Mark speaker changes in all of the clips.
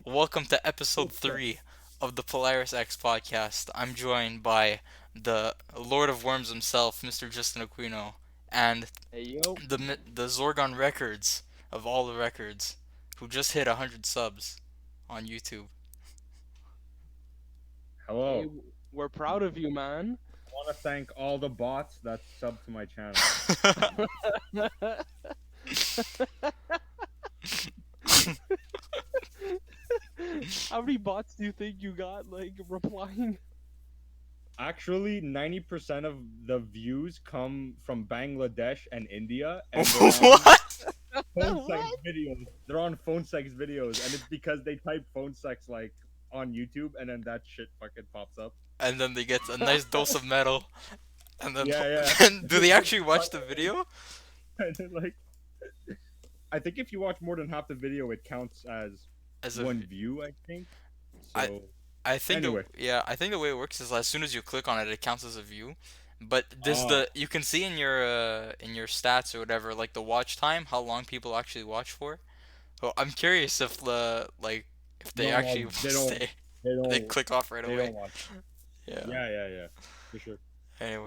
Speaker 1: Welcome to episode 3 of the Polaris X Podcast. I'm joined by the Lord of Worms himself, Mr. Justin Aquino, and
Speaker 2: Hey yo,
Speaker 1: the Zorgon Records of all the records, who just hit 100 subs on YouTube.
Speaker 2: hey,
Speaker 3: Hello.
Speaker 2: we're proud of you, man.
Speaker 3: I want to thank all the bots that sub to my channel.
Speaker 2: How many bots do you think you got, like, replying?
Speaker 3: Actually, 90% of the views come from Bangladesh and India, and they're on
Speaker 1: What?
Speaker 3: phone sex
Speaker 2: What?
Speaker 3: videos. They're on phone sex videos, and it's because they type phone sex like on YouTube, and then that shit fucking pops up.
Speaker 1: And then they get a nice dose of metal, and then
Speaker 3: Yeah,
Speaker 1: and do they
Speaker 3: yeah.
Speaker 1: actually watch the video?
Speaker 3: And then, like, I think if you watch more than half the video, it counts as
Speaker 1: As a,
Speaker 3: one view. I think.
Speaker 1: I
Speaker 3: So
Speaker 1: I think
Speaker 3: anyway,
Speaker 1: I think the way it works is as soon as you click on it, it counts as a view. But does
Speaker 3: ah,
Speaker 1: the you can see in your stats or whatever, like the watch time, how long people actually watch for. Well, I'm curious if if they
Speaker 3: no,
Speaker 1: actually
Speaker 3: they don't.
Speaker 1: stay,
Speaker 3: They
Speaker 1: they
Speaker 3: don't.
Speaker 1: click off right
Speaker 3: They
Speaker 1: away.
Speaker 3: don't watch.
Speaker 1: Yeah.
Speaker 3: Yeah, for sure.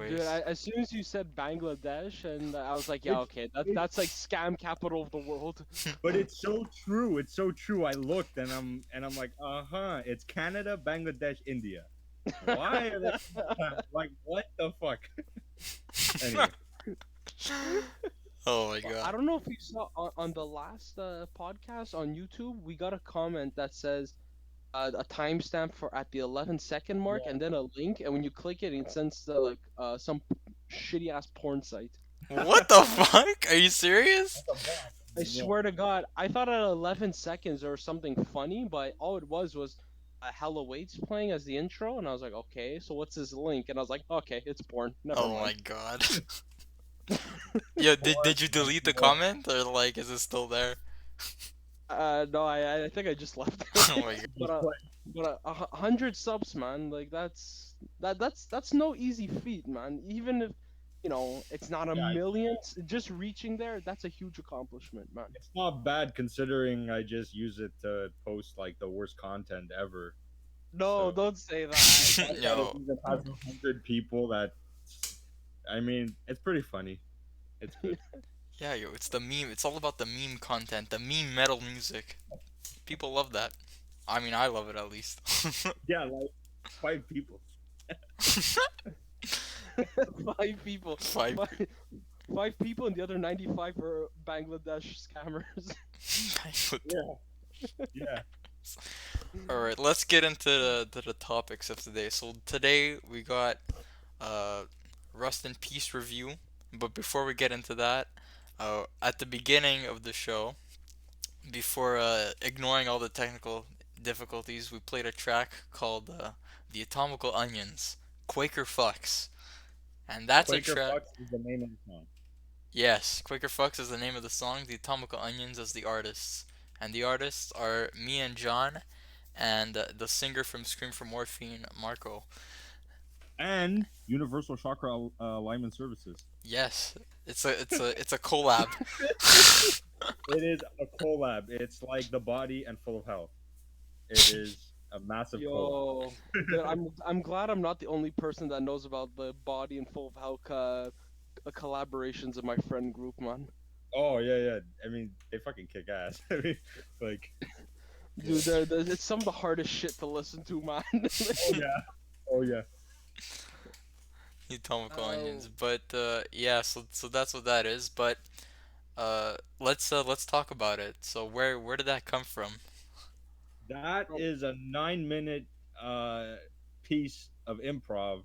Speaker 2: Dude,
Speaker 1: Anyways,
Speaker 2: as soon as you said Bangladesh, and I was like, yeah,
Speaker 3: It's,
Speaker 2: okay,
Speaker 3: it's
Speaker 2: that's like scam capital of the world.
Speaker 3: but it's so true. It's so true. I looked and I'm like, it's Canada, Bangladesh, India. Why are they like what the fuck? Anyway,
Speaker 1: oh my
Speaker 2: I
Speaker 1: god.
Speaker 2: don't know if you saw on the last podcast on YouTube, we got a comment that says a timestamp for at the 11-second mark,
Speaker 3: yeah,
Speaker 2: and then a link, and when you click it, it sends to like some shitty ass porn site.
Speaker 1: What the fuck? Are you serious?
Speaker 3: that's a bot.
Speaker 2: I
Speaker 3: Yeah,
Speaker 2: swear to God, I thought at 11 seconds there was something funny, but all it was Hella Waits playing as the intro, and I was like, okay, so what's his link? And I was like, okay, it's porn. Never
Speaker 1: Oh my
Speaker 2: mind.
Speaker 1: god. Yeah,
Speaker 3: porn,
Speaker 1: did you delete the
Speaker 3: porn.
Speaker 1: comment or like is it still there?
Speaker 2: No, I think I just left
Speaker 1: Oh
Speaker 2: it.
Speaker 1: my god.
Speaker 2: but
Speaker 3: Just play.
Speaker 2: 100 subs, man, like that's no easy feat, man. Even if it's not a
Speaker 3: Yeah,
Speaker 2: million, just reaching there, that's a huge accomplishment, man.
Speaker 3: it's not bad considering I just use it to post like the worst content ever.
Speaker 2: No,
Speaker 3: So
Speaker 2: don't say that.
Speaker 3: that it
Speaker 1: Yo,
Speaker 3: even has 100 people. That I mean, it's pretty funny. It's good.
Speaker 1: yeah, yo, it's the meme. It's all about the meme content, the meme metal music. People love that. I mean, I love it at least.
Speaker 3: Yeah, like 5 people.
Speaker 2: Five people.
Speaker 1: Five.
Speaker 2: Five people, and the other 95 are Bangladesh scammers.
Speaker 3: Yeah, yeah.
Speaker 1: All right, let's get into the topics of today. So today we got uh, Rust and Peace review, but before we get into that, at the beginning of the show, before ignoring all the technical difficulties, we played a track called "The Atomical Onions," Quaker Fucks, and that's a
Speaker 3: Quaker
Speaker 1: track.
Speaker 3: Fucks is the name of the song.
Speaker 1: Yes, Quaker Fucks is the name of the song. The Atomical Onions is the artists, and the artists are me and John, and the singer from Scream for Morphine, Marco.
Speaker 3: And Universal Chakra Alignment Services.
Speaker 1: Yes, it's a collab.
Speaker 3: It is a collab. It's like the body and full of health. It is a massive collab.
Speaker 2: Yo, dude, I'm glad I'm not the only person that knows about the Body and Full of Hell collaborations in my friend group, man.
Speaker 3: Oh yeah. I mean, they fucking kick ass. I mean, like,
Speaker 2: Dude, it's some of the hardest shit to listen to, man.
Speaker 3: oh yeah, oh yeah.
Speaker 1: Atomical Onions,
Speaker 2: Oh,
Speaker 1: but yeah, so that's what that is. But let's talk about it. So where did that come from?
Speaker 3: That
Speaker 2: bro,
Speaker 3: is a 9 minute uh piece of improv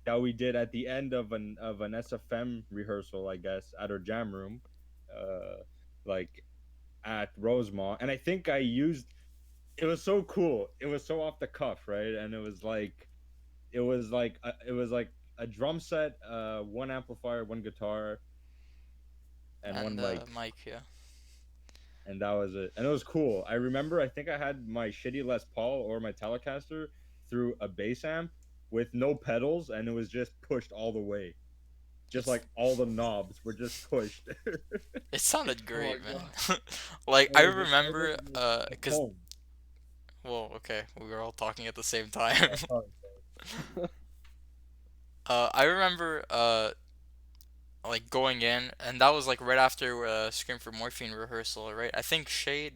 Speaker 3: that we did at the end of an SFM rehearsal, I guess, at our jam room, uh, like at Rosemont. And I think I used. It was so cool. It was so off the cuff, right? And it was like a drum set, one amplifier, one guitar, and one
Speaker 1: And
Speaker 3: mic,
Speaker 1: Mike, yeah.
Speaker 3: and that was it. And it was cool. I remember. I think I had my shitty Les Paul or my Telecaster through a bass amp with no pedals, and it was just pushed all the way. Just
Speaker 1: It's
Speaker 3: like all the knobs were just pushed.
Speaker 1: it sounded
Speaker 2: oh my
Speaker 1: great,
Speaker 2: god.
Speaker 1: man. Like I remember
Speaker 3: It was
Speaker 1: cause
Speaker 3: home.
Speaker 1: Well, okay, we were all talking at the same time.
Speaker 3: Sorry.
Speaker 1: I remember like going in, and that was like right after Scream for Morphine rehearsal, right? I think Shay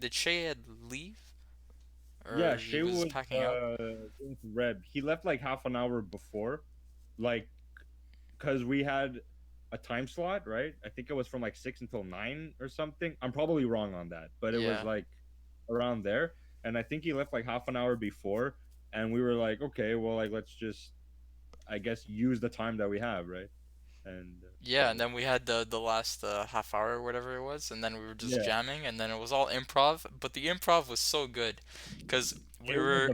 Speaker 1: had leave,
Speaker 3: Yeah,
Speaker 1: or he
Speaker 3: Shay
Speaker 1: was
Speaker 3: was
Speaker 1: packing up.
Speaker 3: going to Red. He left like half an hour before, like, because we had a time slot, right? I think it was from like 6 until 9 or something. I'm probably wrong on that, but it was
Speaker 1: Yeah.
Speaker 3: like around there. And I think he left like half an hour before, and we were like, okay, well, like let's just, I guess, use the time that we have, right? And
Speaker 1: Yeah, and then we had the last half hour or whatever it was, and then we were just
Speaker 3: yeah,
Speaker 1: jamming, and then it was all improv. But the improv was so good, because we
Speaker 3: it was
Speaker 1: were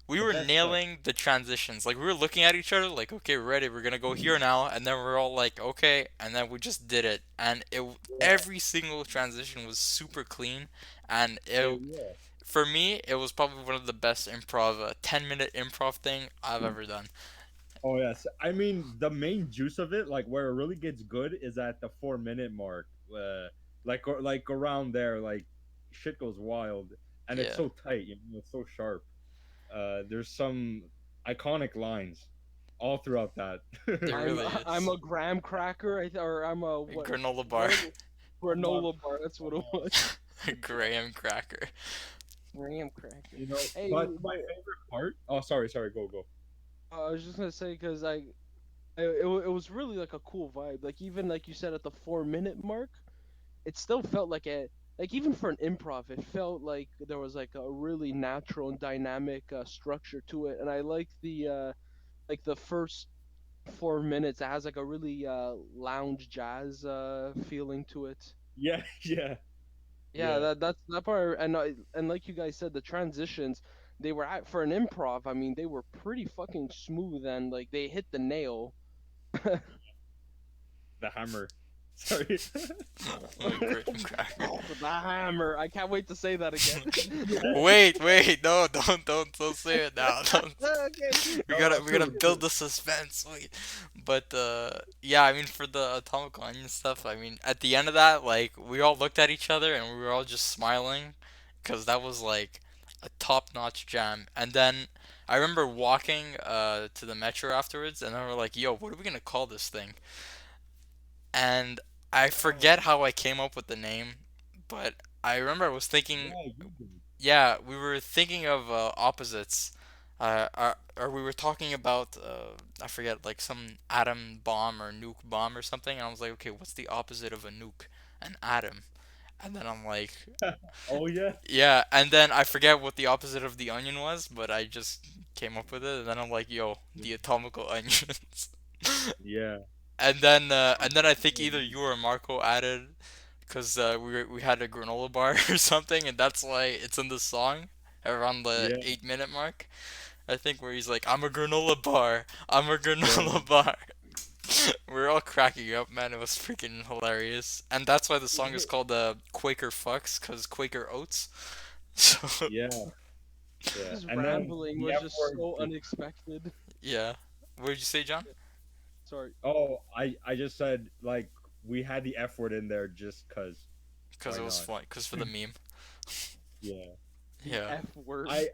Speaker 1: we
Speaker 3: the
Speaker 1: were
Speaker 3: best stuff.
Speaker 1: nailing the transitions. Like we were looking at each other, like, okay, we're ready. We're gonna go here now, and then we're all like, okay, and then we just did it, and
Speaker 3: Yeah,
Speaker 1: every single transition was super clean, and
Speaker 3: yeah.
Speaker 1: for me it was probably one of the best improv, 10-minute improv thing I've ever done.
Speaker 3: Oh yes, I mean the main juice of it, like where it really gets good, is at the 4 minute mark. Like around there, like shit goes wild, and it's
Speaker 1: Yeah,
Speaker 3: so tight. It's so sharp. There's some iconic lines all throughout that.
Speaker 1: it
Speaker 2: I'm
Speaker 1: really
Speaker 2: I'm
Speaker 1: is.
Speaker 2: a graham cracker, or I'm a
Speaker 1: Granola bar,
Speaker 2: what is it?
Speaker 3: I'm a,
Speaker 2: Granola bar. That's what it was.
Speaker 1: graham cracker.
Speaker 2: Graham cracker.
Speaker 3: you know,
Speaker 2: Hey,
Speaker 3: but my favorite part. Oh, sorry, go, go.
Speaker 2: I was just gonna say because it was really like a cool vibe. Like even like you said at the 4 minute mark, it still felt like like even for an improv, it felt like there was like a really natural and dynamic structure to it. And I like the first 4 minutes. It has like a really lounge jazz feeling to it.
Speaker 3: Yeah, yeah,
Speaker 2: Yeah,
Speaker 3: yeah,
Speaker 2: that's that part. And like you guys said, the transitions they were at for an improv. I mean, they were pretty fucking smooth and like they hit the nail.
Speaker 3: the hammer. Sorry.
Speaker 1: Graham cracker.
Speaker 2: The hammer. I can't wait to say that again.
Speaker 1: Wait, no, don't say it now. Don't.
Speaker 2: Okay.
Speaker 1: We
Speaker 3: No,
Speaker 1: gotta
Speaker 3: no,
Speaker 1: we gotta
Speaker 3: true, true.
Speaker 1: build the suspense. Wait, but yeah, I mean for the Atomical Onion stuff, I mean at the end of that, like we all looked at each other and we were all just smiling, cause that was like a top-notch jam. And then I remember walking to the metro afterwards, and then we're like, "Yo, what are we gonna call this thing?" And I
Speaker 3: Oh,
Speaker 1: forget how I came up with the name, but I remember I was thinking,
Speaker 3: yeah, you did.
Speaker 1: yeah, we were thinking of opposites. Or we were talking about, I forget, like some atom bomb or nuke bomb or something. And I was like, okay, what's the opposite of a nuke? An atom. And then I'm like,
Speaker 3: Oh yeah,
Speaker 1: yeah. And then I forget what the opposite of the onion was, but I just came up with it. And then I'm like, yo, the atomical onions.
Speaker 3: yeah.
Speaker 1: And then I think either you or Marco added because we had a granola bar or something, and that's why it's in the song around the
Speaker 3: Yeah,
Speaker 1: 8 minute mark. I think where he's like, "I'm a granola bar, I'm a
Speaker 3: yeah,
Speaker 1: granola bar." We're all cracking up, man. It was freaking hilarious, and that's why the song is called Quaker Fucks, cause Quaker oats. So
Speaker 3: yeah, yeah.
Speaker 2: His
Speaker 3: And then
Speaker 2: rambling
Speaker 3: the
Speaker 2: was
Speaker 3: F
Speaker 2: just
Speaker 3: word.
Speaker 2: so unexpected.
Speaker 1: yeah, what did you say, John?
Speaker 2: Sorry,
Speaker 3: Oh, I just said like we had the F word in there just cause.
Speaker 1: Cause
Speaker 3: Why
Speaker 1: it was
Speaker 3: not?
Speaker 1: fun, cause for the meme.
Speaker 3: Yeah.
Speaker 2: the
Speaker 1: Yeah.
Speaker 2: F word.
Speaker 3: I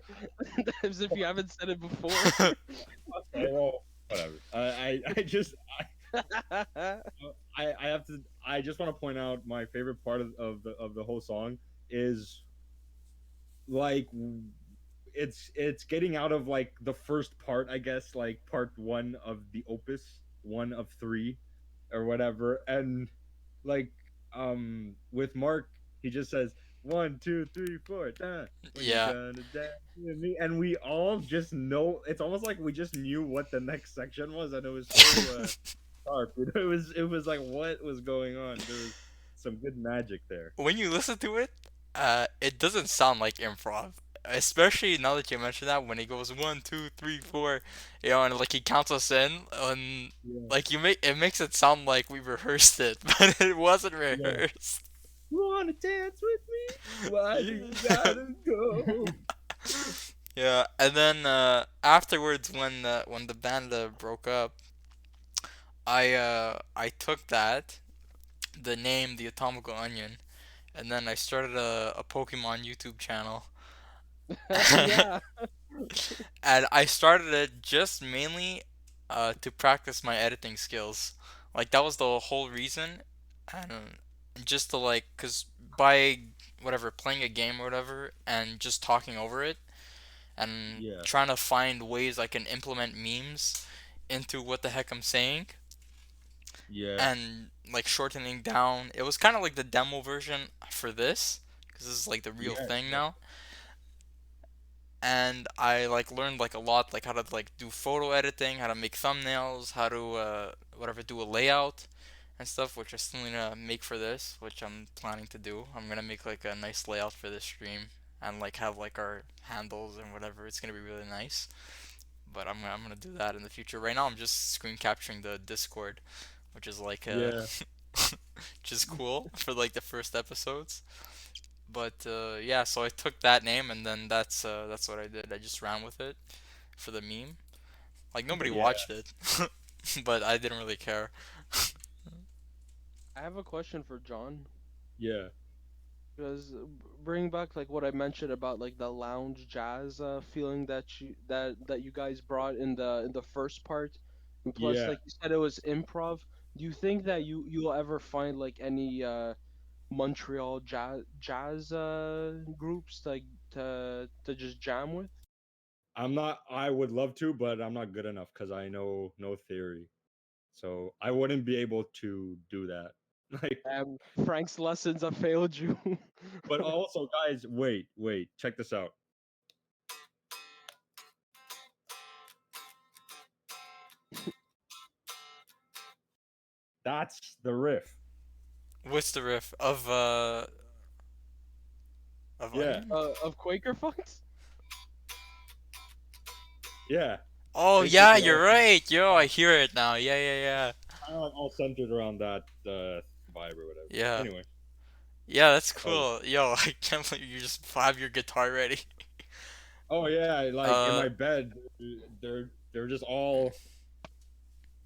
Speaker 2: As if you haven't said it before.
Speaker 3: okay, well, whatever. I just I have to. I just want to point out my favorite part of the whole song is like it's getting out of like the first part, I guess, like part one of the opus, one of three or whatever, and like with Mark, he just says 1 2 3 4 when you
Speaker 1: Yeah.
Speaker 3: gonna dance with me, and we all just know. It's almost like we just knew what the next section was, and it was so sharp. It was like what was going on. There was some good magic there.
Speaker 1: When you listen to it, it doesn't sound like improv. Especially now that you mentioned that, when he goes 1 2 3 4, you know, and like he counts us in, and
Speaker 3: Yeah,
Speaker 1: like it makes it sound like we rehearsed it, but it wasn't
Speaker 3: yeah.
Speaker 1: rehearsed.
Speaker 3: You wanna dance with me? Why do you
Speaker 1: Yeah.
Speaker 3: gotta go?
Speaker 1: Yeah, and then afterwards, when the band broke up, I took the name, the Atomical Onion, and then I started a Pokemon YouTube channel.
Speaker 2: Yeah.
Speaker 1: And I started it just mainly to practice my editing skills. Like that was the whole reason, and just to like, cause by whatever playing a game or whatever, and just talking over it, and
Speaker 3: Yeah,
Speaker 1: trying to find ways I can implement memes into what the heck I'm saying,
Speaker 3: yeah,
Speaker 1: and like shortening down. It was kind of like the demo version for this, because this is like the real
Speaker 3: yeah,
Speaker 1: thing
Speaker 3: yeah,
Speaker 1: now. And I like learned like a lot, like how to like do photo editing, how to make thumbnails, how to whatever do a layout and stuff, which I still need to make for this, which I'm planning to do. I'm gonna make like a nice layout for this stream and like have like our handles and whatever. It's gonna be really nice. But I'm gonna do that in the future. Right now I'm just screen capturing the Discord, which is like
Speaker 3: yeah,
Speaker 1: which is cool for like the first episodes. But yeah, so I took that name and then that's what I did. I just ran with it for the meme. Like nobody
Speaker 3: yeah,
Speaker 1: watched it, but I didn't really care.
Speaker 2: I have a question for John.
Speaker 3: yeah,
Speaker 2: Because bring back like what I mentioned about like the lounge jazz feeling that you guys brought in the first part, and plus
Speaker 3: yeah.
Speaker 2: like you said it was improv. Do you think that you'll ever find like any Montreal jazz groups like to just jam with?
Speaker 3: I'm not. I would love to, but I'm not good enough because I know no theory, so I wouldn't be able to do that. Like,
Speaker 2: Frank's lessons have failed you.
Speaker 3: but also, guys, wait, check this out. That's the riff.
Speaker 1: What's the riff of
Speaker 3: Yeah,
Speaker 1: Onion?
Speaker 2: Of Quaker Fucks?
Speaker 3: yeah.
Speaker 1: Oh yeah,
Speaker 3: Basically,
Speaker 1: you're right. Yo, I hear it now. Yeah, yeah, yeah.
Speaker 3: kind of like all centered around that vibe or whatever.
Speaker 1: Yeah.
Speaker 3: Anyway,
Speaker 1: Yeah, that's
Speaker 3: oh,
Speaker 1: cool. Yo, I can't believe you just have your guitar ready.
Speaker 3: oh yeah, like in
Speaker 1: Uh,
Speaker 3: my bed, they're just all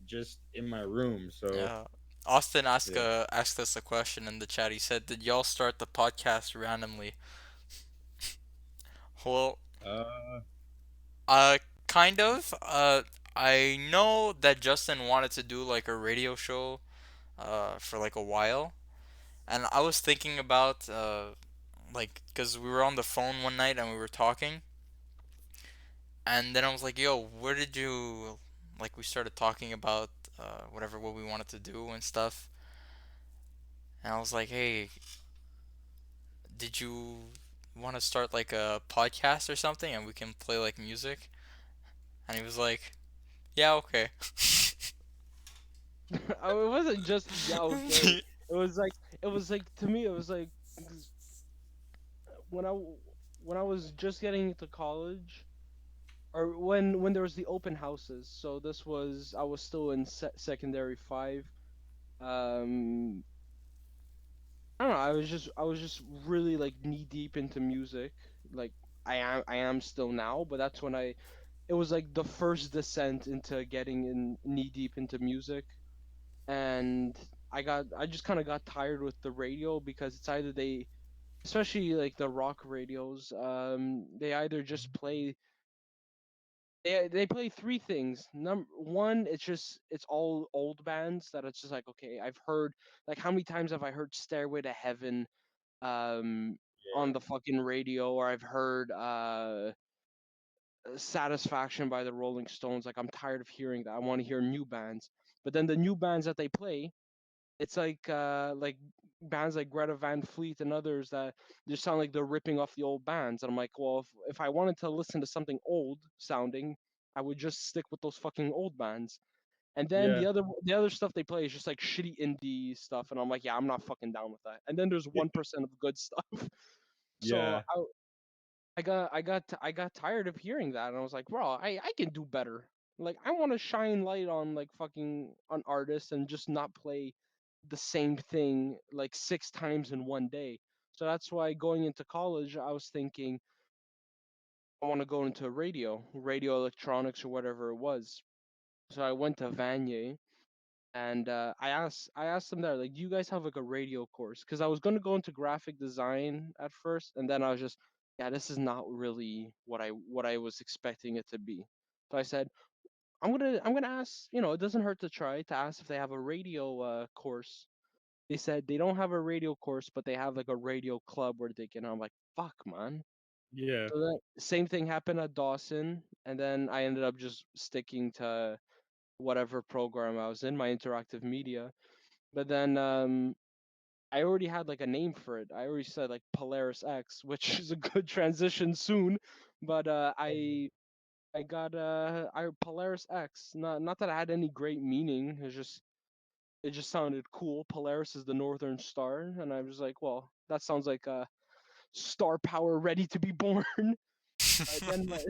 Speaker 3: just in my room. So
Speaker 1: yeah. Austin
Speaker 3: yeah,
Speaker 1: asked us a question in the chat. He said, "Did y'all start the podcast randomly?" Well,
Speaker 3: uh,
Speaker 1: uh, kind of. I know that Justin wanted to do like a radio show, for like a while, and I was thinking about like, cause we were on the phone one night and we were talking, and then I was like, "Yo, where did you?" Like, we started talking about whatever what we wanted to do and stuff, and I was like, "Hey, did you want to start like a podcast or something, and we can play like music?" And he was like, "Yeah, okay."
Speaker 2: Oh, it wasn't just yeah okay. It was like to me it was like 'cause when when I was just getting into college or when there was the open houses. So this was I was still in secondary 5. Um I don't know, I was just really like knee deep into music. Like I am still now, but that's when I it was like the first descent into getting in knee deep into music. And I just kind of got tired with the radio because it's either they, especially like the rock radios, they either just play they play three things. Number one, it's all old bands that it's just like okay, I've heard like how many times have I heard Stairway to Heaven um on
Speaker 3: yeah,
Speaker 2: the fucking radio, or I've heard Satisfaction by the Rolling Stones. Like I'm tired of hearing that. I want to hear new bands. But then the new bands that they play, it's like bands like Greta Van Fleet and others that just sound like they're ripping off the old bands. And I'm like, well, if I wanted to listen to something old sounding, I would just stick with those fucking old bands. And then
Speaker 3: yeah,
Speaker 2: the other stuff they play is just like shitty indie stuff, and I'm like, yeah, I'm not fucking down with that. And then there's 1% of good stuff. So
Speaker 3: yeah,
Speaker 2: I got tired of hearing that, and I was like, bro, I can do better. Like I want to shine light on like fucking on artists and just not play the same thing like 6 times in one day. So that's why going into college, I was thinking I want to go into radio electronics or whatever it was. So I went to Vanier, and I asked them there, like, do you guys have like a radio course? Because I was gonna go into graphic design at first, and then I was just yeah, this is not really what I was expecting it to be. So I said, I'm gonna ask. It doesn't hurt to try to ask if they have a radio course. They said they don't have a radio course, but they have like a radio club where they can. I'm like, fuck, man.
Speaker 3: Yeah.
Speaker 2: So that same thing happened at Dawson, and then I ended up just sticking to whatever program I was in, my interactive media. But then I already had like a name for it. I already said like Polaris X, which is a good transition soon. But I got I Polaris X. Not that I had any great meaning. It just sounded cool. Polaris is the northern star, and I was like, well, that sounds like a star power ready to be born. Then my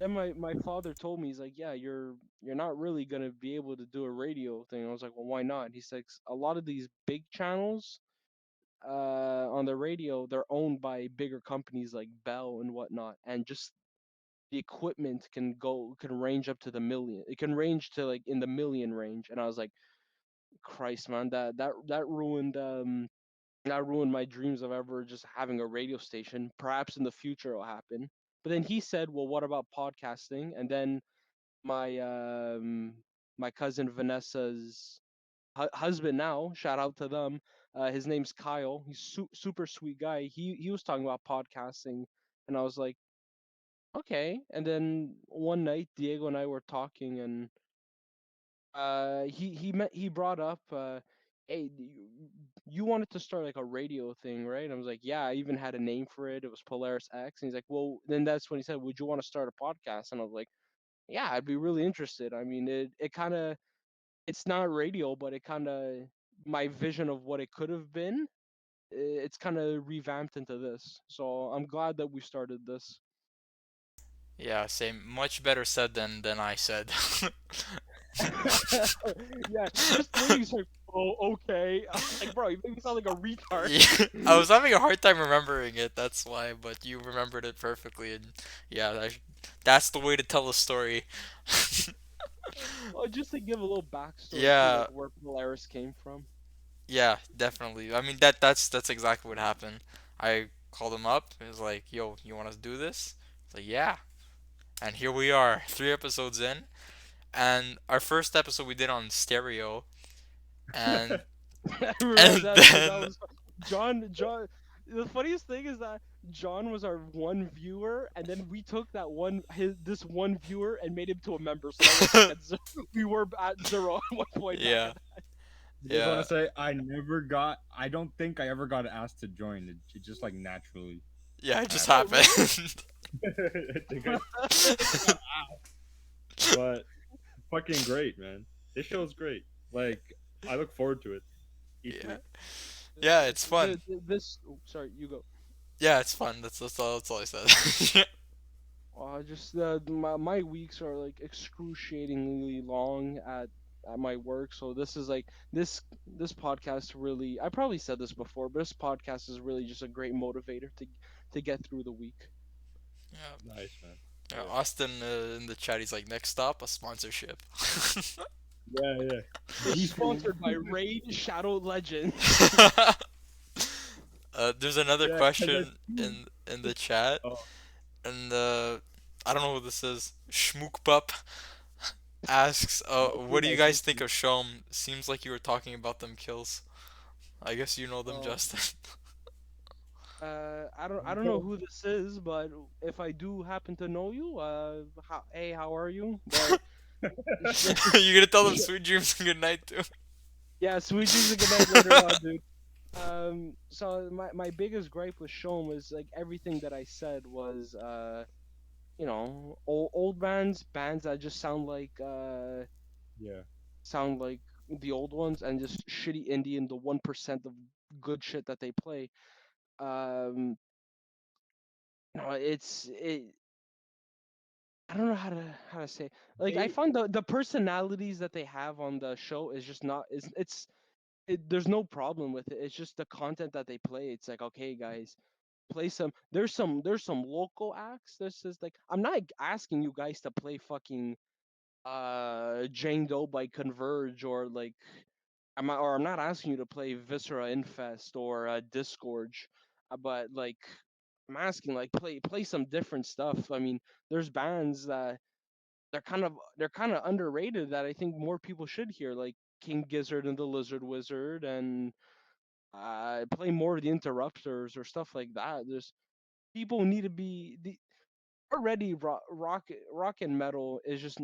Speaker 2: then my father told me, he's like, yeah, you're not really gonna be able to do a radio thing. I was like, well, why not? He's like, a lot of these big channels on the radio, they're owned by bigger companies like Bell and whatnot, and just the equipment can range up to the million. It can range to like in the million range. And I was like, Christ, man, that ruined my dreams of ever just having a radio station. Perhaps in the future it'll happen. But then he said, well, what about podcasting? And then my my cousin Vanessa's husband now, shout out to them. His name's Kyle. He's super sweet guy. He was talking about podcasting, and I was like, okay. And then one night, Diego and I were talking, and he brought up, hey, you wanted to start like a radio thing, right? And I was like, yeah, I even had a name for it. It was Polaris X. And he's like, well, then that's when he said, would you want to start a podcast? And I was like, yeah, I'd be really interested. I mean, it kind of it's not radio, but it kind of my vision of what it could have been. It's kind of revamped into this. So I'm glad that we started this.
Speaker 1: Yeah, same. Much better said than I said.
Speaker 2: Yeah, just the way you say, "Oh, okay," I was like, bro, you make me sound like a retard.
Speaker 1: Yeah, I was having a hard time remembering it. That's why, but you remembered it perfectly, and yeah, that's the way to tell a story.
Speaker 2: Well, just to give a little backstory to
Speaker 1: Yeah,
Speaker 2: like where Polaris came from.
Speaker 1: yeah, definitely. I mean that's exactly what happened. I called him up. He was like, "Yo, you want to do this?" I was like, "Yeah." And here we are, 3 episodes in, and our first episode we did on stereo, and
Speaker 2: I remember
Speaker 1: and
Speaker 2: that too. That
Speaker 1: then
Speaker 2: was John. The funniest thing is that John was our one viewer, and then we took this one viewer and made him to a member. So that was like at zero. We were at zero at one point back
Speaker 1: yeah,
Speaker 2: at that.
Speaker 3: I just want
Speaker 1: yeah,
Speaker 3: to say I don't think I ever got asked to join. It just like naturally
Speaker 1: yeah, it just
Speaker 2: Oh,
Speaker 3: happened.
Speaker 2: really?
Speaker 1: happened.
Speaker 3: I think I never got asked, but fucking great, man. This show's great. Like I look forward to it each
Speaker 1: Yeah,
Speaker 3: week.
Speaker 1: yeah, it's fun.
Speaker 2: Sorry, you go.
Speaker 1: Yeah, it's fun. That's all I said.
Speaker 2: Just my weeks are like excruciatingly long at my work. So this is like this podcast really. I probably said this before, but this podcast is really just a great motivator to get through the week.
Speaker 1: Yeah,
Speaker 3: Nice, man.
Speaker 1: yeah,
Speaker 3: Yeah,
Speaker 1: Austin in the chat, he's like, next stop, a sponsorship.
Speaker 3: yeah, yeah.
Speaker 2: Sponsored by Raid Shadow Legends.
Speaker 1: There's another
Speaker 3: Yeah, 'cause I
Speaker 1: question
Speaker 3: see.
Speaker 1: in the chat,
Speaker 3: Oh,
Speaker 1: and I don't know who this is. Schmookpup asks,
Speaker 3: okay,
Speaker 1: what do you
Speaker 3: I
Speaker 1: guys
Speaker 3: think
Speaker 1: think of Shom? Seems like you were talking about them kills. I guess you know them,
Speaker 2: Oh,
Speaker 1: Justin.
Speaker 2: I don't know who this is, but if I do happen to know you, hey, how are you? But
Speaker 1: You gonna tell them sweet dreams and good night too?
Speaker 2: yeah, sweet dreams and good night later on, dude. So my biggest gripe with Shom was like everything that I said was old bands that just
Speaker 3: yeah.
Speaker 2: sound like the old ones, and just shitty indie and the 1% of good shit that they play. Um, no, I don't know how to say. Like I
Speaker 3: They
Speaker 2: find the personalities that they have on the show is just not is there's no problem with it. It's just the content that they play. It's like, okay, guys, play some. There's some local acts. This is like, I'm not asking you guys to play fucking Jane Doe by Converge, or like I'm not asking you to play Viscera Infest or Disgorge, but like I'm asking, like, play some different stuff. I mean, there's bands that they're kind of underrated that I think more people should hear, like King Gizzard and the Lizard Wizard, and play more of the Interrupters or stuff like that. There's people need to be already rock and metal is just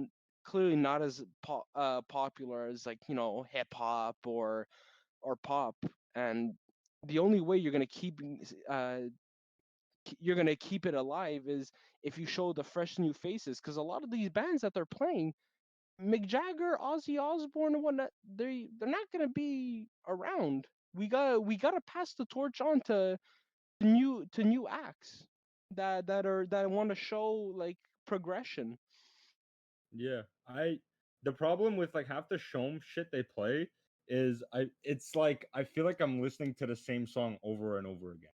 Speaker 2: clearly not as popular as, like, hip hop or pop, and the only way uh you're gonna keep it alive is if you show the fresh new faces, because a lot of these bands that they're playing, Mick Jagger, Ozzy Osbourne, and whatnot, they're not gonna be around. We gotta pass the torch on to new acts that want to show, like, progression.
Speaker 3: Yeah, I the problem with like half the Shom shit they play is it's like I feel like I'm listening to the same song over and over again.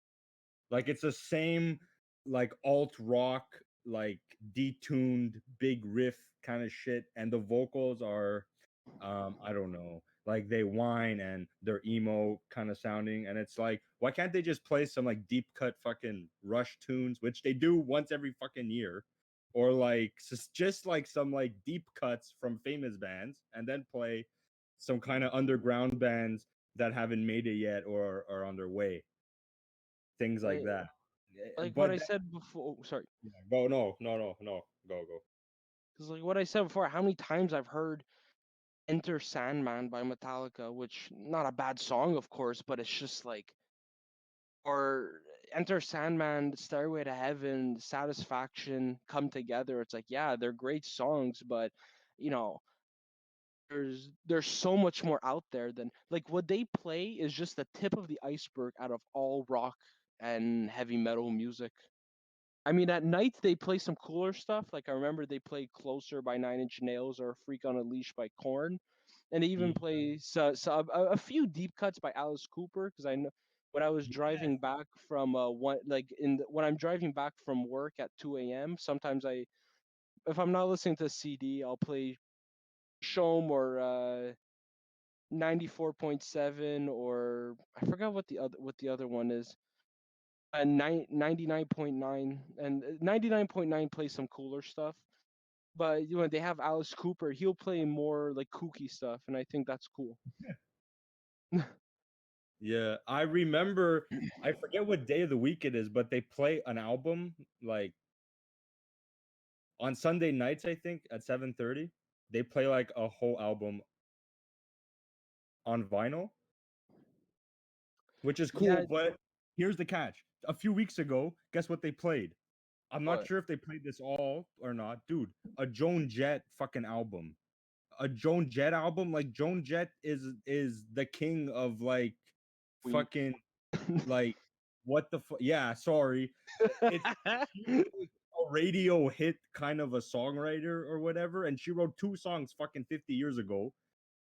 Speaker 3: Like it's the same like alt rock, like detuned big riff kind of shit, and the vocals are I don't know, like they whine and they're emo kind of sounding, and it's like why can't they just play some like deep cut fucking Rush tunes, which they do once every fucking year, or like just like some like deep cuts from famous bands, and then play some kind of underground bands that haven't made it yet or are on their way, things like
Speaker 2: Like,
Speaker 3: that.
Speaker 2: like what
Speaker 3: But
Speaker 2: I
Speaker 3: that,
Speaker 2: said before. Sorry,
Speaker 3: yeah, go no, go.
Speaker 2: because like what I said before, how many times I've heard "Enter Sandman" by Metallica, which not a bad song, of course, but it's just like, or "Enter Sandman," "Stairway to Heaven," "Satisfaction," "Come Together." It's like, yeah, they're great songs, but you know, there's so much more out there than, like, what they play is just the tip of the iceberg out of all rock and heavy metal music. I mean, at night they play some cooler stuff. Like, I remember they played "Closer" by Nine Inch Nails or "Freak on a Leash" by Korn, and they even
Speaker 3: Mm.
Speaker 2: play a few deep cuts by Alice Cooper. Because I know when I was driving back from when I'm driving back from work at 2 a.m. Sometimes if I'm not listening to a CD, I'll play Shom or 94.7, or I forgot what the other one is. 99.9, and 99.9 plays some cooler stuff. But they have Alice Cooper, he'll play more like kooky stuff, and I think that's cool.
Speaker 3: Yeah, I remember. I forget what day of the week it is, but they play an album like on Sunday nights. I think at 7:30, they play like a whole album on vinyl, which is cool.
Speaker 2: Yeah,
Speaker 3: But here's the catch: a few weeks ago, guess what they played? I'm not
Speaker 2: what?
Speaker 3: sure if they played this all or not, dude. A Joan Jett fucking album. A Joan Jett album. Like Joan Jett is the king of like
Speaker 2: Weak.
Speaker 3: fucking like what the fuck? Yeah, sorry. It's she's like a radio hit kind of a songwriter or whatever, and she wrote two songs fucking 50 years ago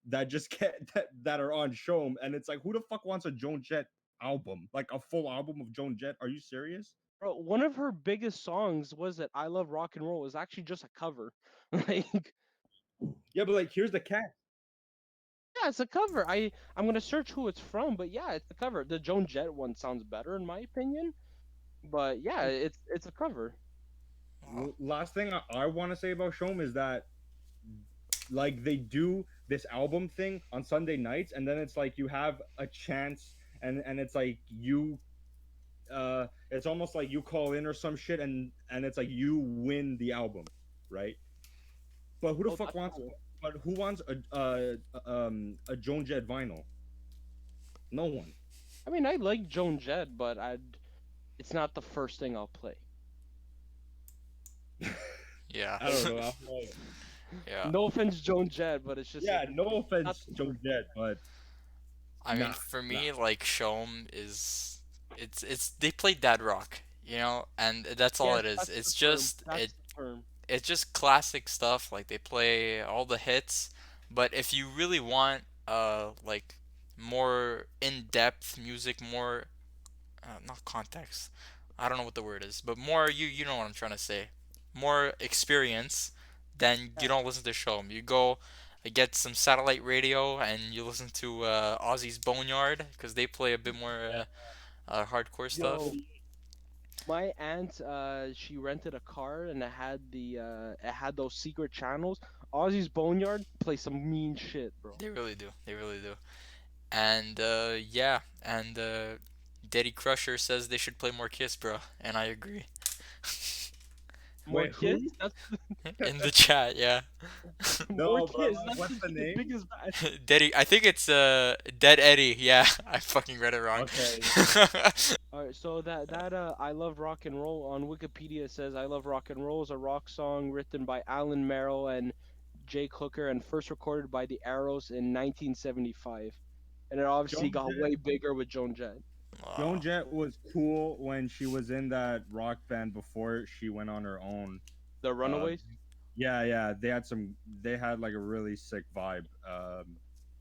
Speaker 3: that just get that are on Show'em, and it's like who the fuck wants a Joan Jett album? Like a full album of Joan Jett? Are you serious?
Speaker 2: Bro, one of her biggest songs was that "I Love Rock and Roll." It was actually just a cover. Like,
Speaker 3: Yeah, but like here's the catch.
Speaker 2: yeah, it's a cover. I'm gonna search who it's from, but yeah, it's a cover. The Joan Jett one sounds better in my opinion, but yeah, it's a cover.
Speaker 1: Wow.
Speaker 3: Last thing I want to say about Show'em is that like they do this album thing on Sunday nights, and then it's like you have a chance, and it's like you it's almost like you call in or some shit, and it's like you win the album, right? But who the
Speaker 2: Oh,
Speaker 3: fuck
Speaker 2: that's
Speaker 3: wants?
Speaker 2: cool.
Speaker 3: But who wants a Joan Jett vinyl? No one.
Speaker 2: I mean, I like Joan Jett, but it's not the first thing I'll play.
Speaker 1: Yeah.
Speaker 3: I don't know. Like,
Speaker 1: Yeah.
Speaker 2: No offense, Joan Jett, but it's just like
Speaker 3: yeah, no
Speaker 2: not
Speaker 3: offense,
Speaker 2: the
Speaker 3: Joan
Speaker 2: first.
Speaker 3: Jett, but
Speaker 1: I mean,
Speaker 3: nah,
Speaker 1: for
Speaker 3: nah.
Speaker 1: me, like Show'em is, it's they play dad rock, and that's all
Speaker 2: Yes,
Speaker 1: it is.
Speaker 2: that's the
Speaker 1: It's
Speaker 2: term.
Speaker 1: just
Speaker 2: That's the term.
Speaker 1: it's just classic stuff. Like they play all the hits, but if you really want like more in-depth music, more not context. I don't know what the word is, but more you know what I'm trying to say. More experience, then you
Speaker 2: Yeah.
Speaker 1: don't listen to Show'em. You go get some satellite radio and you listen to Ozzy's Boneyard because they play a bit more
Speaker 3: Yeah,
Speaker 1: hardcore stuff.
Speaker 2: Yo,
Speaker 3: 78.
Speaker 2: My aunt, she rented a car and it had those secret channels. Ozzy's Boneyard play some mean shit, bro.
Speaker 1: They really do. They really do. And yeah, and Daddy Crusher says they should play more Kiss, bro, and I agree.
Speaker 2: More
Speaker 3: Wait,
Speaker 2: Kiss?
Speaker 3: who?
Speaker 2: That's
Speaker 1: In the chat, yeah.
Speaker 2: more
Speaker 3: No, but
Speaker 2: Kiss. That's
Speaker 3: what's the
Speaker 2: the
Speaker 3: name?
Speaker 2: biggest bad.
Speaker 1: Daddy, I think it's Dead Eddie. Yeah, I fucking read it wrong.
Speaker 3: Okay.
Speaker 2: All right, so that I love rock and roll on Wikipedia says I love rock and roll is a rock song written by Alan Merrill and Jake Hooker and first recorded by the Arrows in 1975, and it obviously
Speaker 3: Joan
Speaker 2: got
Speaker 3: Jett.
Speaker 2: way bigger with Joan Jett.
Speaker 3: Joan
Speaker 1: Wow.
Speaker 3: Jett was cool when she was in that rock band before she went on her own.
Speaker 2: The
Speaker 3: Uh,
Speaker 2: Runaways.
Speaker 3: yeah, yeah, they had like a really sick vibe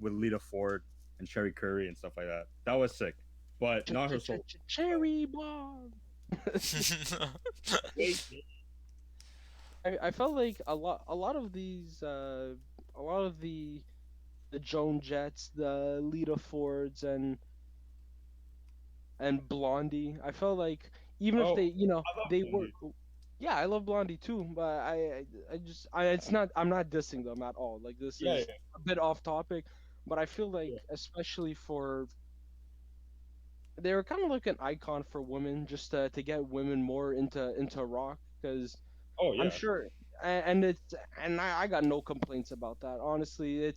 Speaker 3: with Lita Ford and Sherry Curry and stuff like that. That was sick, but not her soul.
Speaker 2: Cherry bomb. I felt like a lot of these a lot of the Joan Jetts, the Lita Fords and Blondie. I felt like even if
Speaker 3: Oh,
Speaker 2: they,
Speaker 3: I love
Speaker 2: they were,
Speaker 3: Blondie.
Speaker 2: yeah, I love Blondie too, but I just, it's not, I'm not dissing them at all. Like this
Speaker 3: Yeah,
Speaker 2: is a bit off topic, but I feel like
Speaker 3: yeah,
Speaker 2: especially for they were kind of like an icon for women, just to get women more into rock because
Speaker 3: oh
Speaker 2: I'm
Speaker 3: yeah,
Speaker 2: sure, and it's and I got no complaints about that. Honestly,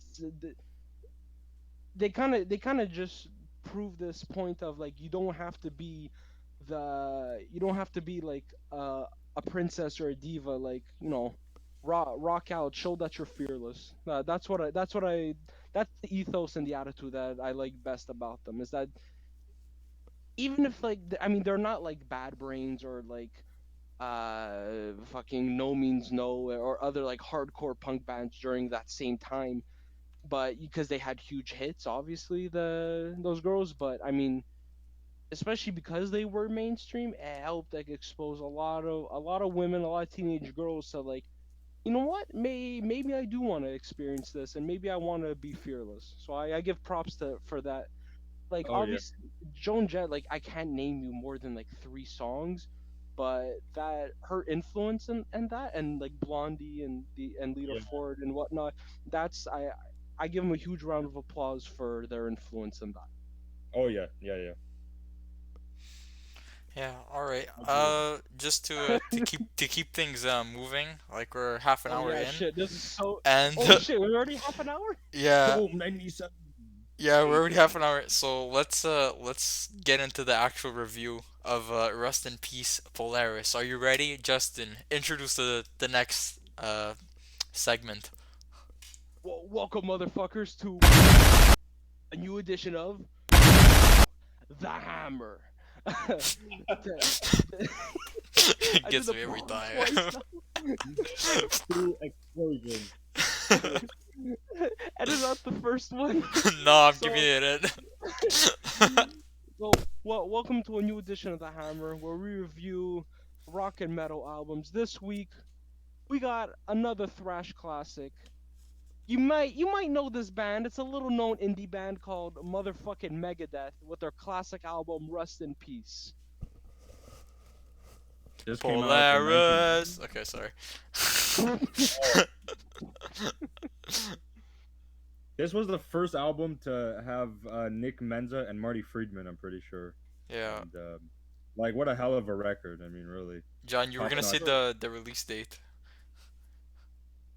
Speaker 2: they kind of just prove this point of like you don't have to be like a princess or a diva, like rock out, show that you're fearless. That's the ethos and the attitude that I like best about them, is that even if like I mean they're not like Bad Brains or like fucking No Means No or other like hardcore punk bands during that same time, but because they had huge hits, obviously those girls. But I mean, especially because they were mainstream, it helped like expose a lot of women, a lot of teenage girls to like, you know what, maybe I do want to experience this, and maybe I want to be fearless. So I give props to for that. Like
Speaker 3: oh yeah,
Speaker 2: obviously Joan Jett, like I can't name you more than like three songs, but that her influence and that and like Blondie and Lita
Speaker 3: yeah.
Speaker 2: Ford and whatnot, that's I give them a huge round of applause for their influence in that.
Speaker 3: Oh yeah, yeah, yeah.
Speaker 1: Yeah, all right.
Speaker 3: I agree with
Speaker 1: Just to keep things moving, like we're half an
Speaker 2: Oh
Speaker 1: hour
Speaker 2: yeah,
Speaker 1: in,
Speaker 2: shit. This is so.
Speaker 1: and
Speaker 2: Oh shit, we're already half an hour.
Speaker 3: that.
Speaker 1: yeah,
Speaker 3: Yo, 97.
Speaker 1: yeah, we're already half an hour. So let's get into the actual review of Rust in Peace Polaris. Are you ready, Justin? Introduce the next segment.
Speaker 2: Welcome, motherfuckers, to a new edition of the Hammer. I
Speaker 1: It
Speaker 2: did
Speaker 1: gets
Speaker 2: the
Speaker 1: me every
Speaker 2: pause twice
Speaker 1: time.
Speaker 3: Two explosions.
Speaker 2: Edit out the first one.
Speaker 1: No, I'm
Speaker 2: So,
Speaker 1: giving it.
Speaker 2: so welcome to a new edition of the Hammer, where we review rock and metal albums. This week, we got another thrash classic. You might know this band. It's a little known indie band called motherfucking Megadeth with their classic album Rust in Peace.
Speaker 3: This came out in 19.
Speaker 1: Polaris. Okay, sorry.
Speaker 3: This was the first album to have Nick Menza and Marty Friedman. I'm pretty sure.
Speaker 1: Yeah,
Speaker 3: And like, what a hell of a record. I mean, really.
Speaker 1: John, you were
Speaker 3: Top
Speaker 1: gonna say
Speaker 3: notch.
Speaker 1: the release date.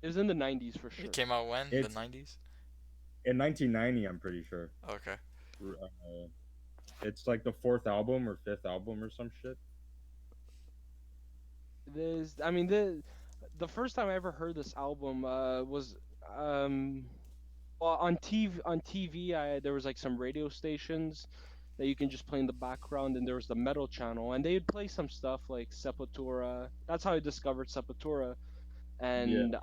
Speaker 2: It was in the 90s for sure.
Speaker 1: It came out when? The
Speaker 3: It's
Speaker 1: 90s?
Speaker 3: in 1990. I'm pretty sure.
Speaker 1: Okay.
Speaker 3: It's like the fourth album or fifth album or some shit.
Speaker 2: I mean, the first time I ever heard this album was um well on TV there was like some radio stations that you can just play in the background, and there was the metal channel, and they'd play some stuff like Sepultura. That's how I discovered Sepultura
Speaker 3: Yeah.
Speaker 2: and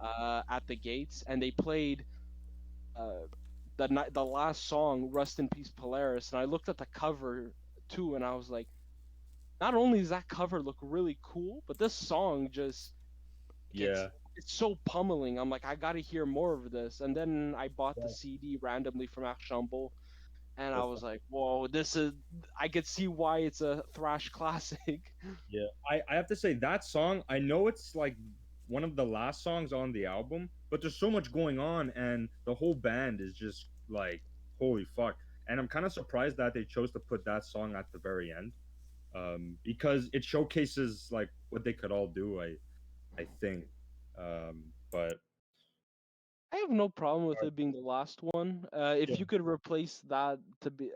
Speaker 2: At the Gates, and they played uh the last song, Rust in Peace Polaris, and I looked at the cover too, and I was like, not only does that cover look really cool, but this song just gets
Speaker 3: Yeah.
Speaker 2: it's so pummeling. I'm like, I gotta hear more of this. And then I bought the
Speaker 3: Yeah.
Speaker 2: CD randomly from Archambault, and I
Speaker 3: That's
Speaker 2: was like, whoa, this is. I could see why it's a thrash classic.
Speaker 3: Yeah, I have to say that song, I know it's like one of the last songs on the album, but there's so much going on and the whole band is just like holy fuck. And I'm kind of surprised that they chose to put that song at the very end. Because it showcases like what they could all do, I think. But
Speaker 2: I have no problem with it being the last one.
Speaker 3: yeah,
Speaker 2: If you could replace that to be,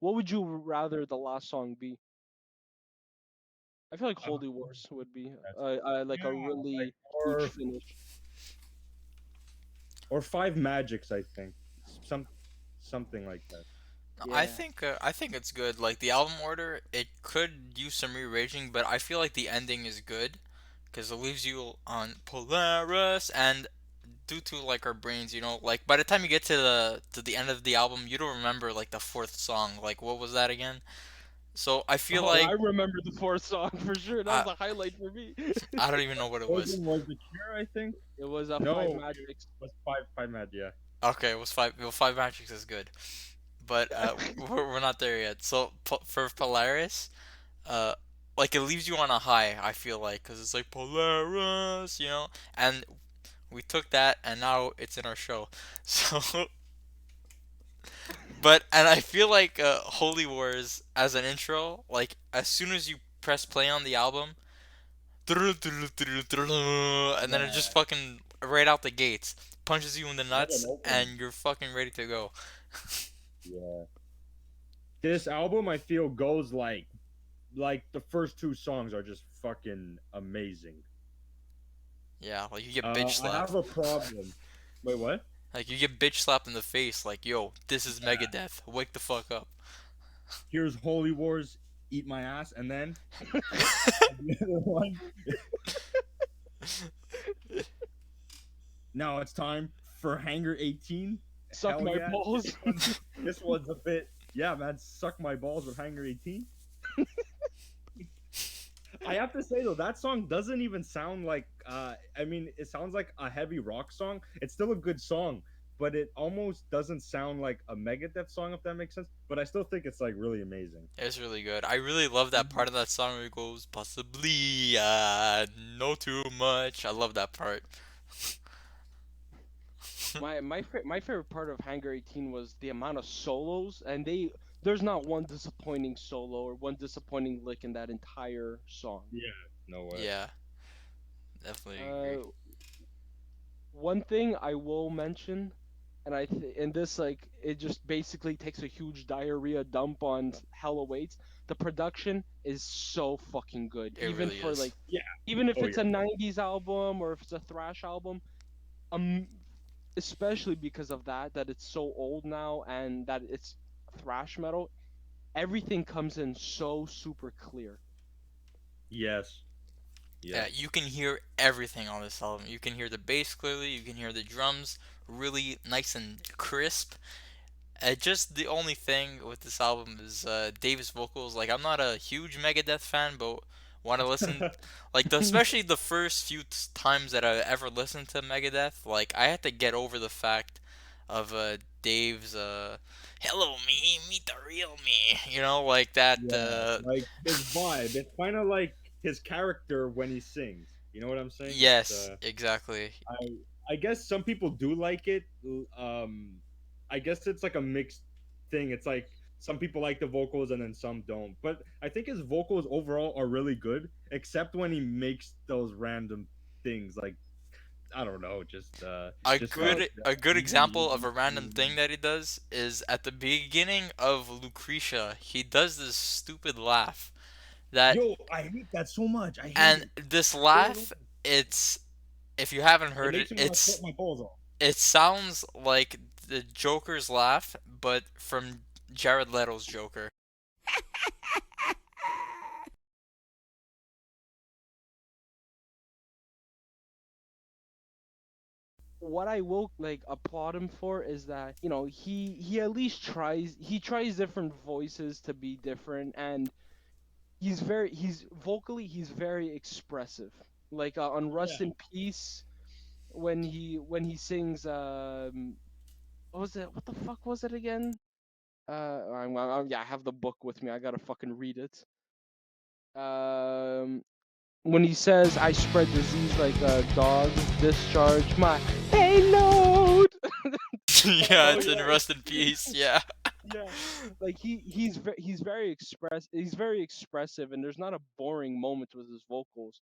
Speaker 2: what would you rather the last song be? I feel like
Speaker 3: uh,
Speaker 2: Holy Wars would be
Speaker 3: that's,
Speaker 2: like a
Speaker 3: yeah, like
Speaker 2: really huge finish.
Speaker 3: or Five Magics, I think. Some something like that.
Speaker 2: Yeah.
Speaker 1: I think it's good. Like the album order, it could use some rearranging, but I feel like the ending is good because it leaves you on Polaris, and due to like our brains, you know, like by the time you get to the end of the album, you don't remember like the fourth song. Like what was that again? So I feel
Speaker 2: Oh, I
Speaker 1: like
Speaker 2: remember the fourth song for sure. That
Speaker 1: I
Speaker 2: was a highlight for me.
Speaker 1: I don't even know what it was.
Speaker 3: Poison was the cure, I think.
Speaker 2: It was a Five
Speaker 3: No, it
Speaker 2: Magics.
Speaker 3: was Five Mad, yeah.
Speaker 1: Okay, it was five. Well, five magics is good, but we're not there yet. So for Polaris, uh, like it leaves you on a high. I feel like because it's like Polaris, you know, and we took that and now it's in our show. So, but and I feel like Holy Wars as an intro, like as soon as you press play on the album, and then it just
Speaker 3: Yeah,
Speaker 1: fucking right out the gates punches you in the
Speaker 3: what an
Speaker 1: nuts
Speaker 3: opening.
Speaker 1: and you're fucking ready to go.
Speaker 3: Yeah. This album I feel goes like the first two songs are just fucking amazing.
Speaker 1: Yeah, like you get bitch
Speaker 3: I
Speaker 1: slapped.
Speaker 3: have a problem. Wait, what?
Speaker 1: Like you get bitch slapped in the face. Like yo, this is
Speaker 3: Yeah.
Speaker 1: Megadeth. Wake the fuck up.
Speaker 3: Here's Holy Wars, eat my ass, and then the other one. Now it's time for Hanger 18.
Speaker 2: Suck
Speaker 3: Hell
Speaker 2: my
Speaker 3: yeah.
Speaker 2: balls.
Speaker 3: This one's a bit, yeah, man. Suck my balls with Hanger 18. I have to say though, that song doesn't even sound like. I mean, it sounds like a heavy rock song. It's still a good song, but it almost doesn't sound like a Megadeth song, if that makes sense. But I still think it's like really amazing.
Speaker 1: It's really good. I really love that part of that song where it goes possibly no too much. I love that part.
Speaker 2: My favorite part of Hangar 18 was the amount of solos, and there's not one disappointing solo or one disappointing lick in that entire song.
Speaker 3: Yeah, no way.
Speaker 1: Yeah, definitely agree.
Speaker 2: Uh, One thing I will mention, and and this like it just basically takes a huge diarrhea dump on Hell Awaits. The production is so fucking good,
Speaker 1: It
Speaker 2: even
Speaker 1: really
Speaker 2: for
Speaker 1: is.
Speaker 2: like
Speaker 3: Yeah.
Speaker 2: even if
Speaker 3: Oh
Speaker 2: it's
Speaker 3: yeah.
Speaker 2: a '90s album or if it's a thrash album. Um, Especially because of that it's so old now and that it's thrash metal. Everything comes in so super clear.
Speaker 3: Yes.
Speaker 1: Yeah,
Speaker 3: Yes.
Speaker 1: you can hear everything on this album. You can hear the bass clearly. You can hear the drums really nice and crisp. Just the only thing with this album is Davis' vocals. Like I'm not a huge Megadeth fan, but want to listen like especially the first few times that I ever listened to Megadeth. Like I had to get over the fact of Dave's "Hello me, meet the real me." You know, like that.
Speaker 3: Yeah, like his vibe. It's kind of like his character when he sings. You know what I'm saying? It's
Speaker 1: Yes, exactly.
Speaker 3: I guess some people do like it. I guess it's like a mixed thing. It's like some people like the vocals and then some don't. But I think his vocals overall are really good, except when he makes those random things. Like I don't know, just like
Speaker 1: A good example of a random thing that he does is at the beginning of Lucretia, he does this stupid laugh that
Speaker 3: yo, I hate that so much. I hate
Speaker 1: and
Speaker 3: it.
Speaker 1: this
Speaker 3: So annoying.
Speaker 1: laugh, it's if you haven't
Speaker 3: It
Speaker 1: heard it,
Speaker 3: makes me want to cut my balls off.
Speaker 1: it sounds like the Joker's laugh, but from Jared Leto's Joker.
Speaker 2: What I will like applaud him for is that he at least tries different voices to be different, and he's vocally he's very expressive. Like on Rust
Speaker 3: Yeah.
Speaker 2: in Peace, when he sings what was it, what the fuck was it again? Yeah, I have the book with me. I gotta fucking read it. Um, when he says, "I spread disease like a dog, discharge my payload."
Speaker 1: Yeah,
Speaker 2: Oh
Speaker 1: it's in
Speaker 2: yeah,
Speaker 1: Rust in Peace. Yeah.
Speaker 2: yeah. Like he's very he's very expressive, and there's not a boring moment with his vocals.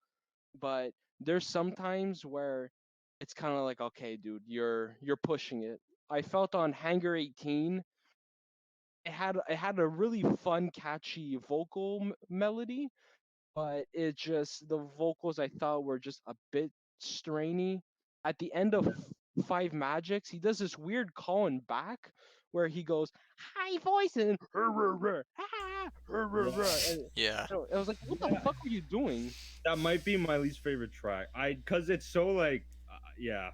Speaker 2: But there's sometimes where it's kind of like, okay, dude, you're pushing it. I felt on Hangar 18, it had a really fun, catchy vocal melody, but it just the vocals I thought were just a bit strainy. At the end of Five Magics, he does this weird calling back where he goes high voice and
Speaker 3: Yeah,
Speaker 2: and
Speaker 1: Yeah.
Speaker 2: I was like, what the
Speaker 3: yeah.
Speaker 2: fuck are you doing?
Speaker 3: That might be my least favorite track. Cause it's so like, yeah,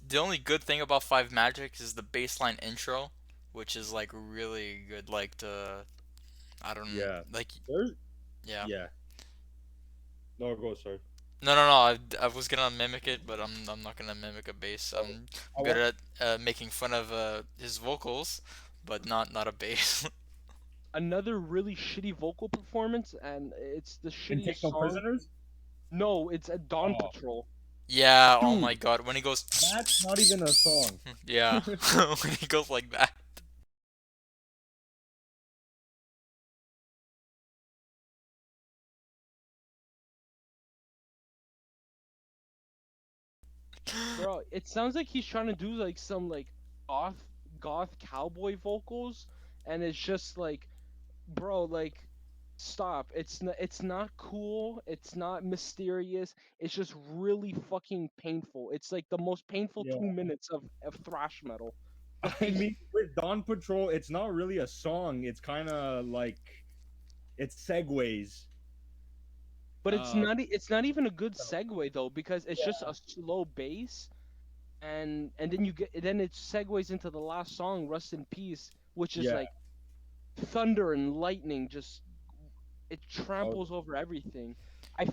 Speaker 1: The only good thing about Five Magics is the baseline intro, which is like really good. Like the I don't
Speaker 3: yeah.
Speaker 1: like
Speaker 3: There's
Speaker 1: yeah.
Speaker 3: yeah. No, go sorry.
Speaker 1: No. I was gonna mimic it, but I'm not gonna mimic a bass.
Speaker 3: Oh,
Speaker 1: I'm
Speaker 3: I
Speaker 1: good
Speaker 3: want
Speaker 1: at making fun of his vocals, but not a bass.
Speaker 2: Another really shitty vocal performance, and it's the
Speaker 3: and take
Speaker 2: shittiest
Speaker 3: no
Speaker 2: song.
Speaker 3: prisoners.
Speaker 2: No, it's a Dawn
Speaker 3: Oh,
Speaker 2: Patrol.
Speaker 1: Yeah. Oh my
Speaker 3: dude,
Speaker 1: God. When he goes,
Speaker 3: that's not even a song.
Speaker 1: yeah. When he goes like that.
Speaker 2: Bro, it sounds like he's trying to do like some like goth goth cowboy vocals, and it's just like, bro, like stop. It's not cool. It's not mysterious. It's just really fucking painful. It's like the most painful
Speaker 3: Yeah,
Speaker 2: 2 minutes of thrash metal.
Speaker 3: I
Speaker 2: Like,
Speaker 3: mean, with Dawn Patrol, it's not really a song. It's kind of like it segues.
Speaker 2: but
Speaker 3: Uh,
Speaker 2: it's not even a good segue though, because it's just a slow bass, and then it segues into the last song, Rust in Peace, which is
Speaker 3: yeah.
Speaker 2: like thunder and lightning, just it
Speaker 3: Oh,
Speaker 2: tramples over everything. I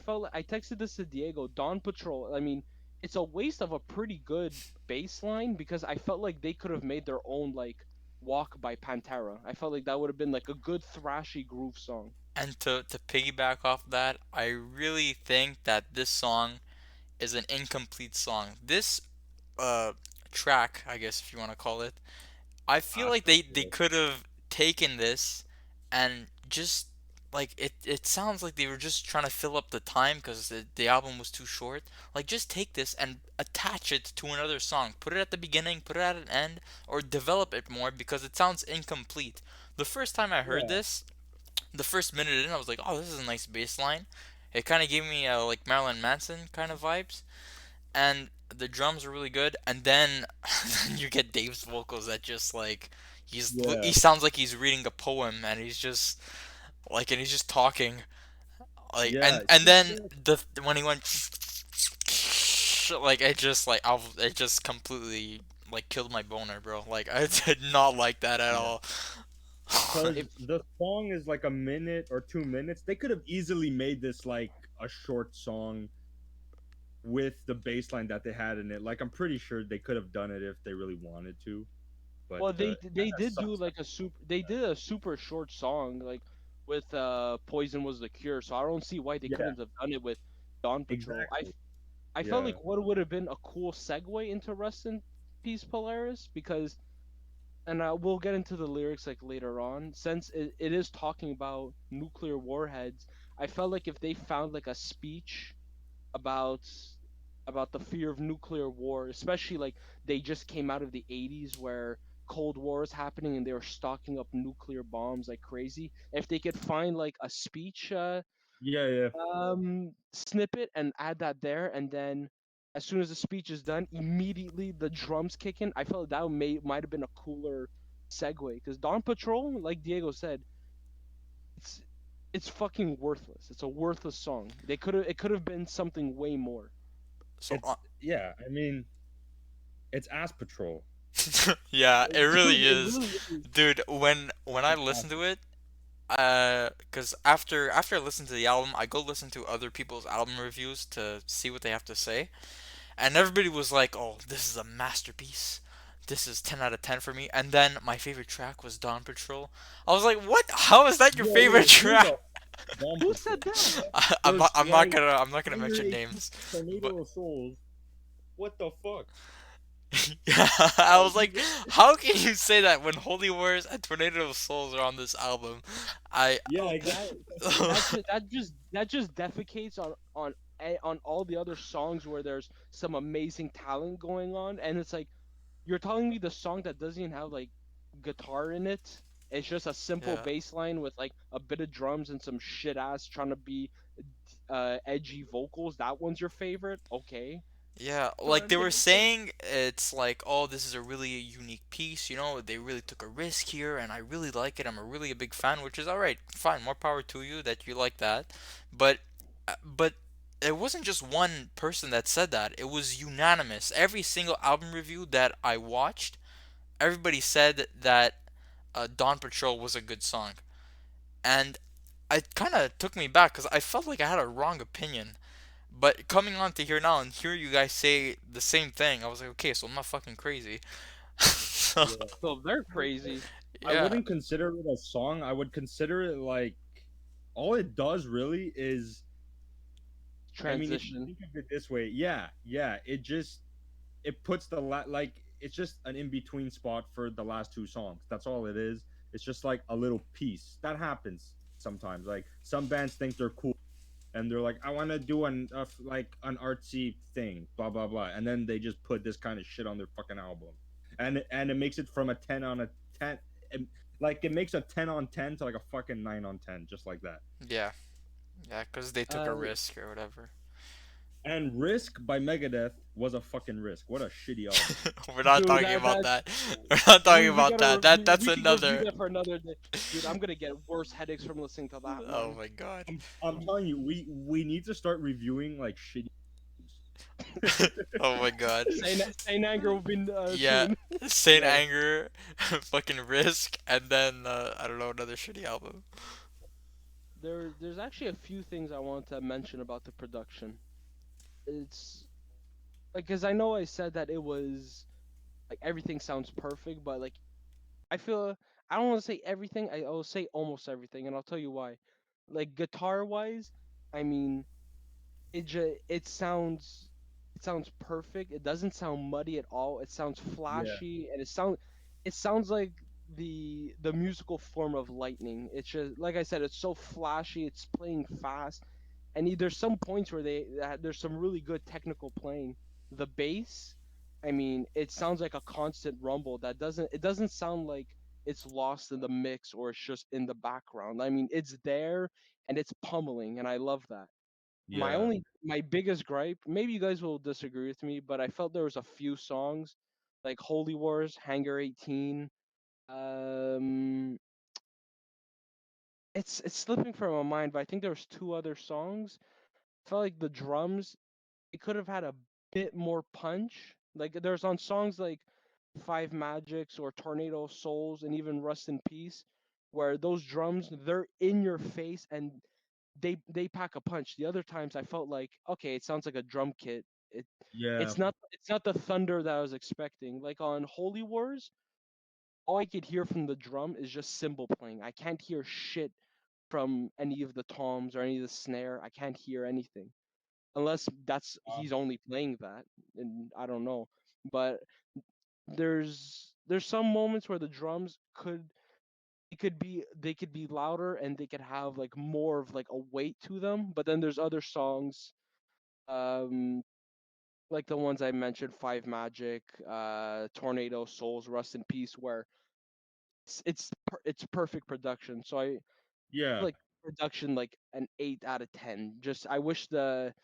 Speaker 2: texted this to Diego. Dawn Patrol. I mean, it's a waste of a pretty good bass line, because I felt like they could have made their own like Walk by Pantera. I felt like that would have been like a good thrashy groove song.
Speaker 1: And to piggyback off that, I really think that this song is an incomplete song. This uh track, I guess if you want to call it, I feel like they
Speaker 3: Astral.
Speaker 1: could have taken this and just like it sounds like they were just trying to fill up the time because the album was too short. Like just take this and attach it to another song. Put it at the beginning, put it at an end, or develop it more because it sounds incomplete. The first time I heard
Speaker 3: Yeah,
Speaker 1: this, the first minute in, I was like, "Oh, this is a nice bass line." It kind of gave me like Marilyn Manson kind of vibes, and the drums are really good. And then you get Dave's vocals that just like he
Speaker 3: yeah,
Speaker 1: sounds like he's reading a poem, and he's just talking like
Speaker 3: yeah.
Speaker 1: and then
Speaker 3: Yeah.
Speaker 1: the when he went like it just completely like killed my boner, bro. Like I did not like that at
Speaker 3: Yeah.
Speaker 1: all.
Speaker 3: Because
Speaker 2: If
Speaker 3: the song is like a minute or 2 minutes. They could have easily made this like a short song with the bass line that they had in it. Like I'm pretty sure they could have done it if they really wanted to. But
Speaker 2: Well,
Speaker 3: that
Speaker 2: they
Speaker 3: just
Speaker 2: did do
Speaker 3: sucks.
Speaker 2: like a super they did a super short song like with Poison Was the Cure, so I don't see why they
Speaker 3: Yeah,
Speaker 2: couldn't have done it with Dawn Patrol.
Speaker 3: exactly.
Speaker 2: I felt
Speaker 3: Yeah,
Speaker 2: like what would have been a cool segue into Rust in Peace Polaris, because, and we'll get into the lyrics like later on, since it is talking about nuclear warheads. I felt like if they found like a speech about the fear of nuclear war, especially like they just came out of the 80s where Cold War is happening and they were stocking up nuclear bombs like crazy. If they could find like a speech
Speaker 3: yeah, yeah.
Speaker 2: snippet and add that there, and then as soon as the speech is done, immediately the drums kick in. I felt that might have been a cooler segue, because Dawn Patrol, like Diego said, it's it's fucking worthless. It's a worthless song. It could have been something way more.
Speaker 1: So
Speaker 3: It's yeah. I mean, it's Ass Patrol.
Speaker 1: yeah, it
Speaker 2: Dude,
Speaker 1: really
Speaker 2: it
Speaker 1: is,
Speaker 2: really is.
Speaker 1: dude. When I
Speaker 3: It's
Speaker 1: listen
Speaker 3: Ass.
Speaker 1: to it, cause after I listen to the album, I go listen to other people's album reviews to see what they have to say, and everybody was like, "Oh, this is a masterpiece. this is 10 out of 10 for me. And then my favorite track was Dawn Patrol. I was like, what? How is that your favorite
Speaker 3: Who
Speaker 1: track?
Speaker 3: the Dawn
Speaker 2: Who
Speaker 3: Patrol?
Speaker 2: said that?
Speaker 1: I'm not
Speaker 3: First
Speaker 1: I'm not
Speaker 3: Flight,
Speaker 1: gonna I'm not gonna
Speaker 3: Fire
Speaker 1: mention
Speaker 3: 18,
Speaker 1: names, but
Speaker 3: Tornado of Souls. What the fuck?
Speaker 1: yeah, I
Speaker 3: Oh,
Speaker 1: was like, how can you say that when Holy Wars and Tornado of Souls are on this album? I
Speaker 3: yeah,
Speaker 2: That
Speaker 3: exactly.
Speaker 2: that just defecates on all the other songs where there's some amazing talent going on, and it's like you're telling me the song that doesn't even have like guitar in it. It's just a simple
Speaker 1: yeah.
Speaker 2: bass line with like a bit of drums and some shit ass trying to be edgy vocals. That one's your favorite? Okay.
Speaker 1: Yeah, like
Speaker 2: But
Speaker 1: they were saying, it's like, oh, this is a really unique piece, you know, they really took a risk here, and I really like it. I'm a really a big fan, which is all right, fine, more power to you that you like that. But it wasn't just one person that said that. It was unanimous. Every single album review that I watched, everybody said that Dawn Patrol was a good song, and it kind of took me back because I felt like I had a wrong opinion. But coming on to here now and hear you guys say the same thing, I was like, okay, so I'm not fucking crazy. So,
Speaker 3: Yeah.
Speaker 2: so they're crazy.
Speaker 3: I
Speaker 1: yeah,
Speaker 3: wouldn't consider it a song. I would consider it like all it does really is. I mean, if you
Speaker 2: Transition.
Speaker 3: think of it this way, yeah, yeah, it puts like it's just an in between spot for the last two songs. That's all it is. It's just like a little piece that happens sometimes. Like some bands think they're cool and they're like, I want to do like an artsy thing, blah blah blah, and then they just put this kind of shit on their fucking album, and it makes it from a 10 on a 10, and, like it makes a 10 on 10 to like a fucking 9 on 10, just like that.
Speaker 1: yeah, yeah, because they took a
Speaker 2: Uh,
Speaker 1: risk or whatever.
Speaker 3: And Risk by Megadeth was a fucking risk. What a shitty album.
Speaker 1: We're not
Speaker 2: dude,
Speaker 1: talking
Speaker 2: that
Speaker 1: about
Speaker 2: that
Speaker 1: that. We're not talking
Speaker 2: we
Speaker 1: about
Speaker 2: gotta
Speaker 1: that. That's
Speaker 2: we could review
Speaker 1: another.
Speaker 2: that for another day. Dude, I'm gonna get worse headaches from listening to that
Speaker 1: Oh
Speaker 2: one.
Speaker 1: my god.
Speaker 3: I'm telling you, we need to start reviewing like shitty
Speaker 1: Oh my god.
Speaker 2: Saint Anger will be
Speaker 1: Yeah,
Speaker 2: soon.
Speaker 1: Saint
Speaker 3: yeah.
Speaker 1: Anger, fucking Risk, and then I don't know, another shitty album.
Speaker 2: There's actually a few things I want to mention about the production. It's like, cause I know I said that it was like everything sounds perfect, but like I feel I don't want to say everything. I'll say almost everything, and I'll tell you why. Like guitar wise, I mean, it sounds perfect. It doesn't sound muddy at all. It sounds
Speaker 3: Yeah.
Speaker 2: flashy, and it sounds like the musical form of lightning. It's just like I said, it's so flashy. It's playing fast, and there's some points where there's some really good technical playing. The bass, I mean, it sounds like a constant rumble. It doesn't sound like it's lost in the mix or it's just in the background. I mean, it's there and it's pummeling, and I love that.
Speaker 3: Yeah.
Speaker 2: My biggest gripe, maybe you guys will disagree with me, but I felt there was a few songs like Holy Wars, Hangar 18. Um, it's slipping from my mind, but I think there was two other songs. I felt like the drums, it could have had a bit more punch. Like there's on songs like Five Magics or Tornado of Souls and even Rust in Peace, where those drums they're in your face and they pack a punch. The other times I felt like okay, it sounds like a drum kit. It
Speaker 3: Yeah.
Speaker 2: it's not the thunder that I was expecting. Like on Holy Wars, all I could hear from the drum is just cymbal playing. I can't hear shit from any of the toms or any of the snare. I can't hear anything unless that's he's only playing that, and I don't know. But there's some moments where the drums they could be louder and they could have like more of like a weight to them. But then there's other songs, um, like the ones I mentioned, Five Magic, Tornado, Souls, Rust in Peace, where it's perfect production. So I
Speaker 3: Yeah.
Speaker 2: like production like an 8 out of 10. Just I wish the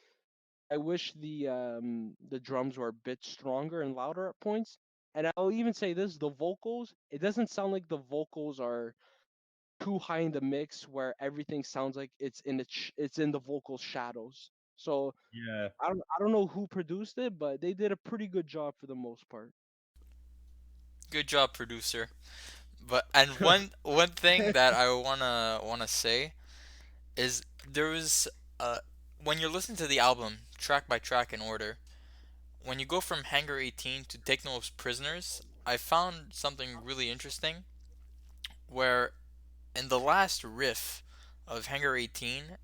Speaker 2: drums were a bit stronger and louder at points. And I'll even say this: the vocals. It doesn't sound like the vocals are too high in the mix, where everything sounds like it's in the vocal shadows. So
Speaker 3: Yeah.
Speaker 2: I don't know who produced it, but they did a pretty good job for the most part.
Speaker 1: Good job, producer. But and one thing that I wanna say is there was when you're listening to the album track by track in order, when you go from Hangar 18 to Take No Prisoners, I found something really interesting where in the last riff of Hangar 18,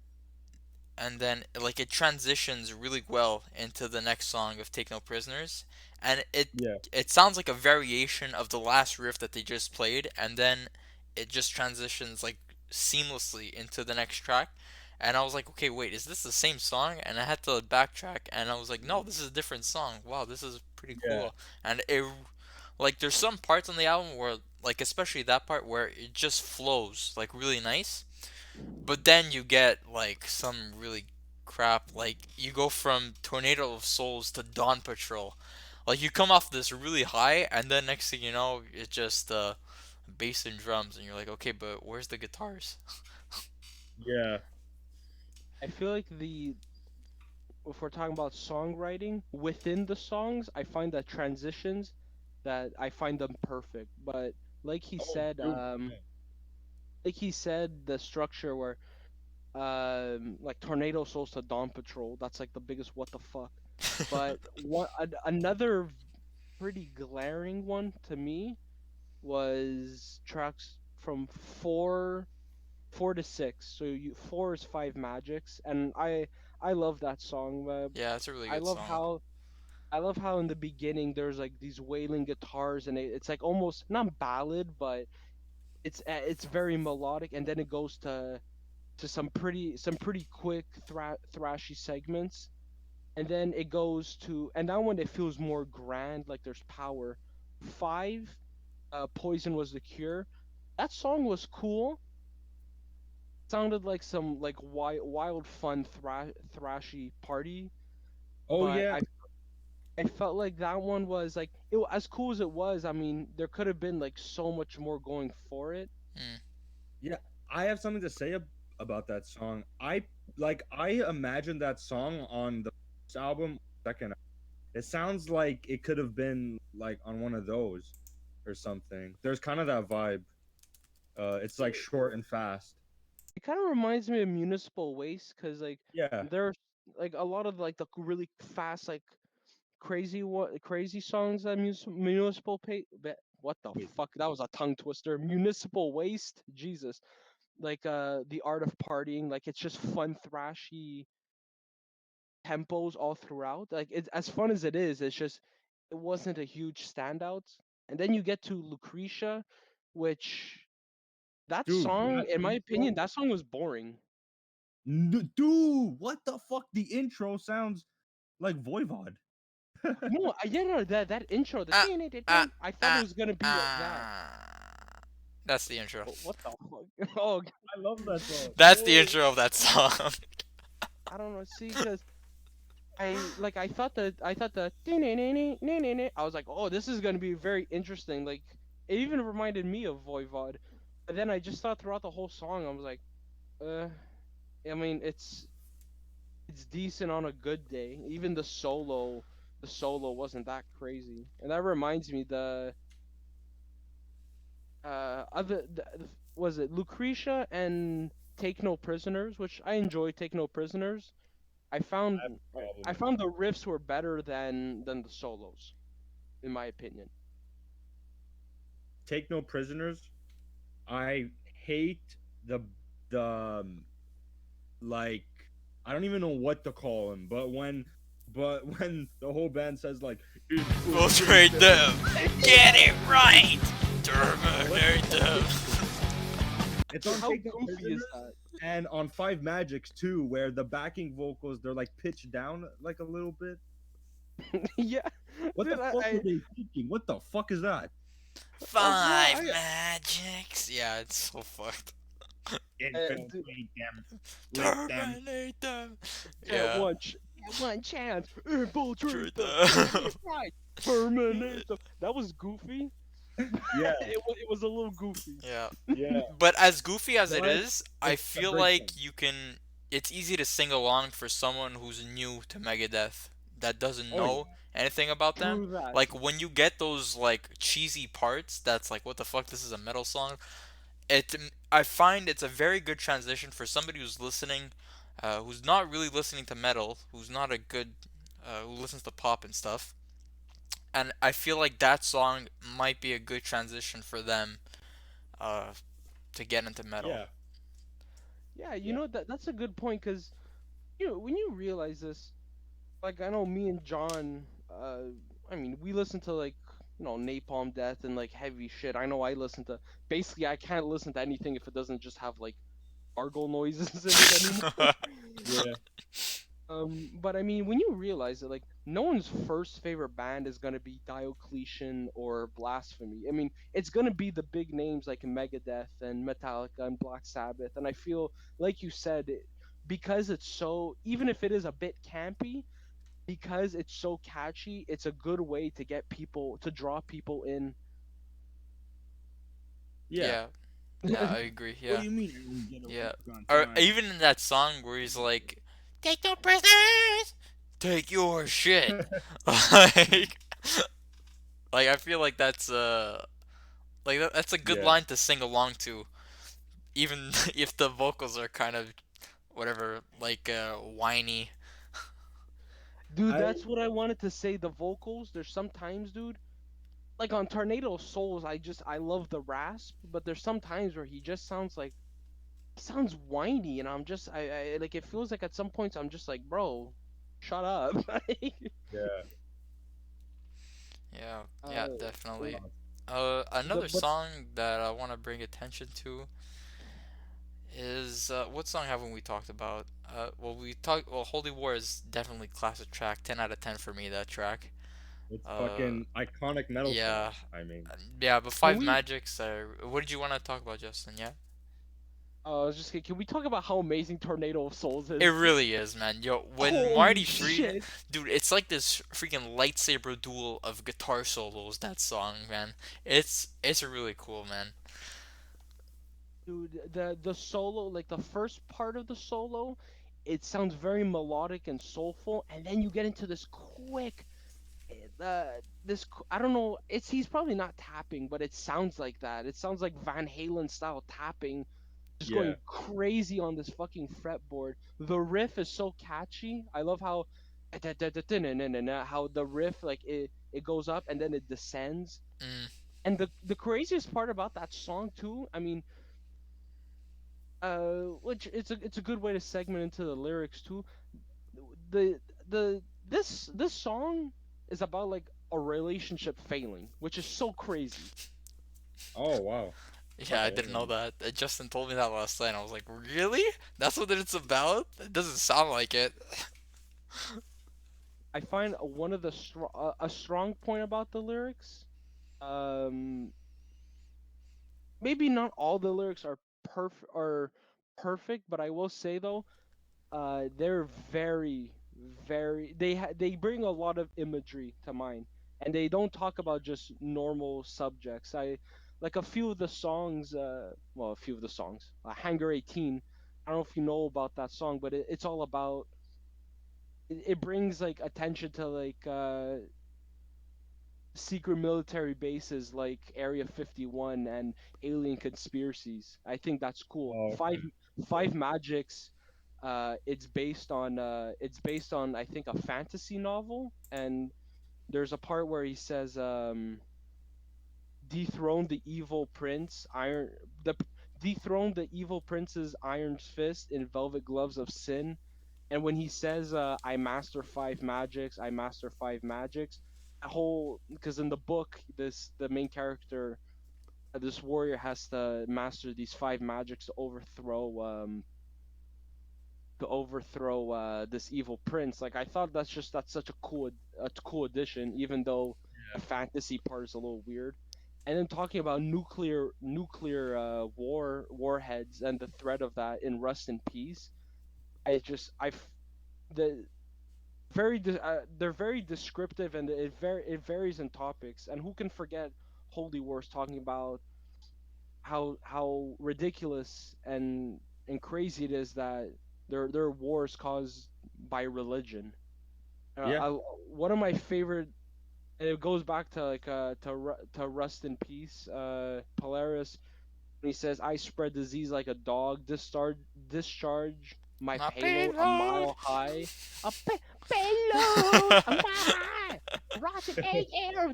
Speaker 1: and then like it transitions really well into the next song of Take No Prisoners, and
Speaker 3: Yeah,
Speaker 1: it sounds like a variation of the last riff that they just played, and then it just transitions like seamlessly into the next track. And I was like, okay, wait, is this the same song? And I had to backtrack, and I was like, no, this is a different song. Wow, this is pretty
Speaker 3: yeah,
Speaker 1: cool. And it, like, there's some parts on the album where, like, especially that part where it just flows like really nice, but then you get like some really crap. Like you go from Tornado of Souls to Dawn Patrol. Like you come off this really high, and then next thing you know, it's just bass and drums, and you're like, okay, but where's the guitars?
Speaker 3: yeah.
Speaker 2: I feel like the if we're talking about songwriting within the songs, I find that transitions that I find them perfect. But like he
Speaker 3: Oh,
Speaker 2: said,
Speaker 3: dude.
Speaker 2: the structure where like Tornado Souls to Dawn Patrol, that's like the biggest what the fuck. But another pretty glaring one to me was tracks from four to six. So four is Five Magics, and I love that song.
Speaker 1: Yeah, it's a really
Speaker 2: I
Speaker 1: good
Speaker 2: love
Speaker 1: song.
Speaker 2: how I love how in the beginning there's like these wailing guitars, and it's like almost not ballad, but it's very melodic, and then it goes to some pretty quick thrashy segments, and then it goes to and that one it feels more grand, like there's power. Five, Poison Was the Cure. That song was cool. Sounded like some like wild fun thrashy party,
Speaker 3: Oh
Speaker 2: but
Speaker 3: yeah,
Speaker 2: I felt like that one was like as cool as it was. I mean, there could have been like so much more going for it.
Speaker 1: Mm.
Speaker 3: yeah. I have something to say about that song. I imagine that song on the first album, second. It sounds like it could have been like on one of those or something. There's kind of that vibe. It's like short and fast.
Speaker 2: It kind of reminds me of Municipal Waste because like
Speaker 3: Yeah.
Speaker 2: there's like a lot of like the really fast like crazy songs that Municipal Pay. What the
Speaker 3: Wait,
Speaker 2: fuck? That was a tongue twister. Municipal Waste. Jesus. Like the art of partying. Like it's just fun thrashy tempos all throughout. Like it's as fun as it is. It's just it wasn't a huge standout. And then you get to Lucretia, which that
Speaker 3: dude,
Speaker 2: song,
Speaker 3: that
Speaker 2: in my
Speaker 3: intro.
Speaker 2: opinion, that song was boring.
Speaker 3: Dude, what the fuck? The intro sounds like Voivod.
Speaker 2: No, yeah, no, that intro, the
Speaker 1: Ah,
Speaker 2: ding, ding, ding,
Speaker 1: ah,
Speaker 2: ding, I thought it
Speaker 1: ah,
Speaker 2: was gonna be like that.
Speaker 1: ah. That's the intro.
Speaker 2: What the fuck? Oh,
Speaker 3: I love that song.
Speaker 1: That's the
Speaker 3: Oh,
Speaker 1: intro of that song.
Speaker 2: I don't know. See, because I thought the ding, ding, ding, ding, ding, ding, ding, I was like, oh, this is gonna be very interesting. Like it even reminded me of Voivod. But then I just thought throughout the whole song, I was like, uh, I mean, it's decent on a good day. Even the solo wasn't that crazy. And that reminds me was it Lucretia and Take No Prisoners, which I enjoy Take No Prisoners. I
Speaker 3: I
Speaker 2: found
Speaker 3: have a problem
Speaker 2: I
Speaker 3: with that.
Speaker 2: found the riffs were better than the solos, in my opinion.
Speaker 3: Take No Prisoners. I hate the like I don't even know what to call him, but when the whole band says like
Speaker 1: Infiltrate
Speaker 3: infiltrate
Speaker 1: them.
Speaker 3: them,
Speaker 1: Get it right. Terminate them.
Speaker 3: it's
Speaker 2: Dude,
Speaker 3: on
Speaker 2: how
Speaker 3: Take No
Speaker 2: goofy is
Speaker 3: Prisoners
Speaker 2: that?
Speaker 3: and on Five Magics too, where the backing vocals they're like pitched down like a little bit.
Speaker 2: Yeah,
Speaker 3: What the
Speaker 2: dude,
Speaker 3: fuck were they thinking? What the fuck is that?
Speaker 2: bro,
Speaker 1: Five magics. Yeah, it's so fucked.
Speaker 2: dude,
Speaker 3: Infiltrate them, lick them.
Speaker 1: Terminate them.
Speaker 2: get
Speaker 1: Yeah.
Speaker 2: one chance, infiltrate
Speaker 1: Treat
Speaker 2: them,
Speaker 1: them.
Speaker 2: get it right, terminate them. That was goofy.
Speaker 3: Yeah,
Speaker 2: It was a little goofy.
Speaker 1: Yeah.
Speaker 3: yeah.
Speaker 1: But as goofy as it
Speaker 3: But
Speaker 1: is, I
Speaker 3: it's a
Speaker 1: feel
Speaker 3: great
Speaker 1: like
Speaker 3: song.
Speaker 1: you can. It's easy to sing along for someone who's new to Megadeth that doesn't
Speaker 3: Oh
Speaker 1: know
Speaker 3: yeah.
Speaker 1: anything about them.
Speaker 2: True that.
Speaker 1: Like when you get those like cheesy parts, that's like, what the fuck? This is a metal song. It. I find it's a very good transition for somebody who's listening, who's not really listening to metal, who's not a good, who listens to pop and stuff. and I feel like that song might be a good transition for them uh to get into metal.
Speaker 3: Yeah,
Speaker 2: Yeah, you
Speaker 3: yeah,
Speaker 2: know that's a good point because when you realize this, like I know me and John, I mean we listen to like Napalm Death and like heavy shit. I know I listen to basically I can't listen to anything if it doesn't just have like gargle noises in it anymore.
Speaker 3: yeah,
Speaker 2: But I mean, when you realize that, like, no one's first favorite band is gonna be Diocletian or Blasphemy. I mean, it's gonna be the big names like Megadeth and Metallica and Black Sabbath. And I feel, like you said, because it's so, even if it is a bit campy, because it's so catchy, it's a good way to get people to draw people in.
Speaker 3: yeah.
Speaker 1: Yeah, yeah, I agree.
Speaker 4: What do
Speaker 1: Yeah,
Speaker 4: you mean? I don't get a
Speaker 1: yeah.
Speaker 4: hook on
Speaker 1: Or
Speaker 4: time.
Speaker 1: even in that song where he's like, "Take no prisoners, take your shit." like, like I feel like that's a good
Speaker 3: Yeah.
Speaker 1: line to sing along to, even if the vocals are kind of whatever, like whiny.
Speaker 2: Dude,
Speaker 3: I
Speaker 2: that's what I wanted to say. The vocals, there's sometimes, dude, like on Tornado of Souls, I love the rasp, but there's some times where he just sounds whiny, and I'm just I like it feels like at some points I'm just like, bro, shut up.
Speaker 3: yeah.
Speaker 1: Yeah, yeah,
Speaker 2: uh,
Speaker 1: definitely.
Speaker 2: the
Speaker 1: Another
Speaker 2: but
Speaker 1: song that I want to bring attention to is what song haven't we talked about? Well, we talked. Well, Holy War is definitely classic track. 10 out of 10 for me. That track.
Speaker 3: It's
Speaker 1: Uh,
Speaker 3: fucking iconic metal
Speaker 1: yeah,
Speaker 3: songs. I mean,
Speaker 1: yeah. But
Speaker 2: can
Speaker 1: Five
Speaker 2: we?
Speaker 1: Magics. What did you want to talk about, Justin? Yeah.
Speaker 2: I was just can we talk about how amazing Tornado of Souls
Speaker 1: It
Speaker 2: is?
Speaker 1: really is, man. Yo, when
Speaker 2: Holy
Speaker 1: Marty Friedman,
Speaker 2: shit,
Speaker 1: dude, it's like this freaking lightsaber duel of guitar solos. That song, man. It's really cool, man.
Speaker 2: dude, the solo, like the first part of the solo, it sounds very melodic and soulful, and then you get into this quick I don't know. It's he's probably not tapping, but it sounds like that. It sounds like Van Halen style tapping, just
Speaker 3: yeah,
Speaker 2: going crazy on this fucking fretboard. The riff is so catchy. I love how how the riff like it goes up and then it descends.
Speaker 1: Mm,
Speaker 2: And the craziest part about that song too, I mean, which it's a good way to segment into the lyrics too. This song is about like a relationship failing, which is so crazy.
Speaker 3: oh wow.
Speaker 1: yeah, I
Speaker 3: Okay,
Speaker 1: didn't know
Speaker 3: and
Speaker 1: that. Justin told me that last night. And I was like, really? That's what it's about? It doesn't sound like it.
Speaker 2: I find one of the a strong point about the lyrics. Um, maybe not all the lyrics are perfect, but I will say though, they're they bring a lot of imagery to mind, and they don't talk about just normal subjects. I like a few of the songs. Well, a few of the songs. Hangar 18. I don't know if you know about that song, but it's all about. It brings like attention to like secret military bases like Area 51 and alien conspiracies. I think that's cool.
Speaker 3: oh,
Speaker 2: Five Magics. It's based on I think a fantasy novel, and there's a part where he says dethrone the evil prince iron the dethrone the evil prince's iron fist in velvet gloves of sin. And when he says I master five magics, that whole because in the book the main character this warrior has to master these five magics to overthrow this evil prince. Like I thought that's such a cool addition, even though the fantasy part is a little weird. And then talking about nuclear warheads and the threat of that in Rust and Peace, I just I the they're very descriptive, and it varies in topics. And who can forget Holy Wars talking about how ridiculous and crazy it is that there are wars caused by religion.
Speaker 3: yeah,
Speaker 2: One of my favorite, and it goes back to like to Rust in Peace, Polaris. When he says, "I spread disease like a dog, discharge my
Speaker 1: My
Speaker 2: payload a
Speaker 1: payload.
Speaker 2: mile high, a payload a mile high, rocket egg air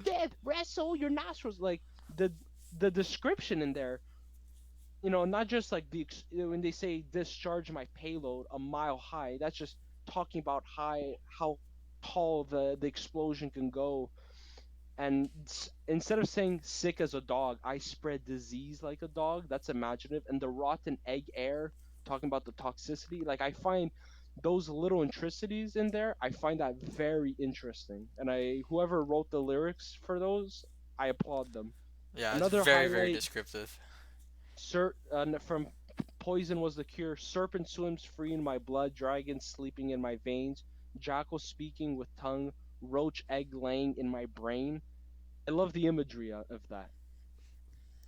Speaker 2: so your nostrils like the the description in there, not just like when they say discharge my payload a mile high, that's just talking about how tall the explosion can go. And instead of saying sick as a dog, I spread disease like a dog. That's imaginative. And the rotten egg air, talking about the toxicity. Like I find those little intricacies in there. I find that very interesting. And whoever wrote the lyrics for those, I applaud them.
Speaker 1: Yeah, it's
Speaker 2: Another
Speaker 1: very, very
Speaker 2: highlight,
Speaker 1: descriptive.
Speaker 2: from Poison was the cure. Serpent swims free in my blood. Dragon sleeping in my veins. Jackal speaking with tongue. Roach egg laying in my brain. I love the imagery of that.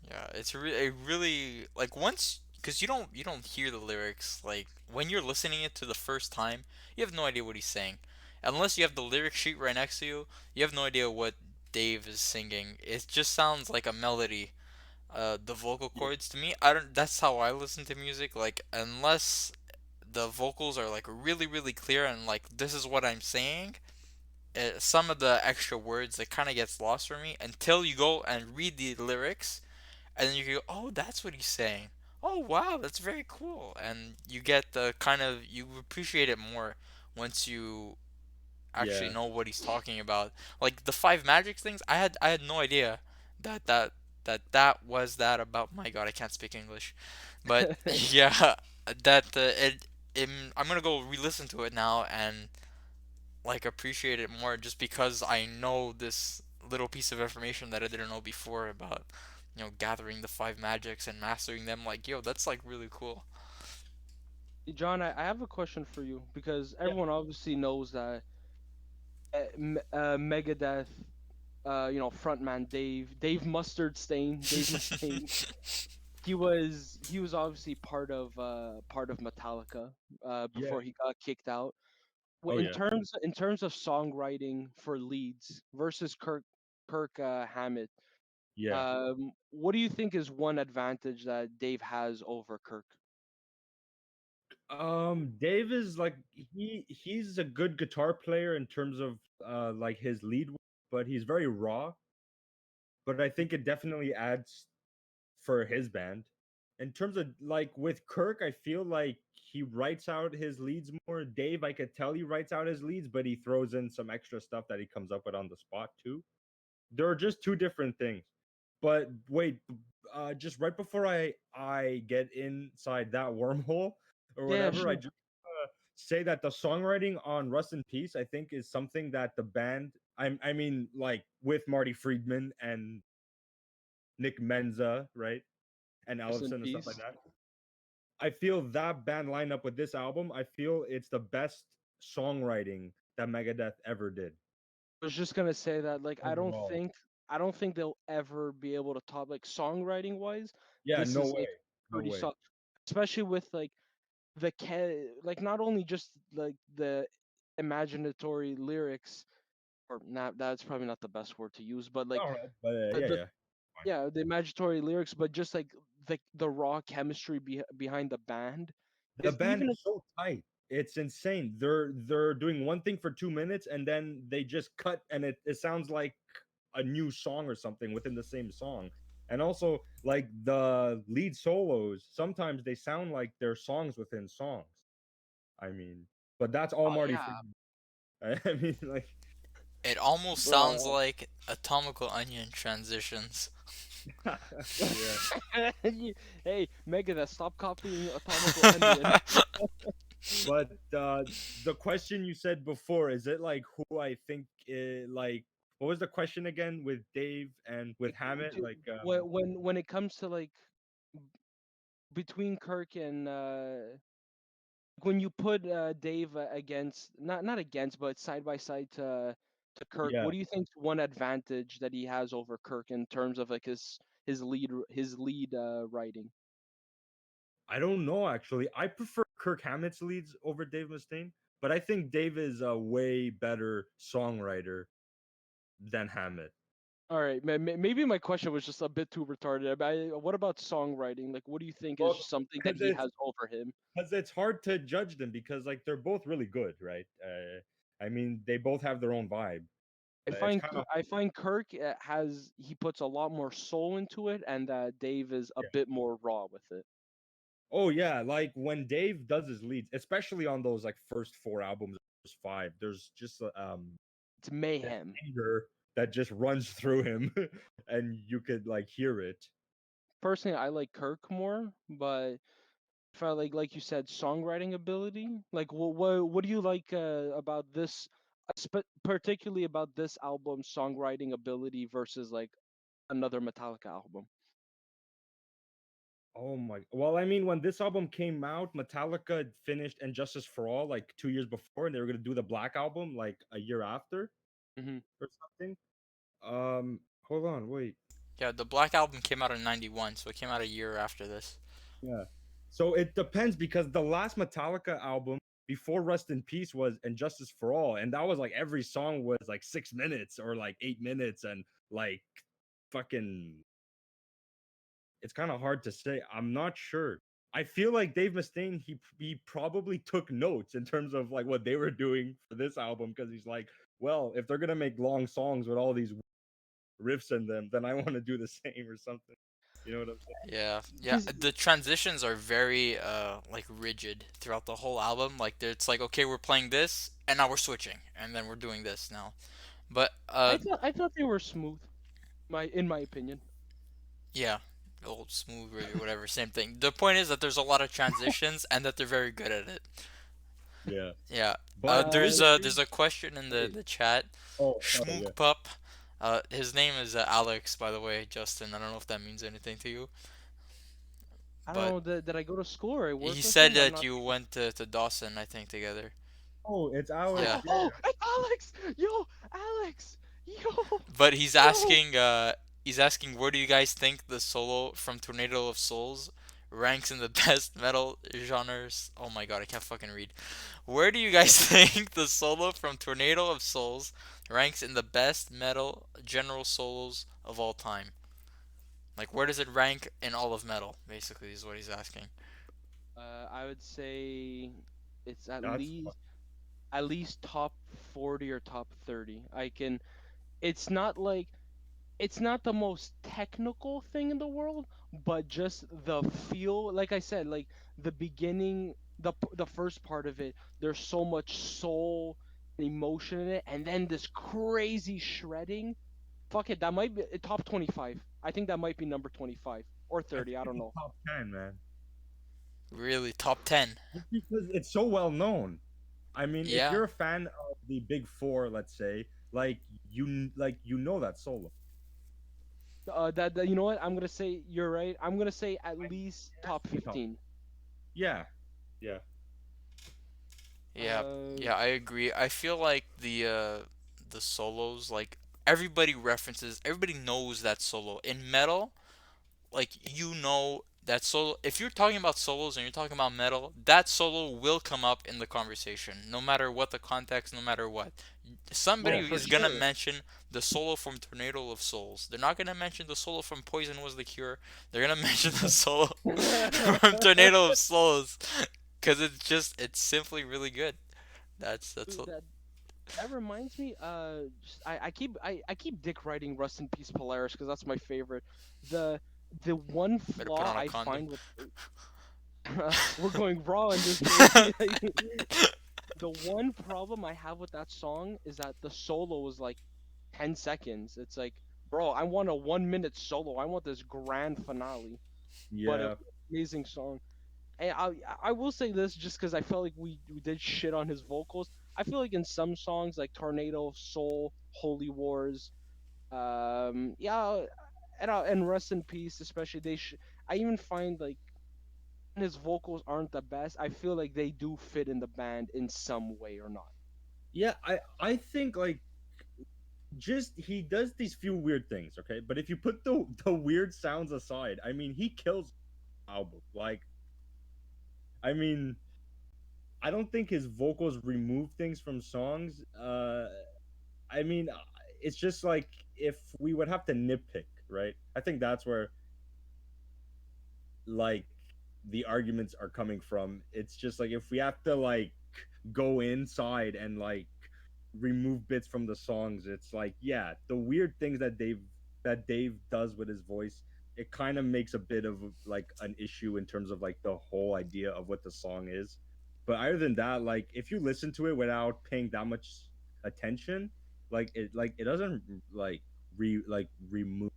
Speaker 1: Yeah, it's a really like once because you don't hear the lyrics like when you're listening it to the first time, you have no idea what he's saying, unless you have the lyric sheet right next to you. You have no idea what Dave is singing. It just sounds like a melody. The vocal
Speaker 3: Yeah,
Speaker 1: cords to me, I don't. That's how I listen to music. Like unless the vocals are like really really clear and like this is what I'm saying. Some of the extra words it kind of gets lost for me until you go and read the lyrics and then you go, oh, that's what he's saying. Oh, wow, that's very cool. And you get the kind of you appreciate it more once you actually
Speaker 3: yeah,
Speaker 1: know what he's talking about. Like the five magic things, I had no idea that that was that about. My God, I can't speak English, but yeah, that I'm gonna go re-listen to it now and like appreciate it more just because I know this little piece of information that I didn't know before about gathering the five magics and mastering them. Like, yo, that's like really cool.
Speaker 2: John, I have a question for you because
Speaker 3: yeah.
Speaker 2: everyone obviously knows that Megadeth, frontman Dave Mustaine, he was obviously part of Metallica
Speaker 3: Yeah.
Speaker 2: before he got kicked out.
Speaker 3: Oh
Speaker 2: In
Speaker 3: yeah.
Speaker 2: terms of songwriting for leads versus Kirk Hammett,
Speaker 3: Yeah.
Speaker 2: what do you think is one advantage that Dave has over Kirk?
Speaker 3: Dave is like he's a good guitar player in terms of like his lead, but he's very raw. But I think it definitely adds for his band. In terms of like with Kirk, I feel like he writes out his leads more. Dave, I could tell he writes out his leads, but he throws in some extra stuff that he comes up with on the spot too. There are just two different things. But wait, just right before I get inside that wormhole or
Speaker 2: Yeah,
Speaker 3: whatever, I
Speaker 2: sure.
Speaker 3: just say that the songwriting on Rust in Peace, I think, is something that the band, I mean, like with Marty Friedman and Nick Menza, right, and
Speaker 2: Rest in
Speaker 3: Ellefson and stuff like
Speaker 2: peace.
Speaker 3: that. I feel that band lineup with this album, I feel it's the best songwriting that Megadeth ever did
Speaker 2: I was just gonna say that like
Speaker 3: overall.
Speaker 2: I don't think they'll ever be able to top like songwriting wise.
Speaker 3: Yeah,
Speaker 2: This
Speaker 3: no
Speaker 2: is
Speaker 3: way,
Speaker 2: like
Speaker 3: no
Speaker 2: pretty
Speaker 3: way.
Speaker 2: solid, especially with like like not only just like the imaginatory lyrics, or not, that's probably not the best word to use, but like
Speaker 3: All right, but yeah,
Speaker 2: the
Speaker 3: yeah, fine.
Speaker 2: yeah, the imaginatory lyrics, but just like the raw chemistry behind the band
Speaker 3: The
Speaker 2: is
Speaker 3: band
Speaker 2: even
Speaker 3: is so tight. It's insane. They're doing one thing for 2 minutes and then they just cut and it sounds like a new song or something within the same song. And also like the lead solos, sometimes they sound like they're songs within songs. I mean, but that's all
Speaker 2: oh
Speaker 3: Marty
Speaker 2: yeah,
Speaker 3: Friedman. I mean, like,
Speaker 1: It almost sounds
Speaker 2: bro.
Speaker 1: like Atomical Onion transitions.
Speaker 3: yeah.
Speaker 2: Hey, Megadeth, stop copying Atomical Onion.
Speaker 3: But the question you said before, is it like who I think like what was the question again with Dave and with
Speaker 2: Like,
Speaker 3: Hammett? Like
Speaker 2: when it comes to like between Kirk and when you put Dave against, not against, but side by side to Kirk,
Speaker 3: yeah,
Speaker 2: what do you think's one advantage that he has over Kirk in terms of like his lead writing?
Speaker 3: I don't know actually. I prefer Kirk Hammett's leads over Dave Mustaine, but I think Dave is a way better songwriter than Hammett.
Speaker 2: All right, maybe my question was just a bit too retarded. What about songwriting? Like, what do you think is
Speaker 3: Well,
Speaker 2: something that
Speaker 3: because
Speaker 2: he has over him?
Speaker 3: it's hard to judge them because like they're both really good, right? I mean, they both have their own vibe. It's kind of
Speaker 2: I find Kirk has he puts a lot more soul into it, and Dave is a
Speaker 3: yeah.
Speaker 2: bit more raw with it.
Speaker 3: Oh yeah, like when Dave does his leads, especially on those like first four albums, first five, there's just
Speaker 2: It's
Speaker 3: that
Speaker 2: mayhem.
Speaker 3: anger that just runs through him, and you could like hear it.
Speaker 2: Personally, I like Kirk more, but if I like you said, songwriting ability. Like, what do you like about this, particularly about this album's songwriting ability versus like another Metallica album?
Speaker 3: Oh my! Well, I mean, when this album came out, Metallica had finished "And Justice for All" like 2 years before, and they were gonna do the Black Album like a year after
Speaker 2: Hmm.
Speaker 3: or something. Hold on, wait.
Speaker 1: Yeah, the Black Album came out in '91, so it came out a year after this.
Speaker 3: Yeah. So it depends because the last Metallica album before Rust in Peace was "And Justice for All," and that was like every song was like 6 minutes or like 8 minutes, and like fucking. It's kind of hard to say. I'm not sure. I feel like Dave Mustaine, he probably took notes in terms of like what they were doing for this album because he's like, well, if they're gonna make long songs with all these riffs in them, then I want to do the same or something. You know what I'm saying?
Speaker 1: Yeah, yeah.
Speaker 2: Because
Speaker 1: The transitions are very like rigid throughout the whole album. Like it's like okay, we're playing this, and now we're switching, and then we're doing this now. But
Speaker 2: I thought they were smooth, in my opinion.
Speaker 1: yeah, old smooth or whatever, same thing. The point is that there's a lot of transitions, and that they're very good at it.
Speaker 3: Yeah.
Speaker 1: Yeah.
Speaker 3: But
Speaker 2: Uh,
Speaker 1: There's a question in
Speaker 3: wait.
Speaker 1: the chat.
Speaker 3: Oh, sorry. Yeah.
Speaker 1: Schmook Pup. His name is Alex, by the way, Justin. I don't know if that means anything to you,
Speaker 2: I don't
Speaker 1: but
Speaker 2: know. Did I go to school or I
Speaker 1: he
Speaker 2: work with
Speaker 1: said
Speaker 2: him? I'm
Speaker 1: that
Speaker 2: not
Speaker 1: you
Speaker 2: sure.
Speaker 1: went to Dawson, I think, together.
Speaker 3: Oh, it's Alex.
Speaker 1: Yeah.
Speaker 2: Oh,
Speaker 3: Yeah.
Speaker 2: oh, it's Alex! Yo, Alex! Yo,
Speaker 1: But
Speaker 2: yo!
Speaker 1: he's asking where do you guys think the solo from Tornado of Souls ranks in the best metal genres? Oh my god, I can't fucking read. Where do you guys think the solo from Tornado of Souls ranks in the best metal general solos of all time? Like where does it rank in all of metal? Basically, is what he's asking.
Speaker 2: I would say it's
Speaker 3: That's
Speaker 2: at least top 40 or top 30. I can. It's not like it's not the most technical thing in the world, but just the feel. Like I said, like the beginning, the first part of it. There's so much soul and emotion in it, and then this crazy shredding. Fuck it, that might be top 25. I think that might be number 25 or
Speaker 3: I
Speaker 2: 30.
Speaker 3: think
Speaker 2: I don't
Speaker 3: it's
Speaker 2: know.
Speaker 3: top 10, man.
Speaker 1: Really, top 10.
Speaker 3: Just because it's so well known. I mean, if
Speaker 1: Yeah.
Speaker 3: you're a fan of the Big Four, let's say, you know that solo.
Speaker 2: That you know what? I'm gonna say you're right. I'm gonna say at
Speaker 3: I-
Speaker 2: least
Speaker 3: It has
Speaker 2: top
Speaker 3: to be top.
Speaker 2: 15.
Speaker 3: Yeah, yeah.
Speaker 1: Yeah,
Speaker 2: Uh,
Speaker 1: yeah, I agree. I feel like the solos, like everybody knows that solo. In metal, like you know that solo. If you're talking about solos and you're talking about metal, that solo will come up in the conversation, no matter what the context, no matter what. Somebody
Speaker 3: Oh, for
Speaker 1: is gonna
Speaker 3: sure.
Speaker 1: mention the solo from Tornado of Souls. They're not gonna mention the solo from Poison Was the Cure. They're gonna mention the solo from Tornado of Souls, cause it's simply really good. That's
Speaker 2: dude, that reminds me. I keep dick writing Rust in Peace Polaris because that's my favorite. The the one
Speaker 1: better put
Speaker 2: flaw
Speaker 1: on a
Speaker 2: I
Speaker 1: condom.
Speaker 2: find with we're going raw in this baby. The one problem I have with that song is that the solo was like 10 seconds. It's like, bro, I want a 1 minute solo. I want this grand finale. But an
Speaker 3: Yeah,
Speaker 2: amazing song. And I will say this just because I felt like we did shit on his vocals. I feel like in some songs like Tornado, Soul, Holy Wars, yeah, and Rest in Peace especially I even find like his vocals aren't the best. I feel like they do fit in the band in some way or not.
Speaker 3: yeah. I think like just he does these few weird things, okay. But if you put the weird sounds aside, I mean, he kills the album. Like, I mean, I don't think his vocals remove things from songs. I mean, it's just like if we would have to nitpick, right? I think that's where like the arguments are coming from. It's just like if we have to like go inside and like remove bits from the songs, it's like, yeah, the weird things that Dave does with his voice, it kind of makes a bit of like an issue in terms of like the whole idea of what the song is. But other than that, like if you listen to it without paying that much attention, like it doesn't remove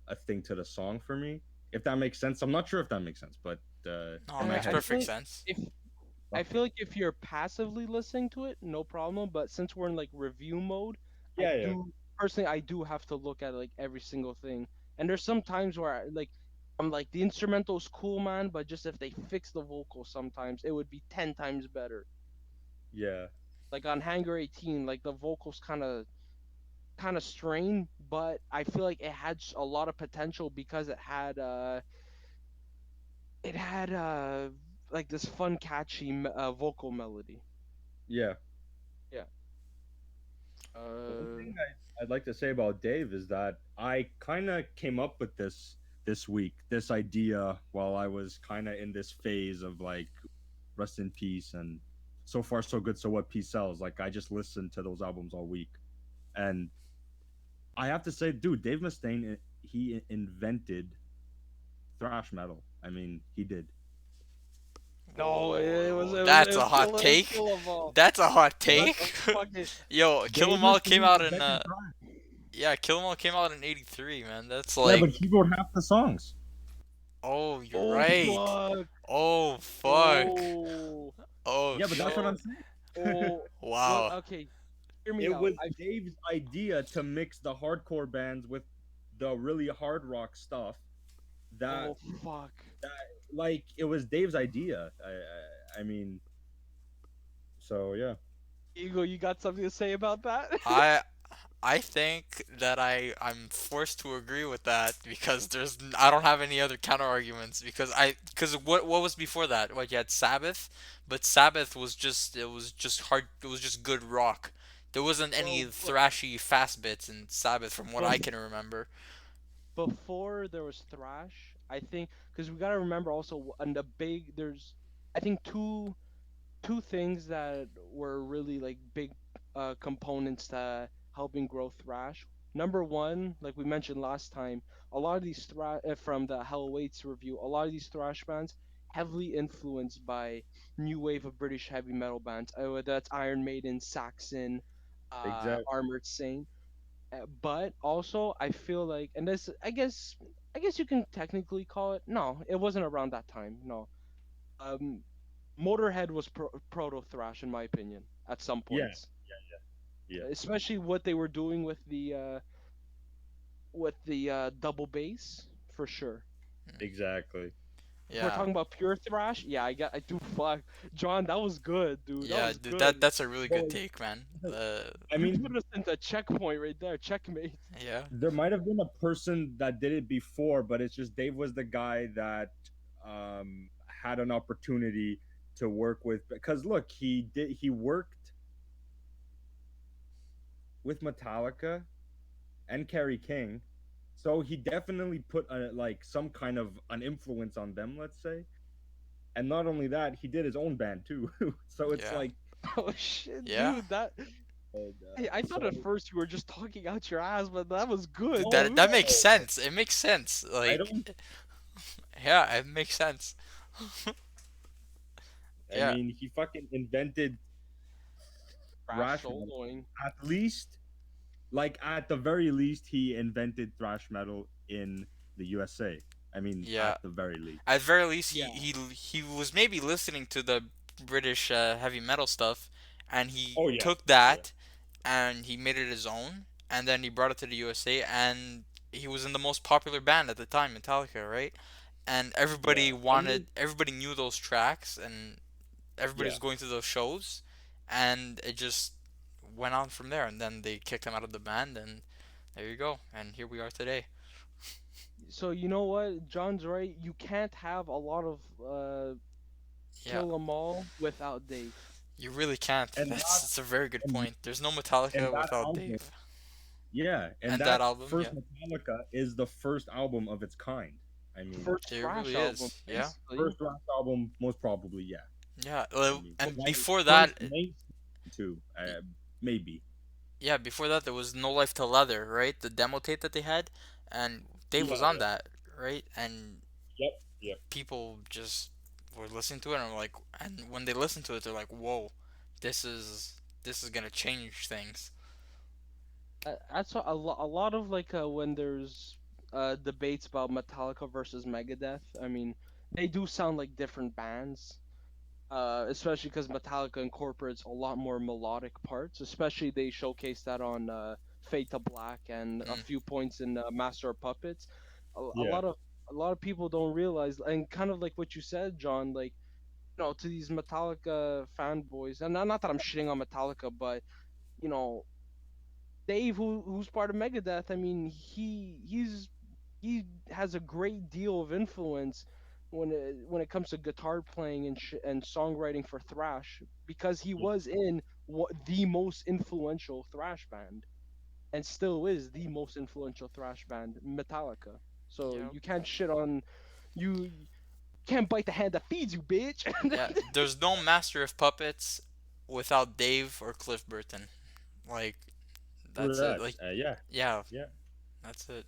Speaker 3: a thing to the song for me. If that makes sense, I'm not sure if that makes sense, but
Speaker 1: No, it
Speaker 3: in my
Speaker 2: I,
Speaker 1: makes
Speaker 2: I
Speaker 3: head,
Speaker 2: feel
Speaker 1: perfect
Speaker 2: like
Speaker 1: sense.
Speaker 2: if I feel like if you're passively listening to it, no problem. But since we're in like review mode, I
Speaker 3: yeah, yeah,
Speaker 2: do personally I do have to look at like every single thing. And there's some times where I'm like the instrumental's cool, man, but just if they fix the vocals, sometimes it would be 10 times better.
Speaker 3: yeah,
Speaker 2: Like on Hangar 18, like the vocals kind of strain, but I feel like it had a lot of potential because it had like this fun, catchy vocal melody.
Speaker 3: yeah.
Speaker 2: Yeah.
Speaker 3: One
Speaker 2: Uh.
Speaker 3: thing I'd like to say about Dave is that I kind of came up with this week, this idea while I was kind of in this phase of like rest in peace and so far so good. So what peace sells? Like I just listened to those albums all week, and I have to say, dude, Dave Mustaine, he invented thrash metal. I mean, he did.
Speaker 2: No, it was
Speaker 1: Whoa,
Speaker 2: it was it
Speaker 1: that's a
Speaker 2: was
Speaker 1: hot
Speaker 2: kill it was
Speaker 1: take.
Speaker 2: kill 'em all.
Speaker 1: That's a hot
Speaker 2: What
Speaker 1: take.
Speaker 2: the fucking
Speaker 1: Yo, Kill
Speaker 3: Dave
Speaker 1: 'Em All came
Speaker 3: Mustaine
Speaker 1: out in
Speaker 3: invented thrash.
Speaker 1: yeah, Kill 'Em All came out in '83, man. That's
Speaker 3: Yeah,
Speaker 1: like,
Speaker 3: but he wrote half the songs.
Speaker 1: oh, you're
Speaker 2: oh
Speaker 1: right.
Speaker 2: fuck
Speaker 1: Oh, fuck.
Speaker 2: oh
Speaker 1: Oh,
Speaker 3: Yeah, but that's what
Speaker 1: shit.
Speaker 3: I'm saying.
Speaker 2: oh well
Speaker 1: Wow.
Speaker 2: okay, hear me
Speaker 3: It
Speaker 2: out.
Speaker 3: was Dave's idea to mix the hardcore bands with the really hard rock stuff. That
Speaker 2: Oh fuck.
Speaker 3: that like it was Dave's idea. I mean, so yeah.
Speaker 2: Ego, you got something to say about that?
Speaker 1: I I think that I'm forced to agree with that because I don't have any other counter arguments because what was before that? What, you had Sabbath, but Sabbath was just, it was just hard, it was just good rock. There wasn't any
Speaker 2: Well,
Speaker 1: thrashy fast bits in Sabbath from what I
Speaker 2: bef-
Speaker 1: can remember.
Speaker 2: before there was thrash, I think, because we gotta remember also on the big there's I think two things that were really like big components to helping grow thrash. Number one, like we mentioned last time, a lot of these from the Hell Awaits review, a lot of these thrash bands heavily influenced by new wave of British heavy metal bands. That's Iron Maiden, Saxon,
Speaker 3: Exactly.
Speaker 2: Armored Saint. But also, I feel like, and this, I guess you can technically call it. No, it wasn't around that time. No, um, Motorhead was proto thrash in my opinion at some
Speaker 3: Yeah,
Speaker 2: points,
Speaker 3: yeah,
Speaker 2: especially what they were doing with the double bass for sure.
Speaker 3: exactly.
Speaker 2: If we're
Speaker 1: Yeah.
Speaker 2: talking about pure thrash, yeah, I do fuck John. That was good, dude. That
Speaker 1: Yeah,
Speaker 2: was
Speaker 1: dude,
Speaker 2: good.
Speaker 1: that's a really good
Speaker 3: Well,
Speaker 1: take, man.
Speaker 3: I
Speaker 2: You
Speaker 3: mean,
Speaker 2: put us into checkpoint right there, checkmate.
Speaker 1: Yeah.
Speaker 3: there might have been a person that did it before, but it's just Dave was the guy that had an opportunity to work with. Because look, he worked with Metallica and Kerry King, so he definitely put like some kind of an influence on them, let's say. And not only that, he did his own band too. So it's
Speaker 1: Yeah.
Speaker 3: like,
Speaker 2: Oh shit,
Speaker 1: Yeah.
Speaker 2: dude. That I thought
Speaker 3: so
Speaker 2: at first you were just talking out your ass, but that was good,
Speaker 1: Dude,
Speaker 3: no,
Speaker 2: dude.
Speaker 1: that makes
Speaker 3: no,
Speaker 1: sense. It makes sense.
Speaker 3: I
Speaker 1: Like,
Speaker 3: don't.
Speaker 1: yeah, it makes sense.
Speaker 3: I
Speaker 1: Yeah.
Speaker 3: mean, he fucking invented
Speaker 2: Crash
Speaker 3: thrash metal.
Speaker 2: soloing.
Speaker 3: At least, like at the very least, he invented thrash metal in the USA. I mean,
Speaker 1: Yeah.
Speaker 3: at the very least.
Speaker 1: At very least,
Speaker 2: Yeah.
Speaker 1: he was maybe listening to the British heavy metal stuff, and he
Speaker 3: Oh yeah,
Speaker 1: took that and he made it his own, and then he brought it to the USA, and he was in the most popular band at the time, Metallica, right? And
Speaker 3: yeah. I mean,
Speaker 1: everybody knew those tracks, and everybody
Speaker 3: yeah.
Speaker 1: was going to those shows, and it just went on from there. And then they kicked him out of the band, and there you go. And here we are today.
Speaker 2: So you know what? John's right. You can't have a lot of
Speaker 1: Yeah,
Speaker 2: kill 'em all without Dave.
Speaker 1: you really can't.
Speaker 3: And
Speaker 1: That's a very good
Speaker 3: and,
Speaker 1: point. There's no
Speaker 3: and
Speaker 1: Metallica
Speaker 3: that
Speaker 1: without
Speaker 3: album,
Speaker 1: Dave.
Speaker 3: yeah, and
Speaker 1: And that
Speaker 3: that
Speaker 1: album,
Speaker 3: first
Speaker 1: yeah,
Speaker 3: Metallica is the first album of its kind. I mean,
Speaker 2: First
Speaker 1: it
Speaker 2: thrash
Speaker 1: really
Speaker 2: album,
Speaker 1: is. Yeah,
Speaker 2: basically.
Speaker 3: first rock album, most probably, yeah.
Speaker 1: yeah.
Speaker 3: I mean,
Speaker 1: And
Speaker 3: like,
Speaker 1: before
Speaker 3: first
Speaker 1: that,
Speaker 3: main too. maybe.
Speaker 1: Yeah, before that there was No Life to Leather, right? The demo tape that they had, and Dave
Speaker 3: Yeah,
Speaker 1: was on
Speaker 3: yeah.
Speaker 1: that, right? And
Speaker 3: Yep, yep.
Speaker 1: people just were listening to it and were like, and when they listened to it, they're like, "Whoa, this is this is gonna change things."
Speaker 2: That's a lot of like when there's debates about Metallica versus Megadeth. I mean, they do sound like different bands. Especially because Metallica incorporates a lot more melodic parts. Especially they showcase that on Fade to Black and a
Speaker 1: Mm,
Speaker 2: few points in Master of Puppets. A
Speaker 3: Yeah.
Speaker 2: lot of people don't realize, and kind of like what you said, John. Like, to these Metallica fanboys, and not that I'm shitting on Metallica, but you know, Dave, who's part of Megadeth. I mean, he has a great deal of influence when it comes to guitar playing and songwriting for thrash because he was in the most influential thrash band and still is the most influential thrash band, Metallica. So
Speaker 1: yep.
Speaker 2: you can't shit on you can't bite the hand that feeds you, bitch.
Speaker 1: Yeah, there's no Master of Puppets without Dave or Cliff Burton. Like that's it.
Speaker 3: Correct.
Speaker 1: Like
Speaker 3: Yeah,
Speaker 1: yeah,
Speaker 3: yeah.
Speaker 1: that's it.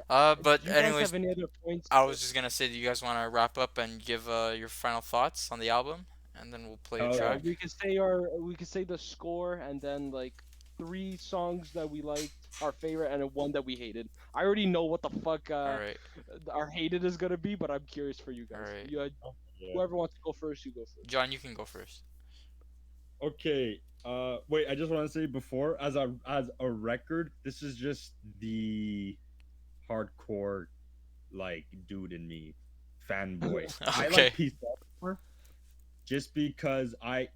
Speaker 2: uh,
Speaker 1: But
Speaker 2: do you guys
Speaker 1: anyways,
Speaker 2: have any other points?
Speaker 1: I was just gonna say, do you guys want to wrap up and give your final thoughts on the album, and then we'll play a
Speaker 3: All
Speaker 2: Yeah,
Speaker 3: right.
Speaker 1: track.
Speaker 2: we could say the score and then like three songs that we liked, our favorite, and then one that we hated. I already know what the fuck
Speaker 1: All right,
Speaker 2: our hated is gonna be, but I'm curious for you
Speaker 1: all
Speaker 2: guys.
Speaker 1: right.
Speaker 3: Yeah.
Speaker 2: Whoever wants to go first, you go first.
Speaker 1: John, you can go first.
Speaker 3: Okay. Wait. I just want to say before, as a record, this is just the hardcore like dude in me, fanboy. I
Speaker 1: Okay.
Speaker 3: like Peace Polaris just because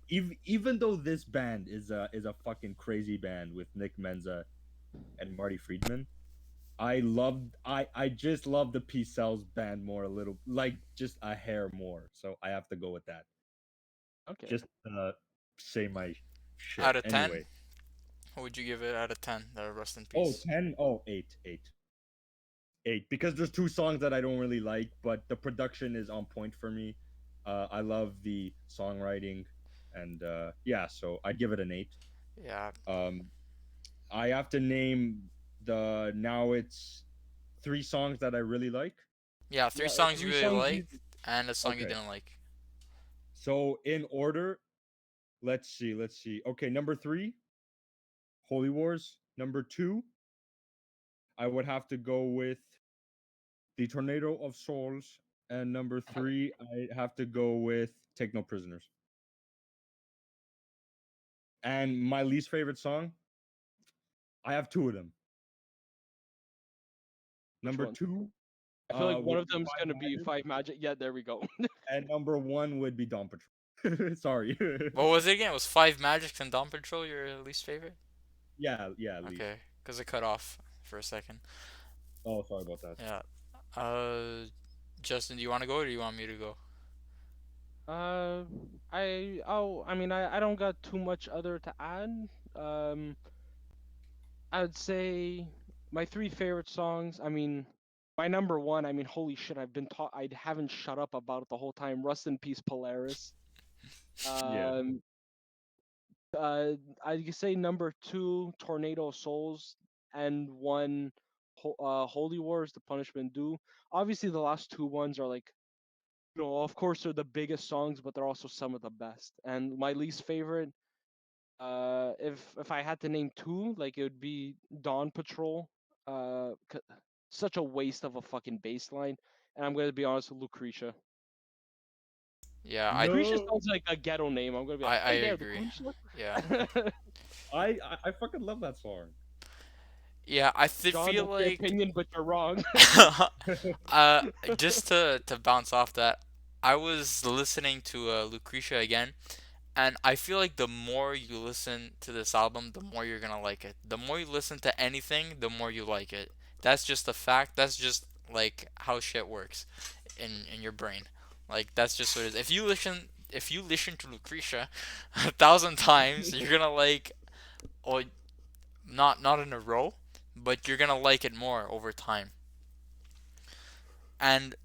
Speaker 3: even though this band is a fucking crazy band with Nick Menza and Marty Friedman, I just love the Peace Cells band more a little, like just a hair more. So I have to go with that.
Speaker 2: Okay.
Speaker 3: Just say my
Speaker 1: Out
Speaker 3: shit.
Speaker 1: of 10,
Speaker 3: Anyway.
Speaker 1: what would you give it out of 10? Rust in
Speaker 3: Oh,
Speaker 1: peace.
Speaker 3: 10. Oh, 8. 8. 8 because there's two songs that I don't really like, but the production is on point for me. I love the songwriting, and yeah, so I'd give it an 8.
Speaker 1: Yeah,
Speaker 3: Um, I have to name the now it's three songs that I really like.
Speaker 1: yeah. Three
Speaker 2: Yeah,
Speaker 1: songs you
Speaker 2: three
Speaker 1: really
Speaker 2: songs
Speaker 1: liked and a song you
Speaker 3: Okay,
Speaker 1: didn't like.
Speaker 3: so in order, let's see, let's see. Okay, number 3, Holy Wars. Number 2, I would have to go with the Tornado of Souls, and number 3, I have to go with Take No Prisoners. And my least favorite song, I have two of them.
Speaker 2: Which
Speaker 3: Number
Speaker 2: one?
Speaker 3: 2
Speaker 2: I feel like one
Speaker 3: would
Speaker 2: of
Speaker 3: be
Speaker 2: them's
Speaker 3: Five
Speaker 2: gonna be
Speaker 3: Magic,
Speaker 2: Five Magic. Yeah, there we go.
Speaker 3: and number 1 would be Dawn Patrol. Sorry.
Speaker 1: What was it again? It was Five Magics and Dawn Patrol your least favorite?
Speaker 3: Yeah, yeah, at least.
Speaker 1: Okay, because it cut off for a second.
Speaker 3: Oh, sorry about that.
Speaker 1: Yeah. Uh, Justin, do you want to go or do you want me to go?
Speaker 2: uh, I mean, I don't got too much other to add. Um, I would say my three favorite songs. I mean, my number one. I mean, holy shit! I've been taught. I haven't shut up about it the whole time. Rust in peace, Polaris.
Speaker 3: Yeah.
Speaker 2: Um, uh, I could say number two, Tornado of Souls, and one, Holy Wars, The Punishment Due. Obviously, the last two ones are like, of course, they're the biggest songs, but they're also some of the best. And my least favorite, if I had to name two, like it would be Dawn Patrol. Such a waste of a fucking bass line. And I'm gonna be honest with Lucretia.
Speaker 1: Yeah,
Speaker 2: Lucretia
Speaker 3: No,
Speaker 2: sounds like a ghetto name. I'm gonna be like,
Speaker 1: I
Speaker 2: hey there,
Speaker 1: agree.
Speaker 2: Lucretia.
Speaker 1: Yeah.
Speaker 3: I fucking love that song.
Speaker 1: Yeah,
Speaker 2: John,
Speaker 1: feel
Speaker 2: that's your
Speaker 1: like
Speaker 2: opinion, but you're wrong.
Speaker 1: uh just to bounce off that, I was listening to Lucretia again, and I feel like the more you listen to this album, the more you're gonna like it. The more you listen to anything, the more you like it. That's just a fact. That's just like how shit works in your brain. Like that's just what it is. If you listen to Lucretia 1,000 times, you're gonna like, or not in a row, but you're gonna like it more over time. And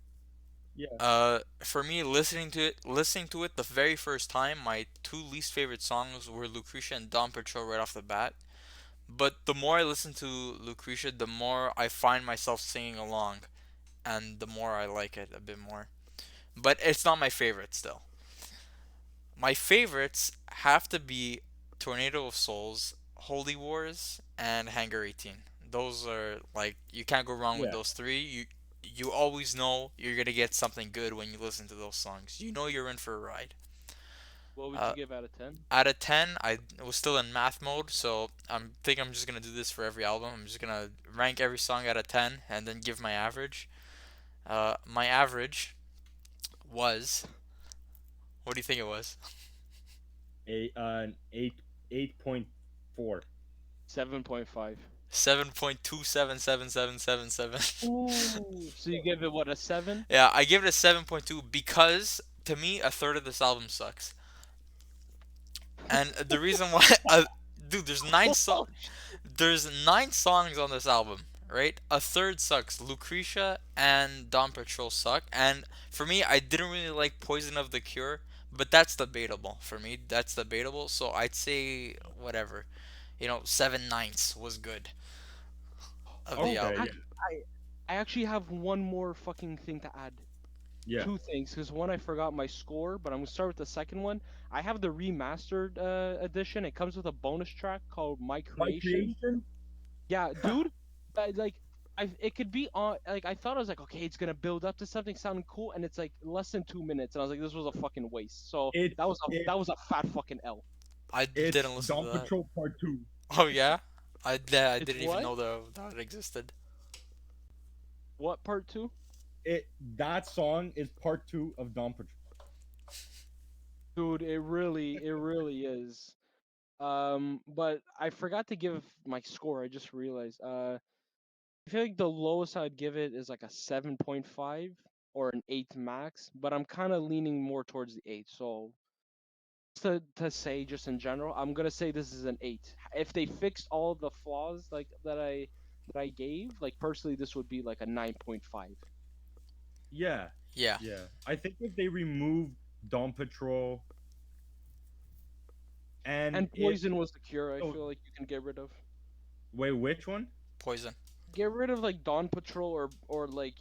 Speaker 1: For me, listening to it the very first time, my two least favorite songs were Lucretia and Dawn Patrol right off the bat. But the more I listen to Lucretia, the more I find myself singing along, and the more I like it a bit more. But it's not my favorite still. My favorites have to be Tornado of Souls, Holy Wars, and Hangar 18. Those are like you can't go wrong with
Speaker 3: Yeah.
Speaker 1: those three. You always know you're gonna get something good when you listen to those songs. You know you're in for a ride.
Speaker 2: What would
Speaker 1: Uh,
Speaker 2: you give out of 10?
Speaker 1: out of 10, I was still in math mode, so I'm just gonna do this for every album. I'm just gonna rank every song out of 10 and then give my average. My average was, what do you think it was?
Speaker 3: An 8.4.
Speaker 2: 7.5.
Speaker 1: 7.277777.
Speaker 2: Ooh. So you give it what, a 7?
Speaker 1: Yeah, I give it a 7.2 because to me a third of this album sucks. And the reason why, dude, there's 9 songs on this album, right? A third sucks. Lucretia and Dawn Patrol suck. And for me, I didn't really like Poison of the Cure, but that's debatable. For me, that's debatable. So I'd say whatever. 7/9 was good of the
Speaker 3: Okay,
Speaker 1: album.
Speaker 3: yeah.
Speaker 2: I actually have one more fucking thing to add.
Speaker 3: Yeah.
Speaker 2: Two things, because one I forgot my score, but I'm gonna start with the second one. I have the remastered edition. It comes with a bonus track called My
Speaker 3: My
Speaker 2: Creation.
Speaker 3: creation?
Speaker 2: Yeah, dude. Like, it could be on. Like, I thought I was like, okay, it's gonna build up to something sounding cool, and it's like less than 2 minutes, and I was like, this was a fucking waste. So
Speaker 3: It's
Speaker 2: that was
Speaker 3: it,
Speaker 2: that was a fat fucking L.
Speaker 1: I
Speaker 3: it's
Speaker 1: didn't listen to
Speaker 3: Dawn
Speaker 1: that.
Speaker 3: Patrol Part 2.
Speaker 1: Oh yeah, I
Speaker 2: It's
Speaker 1: didn't even
Speaker 2: what?
Speaker 1: know that it existed.
Speaker 2: What part two?
Speaker 3: That song is Part 2 of Dawn Patrol.
Speaker 2: Dude, it really is. But I forgot to give my score. I just realized. I feel like the lowest I'd give it is like a 7.5 or an 8 max, but I'm kind of leaning more towards the 8. So to say just in general, I'm gonna say this is an 8. If they fixed all the flaws like that I gave, like personally, this would be like a 9.5.
Speaker 3: Yeah,
Speaker 1: Yeah,
Speaker 3: yeah. I think if they remove Dawn Patrol and
Speaker 2: And
Speaker 3: it.
Speaker 2: Poison was the cure. I
Speaker 3: Oh,
Speaker 2: feel like you can get rid of.
Speaker 3: wait, which one?
Speaker 1: Poison.
Speaker 2: Get rid of like Dawn Patrol or like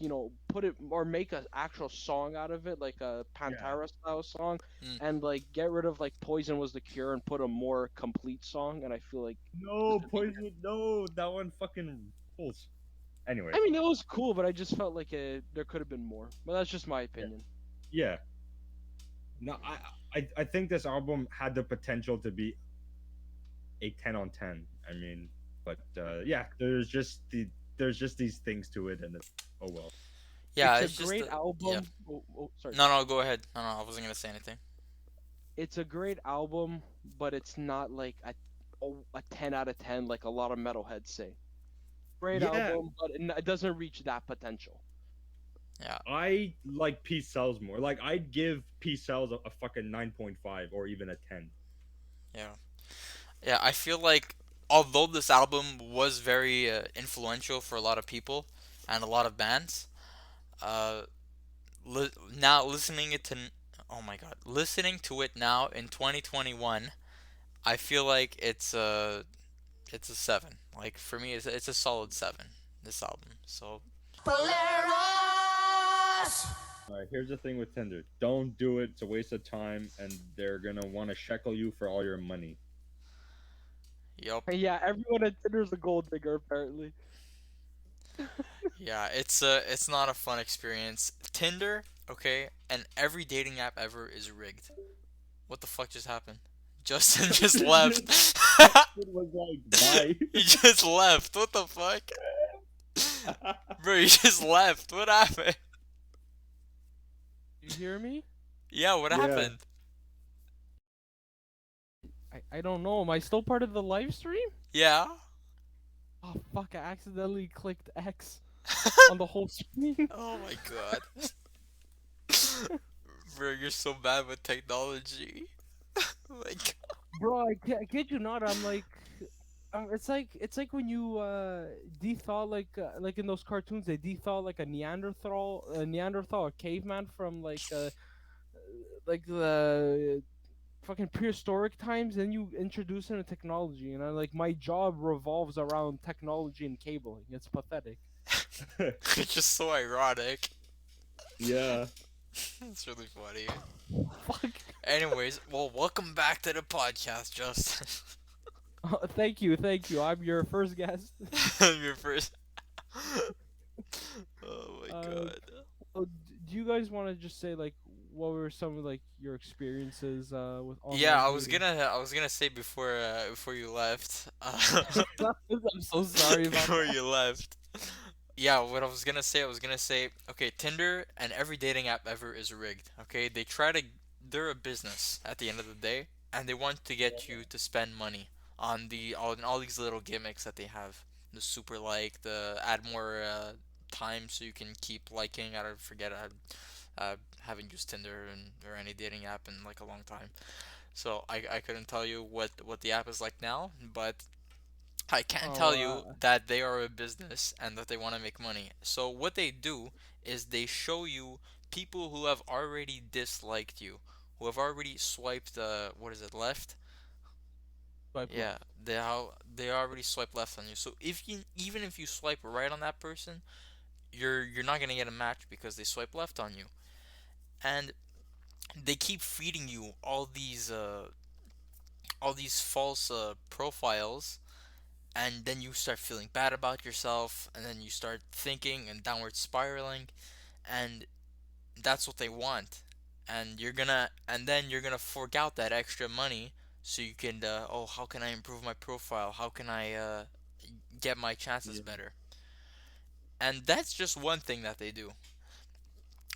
Speaker 2: put it or make an actual song out of it, like a
Speaker 3: Yeah.
Speaker 2: Pantera style song,
Speaker 1: Mm.
Speaker 2: and like get rid of like Poison was the cure and put a more complete song, and I feel like
Speaker 3: No, Poison. No, that one fucking rules. Anyway,
Speaker 2: I mean it was cool, but I just felt like there could have been more. But that's just my opinion.
Speaker 3: yeah. No, I think this album had the potential to be a 10 on 10. I mean, but yeah, there's just these things to it, and oh well.
Speaker 1: Yeah,
Speaker 2: It's
Speaker 1: it's
Speaker 2: a
Speaker 1: just
Speaker 2: great
Speaker 1: yeah.
Speaker 2: album. Sorry.
Speaker 1: No, go ahead. No, I wasn't gonna say anything.
Speaker 2: It's a great album, but it's not like a 10 out of 10 like a lot of metalheads say. Great
Speaker 3: Yeah,
Speaker 2: album, but it doesn't reach that potential.
Speaker 1: Yeah,
Speaker 3: I like Peace Cells more. Like I'd give Peace Cells a fucking 9.5 or even a 10.
Speaker 1: yeah, yeah. I feel like although this album was very influential for a lot of people and a lot of bands, uh, now listening it to oh my god, listening to it now in 2021, I feel like it's a 7. Like for me, it's a solid 7. This album. So
Speaker 4: Polaris!
Speaker 3: All right, here's the thing with Tinder. Don't do it. It's a waste of time, and they're gonna want to shekel you for all your money.
Speaker 1: yup.
Speaker 2: Yeah, everyone at Tinder's a gold digger apparently.
Speaker 1: Yeah, it's not a fun experience. Tinder, okay, and every dating app ever is rigged. What the fuck just happened? Justin just left.
Speaker 3: It was like,
Speaker 1: He just left. What the fuck?
Speaker 3: bye.
Speaker 1: Bro, you just left. What happened?
Speaker 2: You hear me?
Speaker 1: Yeah, what
Speaker 3: Yeah.
Speaker 1: happened?
Speaker 2: I don't know. Am I still part of the live stream?
Speaker 1: Yeah.
Speaker 2: Oh fuck! I accidentally clicked X on the whole screen.
Speaker 1: Oh my god. Bro, you're so bad with technology. Oh my god.
Speaker 2: Bro, I kid you not. I'm like it's like when you dethaw like in those cartoons they dethaw like a Neanderthal, a caveman from like the fucking prehistoric times, and you introduce him to technology, and like my job revolves around technology and cabling. It's pathetic.
Speaker 1: It's just so ironic.
Speaker 3: Yeah.
Speaker 1: It's really funny.
Speaker 2: Fuck.
Speaker 1: Anyways, well, welcome back to the podcast, Justin.
Speaker 2: Thank you. I'm your first guest.
Speaker 1: Your first. Oh my
Speaker 2: uh,
Speaker 1: god.
Speaker 2: do you guys want to just say like what were some of like your experiences with
Speaker 1: Yeah,
Speaker 2: online dating?
Speaker 1: I was gonna say before you left,
Speaker 2: I'm so sorry about
Speaker 1: before you left. Yeah, what I was gonna say, okay, Tinder and every dating app ever is rigged. Okay, they're a business at the end of the day, and they want to get you to spend money on all these little gimmicks that they have. The super like, the add more time so you can keep liking. I don't forget. I haven't used Tinder or any dating app in like a long time, so I couldn't tell you what the app is like now, but I can
Speaker 2: Oh,
Speaker 1: tell you that they are a business and that they want to make money. So what they do is they show you people who have already disliked you, who have already swiped what is it, left?
Speaker 2: swipe
Speaker 1: Yeah,
Speaker 2: left.
Speaker 1: they already swipe left on you. So if you even if you swipe right on that person, you're not gonna get a match because they swipe left on you. And they keep feeding you all these false profiles, and then you start feeling bad about yourself, and then you start thinking and downward spiraling, and that's what they want. And then you're gonna fork out that extra money so you can oh, how can I improve my profile, how can I get my chances
Speaker 3: Yeah.
Speaker 1: better. And that's just one thing that they do.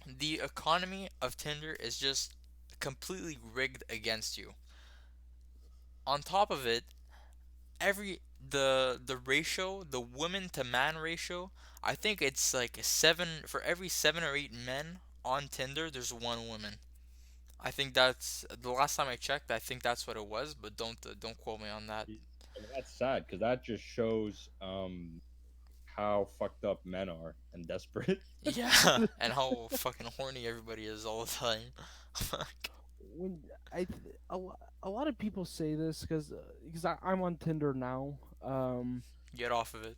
Speaker 1: The economy of Tinder is just completely rigged against you. On top of it, every the ratio, the woman to man ratio, I think it's like for every 7 or 8 men on Tinder, there's one woman. I think that's the last time I checked. I think that's what it was, but don't quote me on that.
Speaker 3: And that's sad because that just shows how fucked up men are and desperate.
Speaker 1: Yeah, and how fucking horny everybody is all the time. Fuck.
Speaker 2: When a lot of people say this because I'm on Tinder now.
Speaker 1: Get off of it.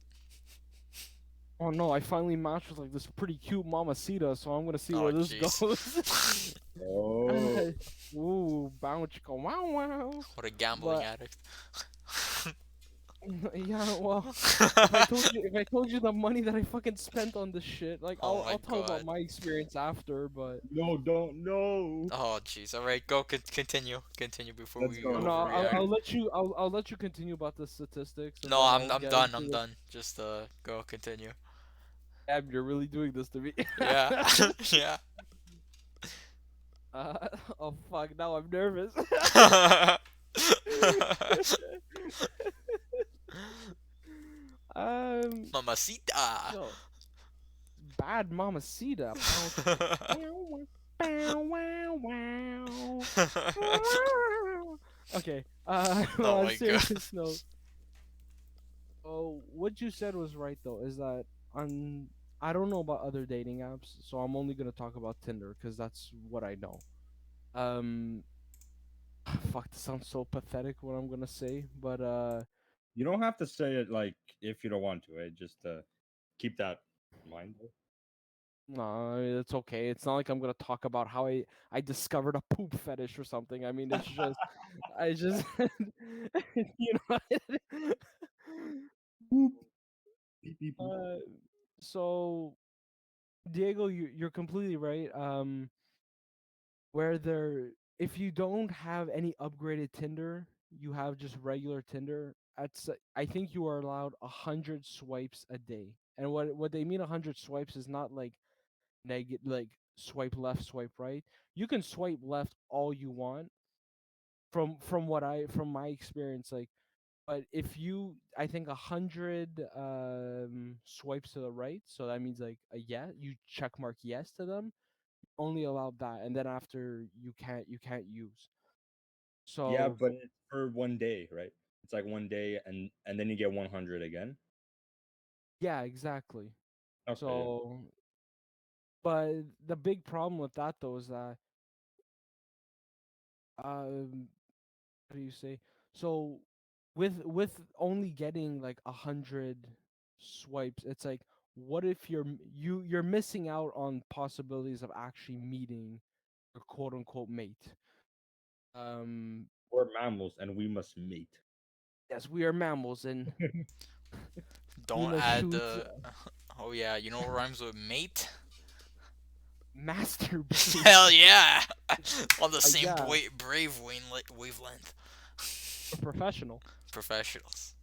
Speaker 2: Oh no, I finally matched with like this pretty cute mamacita, so I'm gonna see
Speaker 1: Oh
Speaker 2: where this goes.
Speaker 1: jeez.
Speaker 3: Oh.
Speaker 2: Ooh, bow chicka wow wow.
Speaker 1: What a gambling
Speaker 2: But
Speaker 1: addict.
Speaker 2: yeah, well, if I told you the money that I fucking spent on this shit, like
Speaker 1: Oh my
Speaker 2: I'll tell about
Speaker 1: god.
Speaker 2: my experience after, but
Speaker 3: No, don't no.
Speaker 1: Oh jeez. All right, go continue before
Speaker 3: Let's
Speaker 1: we
Speaker 2: oh,
Speaker 3: go.
Speaker 2: no,
Speaker 1: overreact.
Speaker 2: I'll let you continue about the statistics, and
Speaker 1: No,
Speaker 2: then I'll
Speaker 1: I'm
Speaker 2: get
Speaker 1: done.
Speaker 2: into
Speaker 1: I'm
Speaker 2: the.
Speaker 1: done. Just go continue.
Speaker 2: Damn, you're really doing this to me.
Speaker 1: Yeah. Yeah.
Speaker 2: Oh fuck, now I'm nervous. um,
Speaker 1: Mamacita.
Speaker 2: so bad mamacita. Bow chicka wow wow wow wow wow. Okay.
Speaker 1: Oh
Speaker 2: On a
Speaker 1: my god.
Speaker 2: serious note, oh, what you said was right though. Is that on? I don't know about other dating apps, so I'm only gonna talk about Tinder because that's what I know. Um, fuck, this sounds so pathetic what I'm gonna say, but
Speaker 3: You don't have to say it like if you don't want to. Just keep that in mind.
Speaker 2: no, it's okay. It's not like I'm gonna talk about how I discovered a poop fetish or something. I mean, it's just I just you know.
Speaker 3: Boop. Beep, beep, boop.
Speaker 2: uh, so Diego, you're completely right. Where there, if you don't have any upgraded Tinder, you have just regular Tinder. I think you are allowed 100 swipes a day. And what they mean 100 swipes is not like like swipe left, swipe right. You can swipe left all you want from my experience. Like, but if you, I think 100 swipes to the right, so that means like a yeah, you check mark yes to them. Only allowed that, and then after you can't use.
Speaker 3: Yeah,
Speaker 2: So
Speaker 3: but it's for one day, right? It's like one day, and then you get 100 again.
Speaker 2: Yeah, exactly.
Speaker 3: Okay, yeah.
Speaker 2: So, but the big problem with that though is that how do you say? So, with only getting like 100 swipes, it's like, what if you're missing out on possibilities of actually meeting your quote unquote mate. Um,
Speaker 3: We're mammals, and we must mate.
Speaker 2: yes, we are mammals, and we
Speaker 1: Don't
Speaker 2: must
Speaker 1: add
Speaker 2: shoot,
Speaker 1: the. Oh yeah, you know what rhymes with mate?
Speaker 2: masturbate.
Speaker 1: Hell yeah! On the same
Speaker 2: Yeah,
Speaker 1: brave wavelength.
Speaker 2: we're professional.
Speaker 1: Professionals.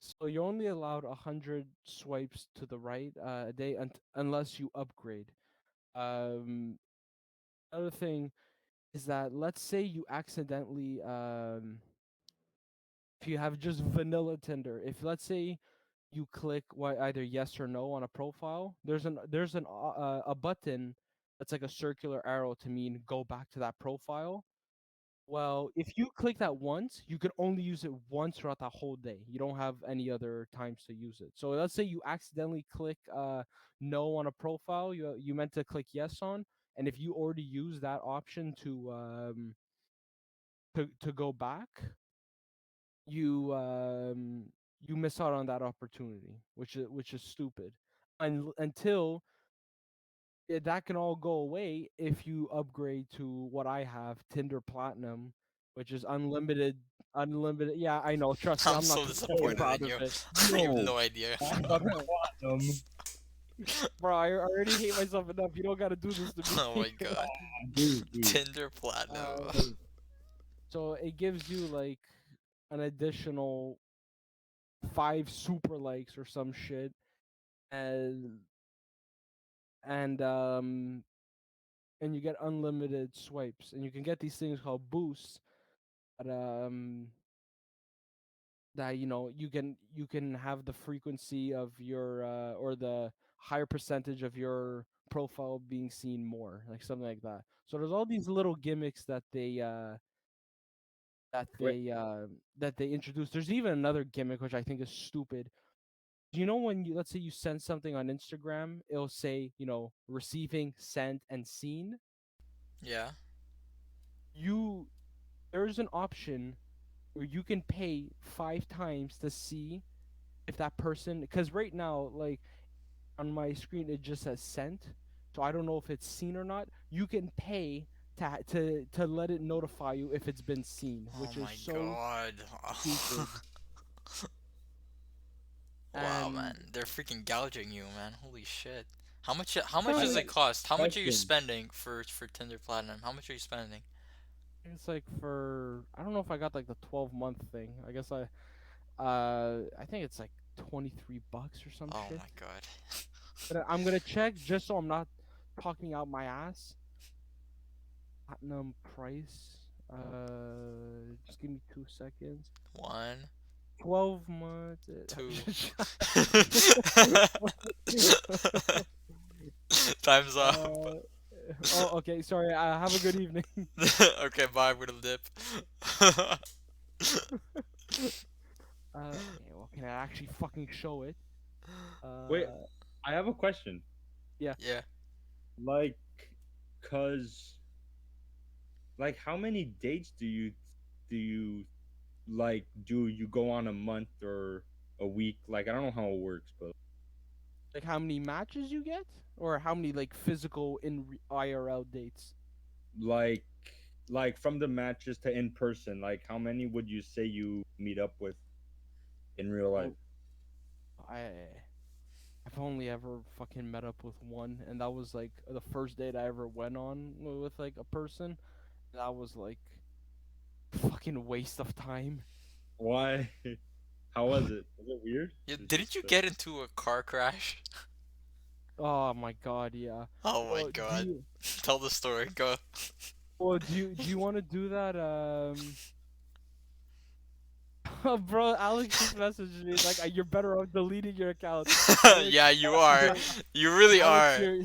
Speaker 2: So you're only allowed 100 swipes to the right a day, unless you upgrade. Um, Other thing is that, let's say you accidentally if you have just vanilla Tinder, if let's say you click either yes or no on a profile, there's a button that's like a circular arrow to mean go back to that profile. Well, if you click that once, you can only use it once throughout that whole day. You don't have any other times to use it. So let's say you accidentally click no on a profile you meant to click yes on, and if you already use that option to go back, you you miss out on that opportunity, which is stupid. Until that can all go away if you upgrade to what I have, Tinder Platinum, which is unlimited. Unlimited. Yeah, I know. Trust me,
Speaker 1: I'm
Speaker 2: I'm not
Speaker 1: so
Speaker 2: fucking
Speaker 1: disappointed
Speaker 2: proud
Speaker 1: in
Speaker 2: of
Speaker 1: you.
Speaker 2: it.
Speaker 1: I have
Speaker 3: No,
Speaker 1: no idea.
Speaker 3: platinum,
Speaker 2: Bro, I already hate myself enough. You don't gotta do this to
Speaker 1: Oh
Speaker 2: me.
Speaker 1: my god.
Speaker 3: dude.
Speaker 1: Tinder Platinum.
Speaker 2: uh, so it gives you like an additional 5 super likes or some shit, and and um and you get unlimited swipes, and you can get these things called boosts that you can have the frequency of your or the higher percentage of your profile being seen more, like something like that. So there's all these little gimmicks
Speaker 3: Wait,
Speaker 2: that they introduce. There's even another gimmick which I think is stupid. You know, when let's say you send something on Instagram, it'll say, receiving, sent, and seen.
Speaker 1: Yeah.
Speaker 2: You There's an option where you can pay 5 times to see if that person, because right now, like, on my screen it just says sent, so I don't know if it's seen or not. You can pay to let it notify you if it's been seen,
Speaker 1: Oh
Speaker 2: which is
Speaker 1: my
Speaker 2: so
Speaker 1: god.
Speaker 2: stupid.
Speaker 1: Wow,
Speaker 2: And
Speaker 1: man. They're freaking gouging you, man. Holy shit. How much
Speaker 2: no,
Speaker 1: does it cost? How much are you
Speaker 3: question.
Speaker 1: spending for Tinder Platinum? How much are you spending?
Speaker 2: it's like, for I don't know if I got like the 12-month thing. I guess I think it's like $23 or some
Speaker 1: Oh
Speaker 2: shit.
Speaker 1: my god.
Speaker 2: But I'm gonna check just so I'm not talking out my ass. Platinum price. Just give me 2 seconds.
Speaker 1: One,
Speaker 2: 12 months.
Speaker 1: two. Time's up.
Speaker 2: uh, oh, okay. Sorry. Have a good evening.
Speaker 1: Okay, bye. I'm gonna dip.
Speaker 2: Okay. Well, can I actually fucking show it?
Speaker 3: Wait,
Speaker 2: Uh,
Speaker 3: I have a question.
Speaker 2: yeah.
Speaker 1: Yeah.
Speaker 3: Like, cause, like, how many dates do you like? Do you go on a month or a week? Like, I don't know how it works, but
Speaker 2: Like, how many matches you get, or how many like physical IRL dates?
Speaker 3: like, like from the matches to in person, like, how many would you say you meet up with in real life?
Speaker 2: Oh, I I've only ever fucking met up with one, and that was like the first date I ever went on with like a person. That was like fucking waste of time.
Speaker 3: Why? How was it? Was it weird?
Speaker 1: Yeah,
Speaker 3: It's
Speaker 1: didn't
Speaker 3: just
Speaker 1: you get into a car crash?
Speaker 2: Oh my god, yeah.
Speaker 1: Oh my
Speaker 2: Well, do
Speaker 1: god.
Speaker 2: you
Speaker 1: Tell the story. Go.
Speaker 2: do you want to do that? Bro, Alex just messaged me like, you're better off deleting your account. Alex,
Speaker 1: Yeah, you are.
Speaker 2: you're,
Speaker 1: You really
Speaker 2: Alex,
Speaker 1: are.
Speaker 2: you're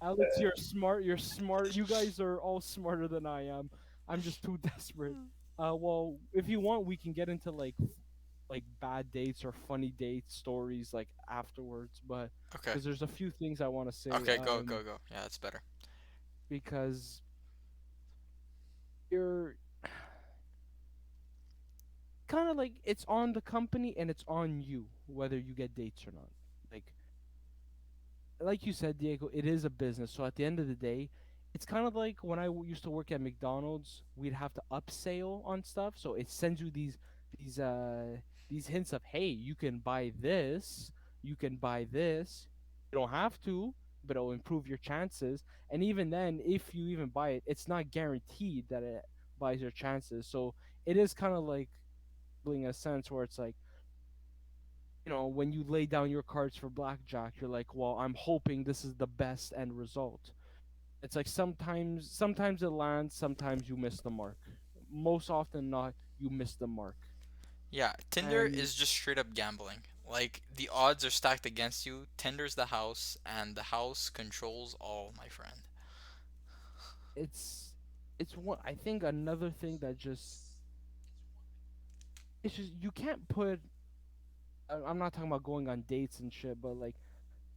Speaker 2: Alex, you're smart. You're smart. You guys are all smarter than I am. I'm just too desperate. Well, if you want, we can get into like bad dates or funny date stories like afterwards, but
Speaker 1: Okay.
Speaker 2: because there's a few things I want to say.
Speaker 1: Okay, go, go, go. Yeah, that's better.
Speaker 2: Because you're kind of like it's on the company and it's on you whether you get dates or not. Like like you said, Diego, it is a business. So at the end of the day, it's kind of like when I used to work at McDonald's, we'd have to upsell on stuff. So it sends you these uh these hints of, hey, you can buy this, you can buy this. You don't have to, but it'll improve your chances. And even then, if you even buy it, it's not guaranteed that it buys your chances. So it is kind of like in a sense where it's like, when you lay down your cards for blackjack, you're like, well, I'm hoping this is the best end result. It's like sometimes it lands, sometimes you miss the mark. Most often not, you miss the mark.
Speaker 1: Yeah, Tinder
Speaker 2: And
Speaker 1: is just straight up gambling. Like, the odds are stacked against you. Tinder's the house, and the house controls all, my friend.
Speaker 2: it's it's one I think another thing that just it's just you can't put I'm not talking about going on dates and shit, but like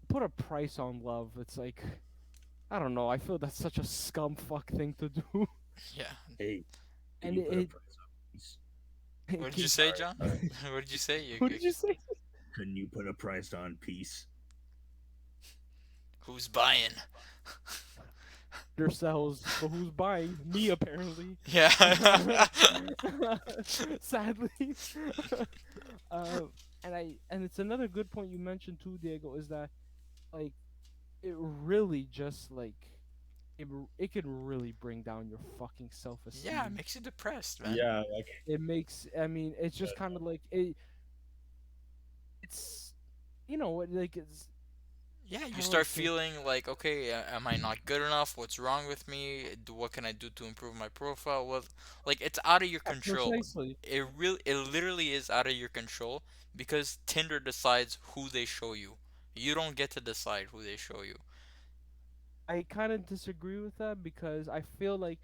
Speaker 2: put a price on love. It's like I don't know. I feel that's such a scum fuck thing to do.
Speaker 1: Yeah.
Speaker 3: Hey, can
Speaker 2: And
Speaker 3: you put a
Speaker 2: it
Speaker 3: price on peace?
Speaker 1: What did you
Speaker 2: can,
Speaker 1: say,
Speaker 3: Alright,
Speaker 1: John?
Speaker 3: alright.
Speaker 1: What did you say?
Speaker 2: what did you say?
Speaker 3: Can you put a price on peace?
Speaker 1: Who's buying?
Speaker 2: Yourselves, but who's buying? Me, apparently.
Speaker 1: Yeah.
Speaker 2: Sadly. And it's another good point you mentioned too, Diego, is that like it really just like it can really bring down your fucking self
Speaker 1: Yeah, it
Speaker 2: esteem.
Speaker 1: makes you depressed, man.
Speaker 3: Yeah, like
Speaker 2: It makes I mean it's just kind of like it's like it's
Speaker 1: Yeah, you
Speaker 2: how do I
Speaker 1: start
Speaker 2: say
Speaker 1: feeling like, okay, am I not good enough? What's wrong with me? What can I do to improve my profile? What, like, it's out of your control.
Speaker 2: precisely.
Speaker 1: It literally is out of your control because Tinder decides who they show you. You don't get to decide who they show you.
Speaker 2: I kind of disagree with that because I feel like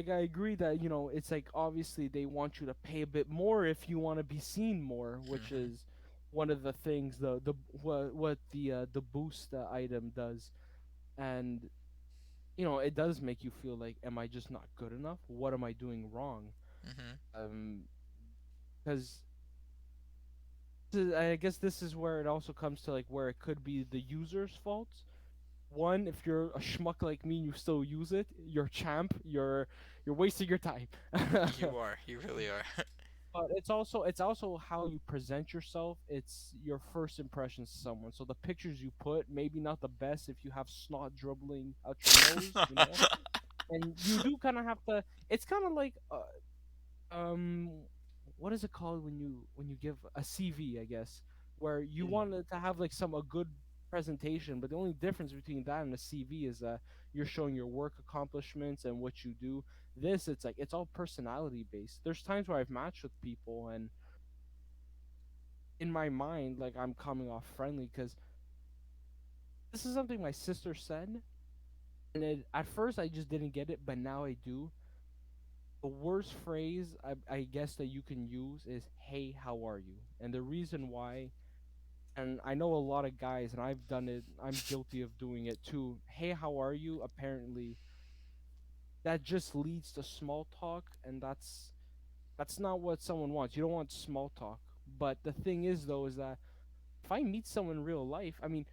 Speaker 2: I agree that it's like obviously they want you to pay a bit more if you want to be seen more, which
Speaker 1: Hmm.
Speaker 2: is one of the things the what the boost item does. And it does make you feel like, am I just not good enough? What am I doing wrong?
Speaker 1: Hmm.
Speaker 2: um because I guess this is where it also comes to like where it could be the user's fault. One, if you're a schmuck like me and you still use it, you're champ. You're wasting your time.
Speaker 1: You are. You really are.
Speaker 2: But it's also how you present yourself. It's your first impressions to someone. So the pictures you put, maybe not the best if you have snot dribbling out your nose. And you do kind of have to. It's kind of like um, what is it called when you give a CV, I guess, where you
Speaker 3: mm,
Speaker 2: want it to have like a good presentation, but the only difference between that and a CV is that you're showing your work accomplishments and what you do. This, it's like it's all personality based. There's times where I've matched with people, and in my mind, like I'm coming off friendly because this is something my sister said, and at first I just didn't get it, but now I do. The worst phrase I guess that you can use is "Hey, how are you?" And the reason why, and I know a lot of guys, and I've done it. I'm guilty of doing it too. "Hey, how are you?" Apparently, that just leads to small talk, and that's not what someone wants. You don't want small talk. But the thing is, though, is that if I meet someone in real life, I mean,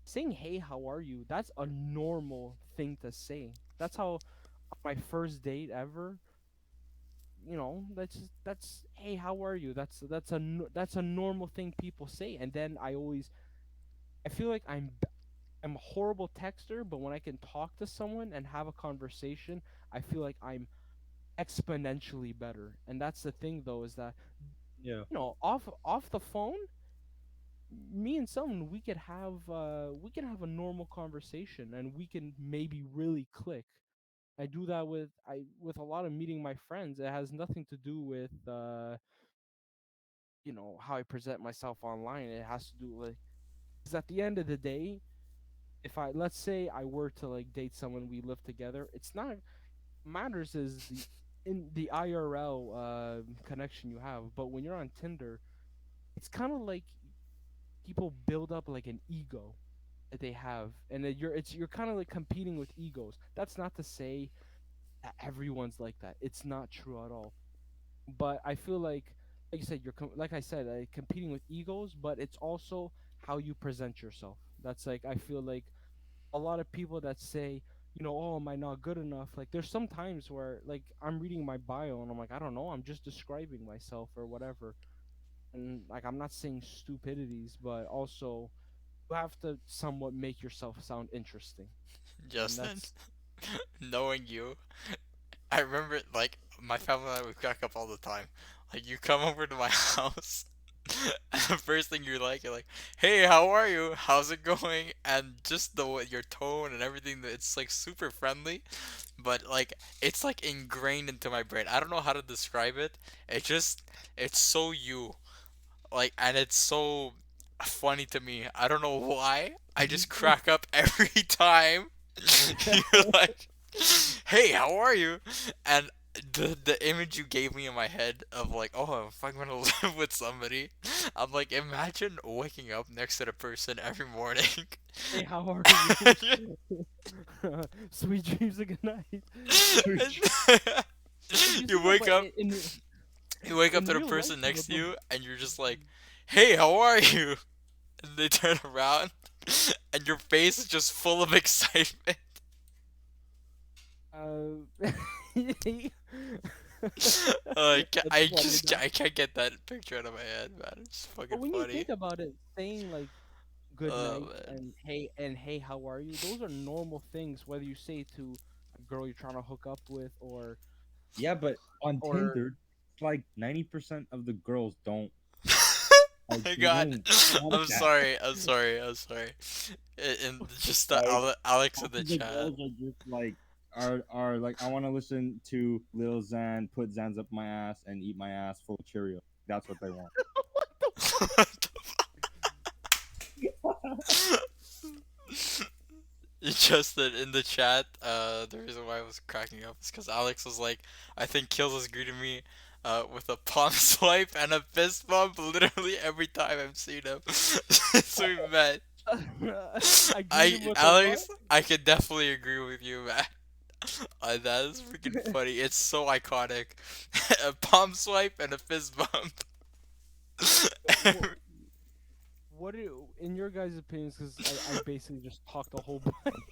Speaker 2: saying "Hey, how are you?" That's a normal thing to say. That's how on my first date ever. That's "Hey, how are you?" That's a normal thing people say. And then I feel like I'm a horrible texter, but when I can talk to someone and have a conversation, I feel like I'm exponentially better. And that's the thing, though, is that
Speaker 3: yeah,
Speaker 2: off the phone, me and someone, we can have a normal conversation, and we can maybe really click. I do that with a lot of meeting my friends. It has nothing to do with how I present myself online. It has to do with, because at the end of the day, if I let's say I were to like date someone, we live together, it's not matters is the in the IRL connection you have, but when you're on Tinder, it's kind of like people build up like an ego that they have, and that you're kind of like competing with egos. That's not to say that everyone's like that. It's not true at all. But I feel like you said, like I said, competing with egos, but it's also how you present yourself. That's like I feel like a lot of people that say, oh, am I not good enough? Like there's some times where like I'm reading my bio and I'm like, I don't know, I'm just describing myself or whatever. And like I'm not saying stupidities, but also you have to somewhat make yourself sound interesting. And
Speaker 1: Justin,
Speaker 2: that's
Speaker 1: knowing you, I remember like my family and I would crack up all the time. Like you come over to my house, and the first thing you're like, "Hey, how are you? How's it going?" And just your tone and everything, it's like super friendly, but like it's like ingrained into my brain. I don't know how to describe it. It's so you. Like, and it's so funny to me. I don't know why. I just crack up every time. You're like, "Hey, how are you?" And the image you gave me in my head of like, oh, if I'm gonna live with somebody, I'm like, imagine waking up next to the person every morning.
Speaker 2: hey, how are
Speaker 1: And
Speaker 2: you? Sweet dreams of good night. But you
Speaker 1: you
Speaker 2: see,
Speaker 1: wake
Speaker 2: but
Speaker 1: up, you wake up
Speaker 2: in
Speaker 1: to the
Speaker 2: real life,
Speaker 1: person next to
Speaker 2: but
Speaker 1: you, and you're just like, "Hey, how are you?" And they turn around, and your face is just full of excitement.
Speaker 2: uh, that's
Speaker 1: I
Speaker 2: funny
Speaker 1: just
Speaker 2: though.
Speaker 1: I can't get that picture out of my head, man. It's
Speaker 2: But
Speaker 1: fucking
Speaker 2: when you
Speaker 1: funny.
Speaker 2: think about it, saying like good
Speaker 1: Oh
Speaker 2: night
Speaker 1: man.
Speaker 2: and hey, how are you? Those are normal things, whether you say to a girl you're trying to hook up with
Speaker 3: Yeah, but on
Speaker 2: or
Speaker 3: Tinder, it's like 90% of the girls don't like
Speaker 1: My
Speaker 3: they
Speaker 1: God,
Speaker 3: don't want
Speaker 1: I'm
Speaker 3: that.
Speaker 1: sorry. I'm sorry. I'm sorry. And just the
Speaker 3: Like
Speaker 1: Alex in
Speaker 3: half
Speaker 1: the
Speaker 3: of the
Speaker 1: chat.
Speaker 3: girls are just like are like I want to listen to Lil Xan put Xans up my ass and eat my ass full of Cheerios. That's what they want.
Speaker 2: what the
Speaker 1: Just that in the chat, the reason why I was cracking up is because Alex was like, I think Kills has greeted me with a palm swipe and a fist bump literally every time I've seen him since we met.
Speaker 2: I greet him with a what?
Speaker 1: Alex, I can definitely agree with you, man. That is freaking funny. It's so iconic. A palm swipe and a fist bump.
Speaker 2: What, what in your guys' opinions? Because I basically just talked a whole bunch.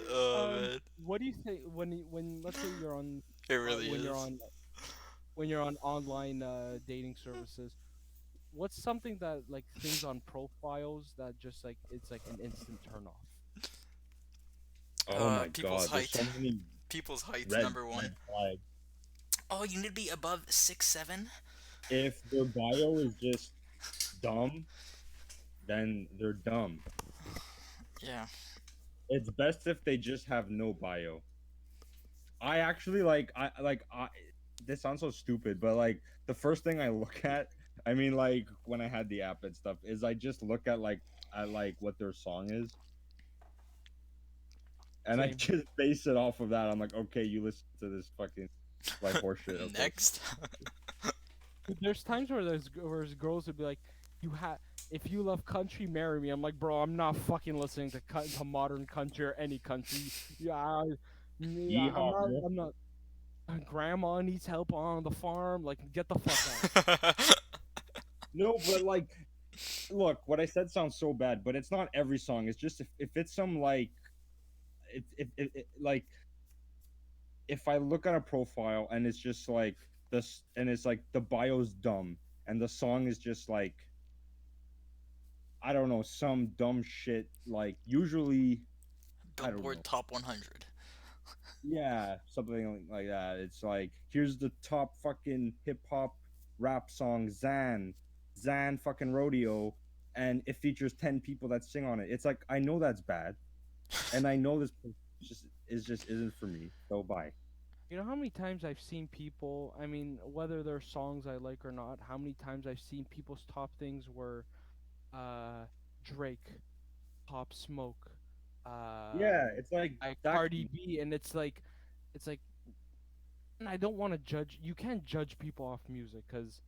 Speaker 1: Oh man,
Speaker 2: What do you think when let's say you're on
Speaker 1: it really
Speaker 2: when you're
Speaker 1: is.
Speaker 2: on online dating services? What's something that like things on profiles that just like it's like an instant turn off?
Speaker 3: Oh my
Speaker 1: People's
Speaker 3: god, there's
Speaker 1: height.
Speaker 3: so many
Speaker 1: People's height's
Speaker 3: red
Speaker 1: number one.
Speaker 3: red flags.
Speaker 1: Oh, you need to be above 6'7".
Speaker 3: If their bio is just dumb, then they're dumb.
Speaker 1: Yeah.
Speaker 3: It's best if they just have no bio. I actually I this sounds so stupid, but like the first thing I look at, I mean like when I had the app and stuff, is I just look at like what their song is, and I
Speaker 2: Same.
Speaker 3: just base it off of that. I'm like, okay, you listen to this fucking like horseshit, okay.
Speaker 1: Next.
Speaker 2: There's times where there's girls would be like, "You have if you love country, marry me." I'm like, bro, I'm not fucking listening to to modern country or any country. Yeah, yeah,
Speaker 3: Yeehaw, bro.
Speaker 2: I'm not. Grandma needs help on the farm. Like, get the fuck out.
Speaker 3: No, but like, look, what I said sounds so bad, but it's not every song. It's just if it's some like, like if I look at a profile and it's just like this, and it's like the bio's dumb, and the song is just like I don't know some dumb shit. Like usually, I don't
Speaker 1: Billboard
Speaker 3: know.
Speaker 1: Top 100.
Speaker 3: Yeah, something like that. It's like here's the top fucking hip hop rap song Zan fucking rodeo, and it features 10 people that sing on it. It's like I know that's bad, and I know this just isn't for me. So bye.
Speaker 2: You know how many times I've seen people, I mean, whether they're songs I like or not, how many times I've seen people's top things were uh Drake, Pop Smoke,
Speaker 3: Yeah, it's like
Speaker 2: I
Speaker 3: that.
Speaker 2: Cardi B, and it's like and I don't want to judge. You can't judge people off music because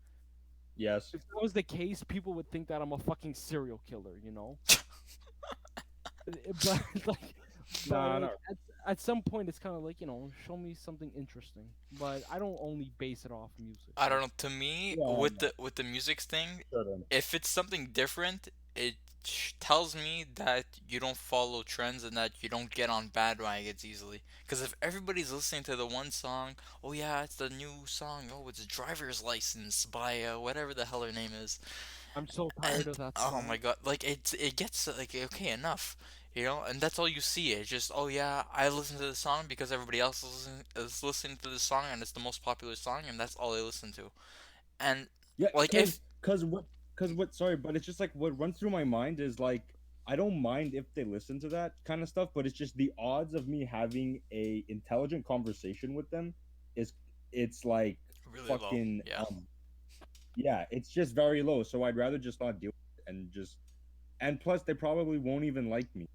Speaker 3: Yes.
Speaker 2: if that was the case, people would think that I'm a fucking serial killer, you know. But like, but
Speaker 3: Nah,
Speaker 2: like
Speaker 3: not.
Speaker 2: at some point, it's kind of like show me something interesting. But I don't only base it off music.
Speaker 1: I don't
Speaker 2: Like,
Speaker 1: know. To me,
Speaker 3: Yeah,
Speaker 1: with
Speaker 3: no,
Speaker 1: the music thing,
Speaker 3: shouldn't.
Speaker 1: if it's something different, it tells me that you don't follow trends and that you don't get on bandwagons easily. Because if everybody's listening to the one song, oh yeah, it's the new song. Oh, it's Driver's License by whatever the hell her name is.
Speaker 2: I'm so tired
Speaker 1: And
Speaker 2: of that
Speaker 1: oh my
Speaker 2: song.
Speaker 1: god, like it gets like okay enough, and that's all you see. It's just oh yeah, I listen to the song because everybody else is listening to the song and it's the most popular song and that's all they listen to. And
Speaker 3: Yeah,
Speaker 1: like if
Speaker 3: cause what? Sorry, but it's just like what runs through my mind is like I don't mind if they listen to that kind of stuff, but it's just the odds of me having a intelligent conversation with them is it's like
Speaker 1: really low,
Speaker 3: fucking
Speaker 1: yeah,
Speaker 3: yeah, it's just very low. So I'd rather just not deal with it and just and plus they probably won't even like me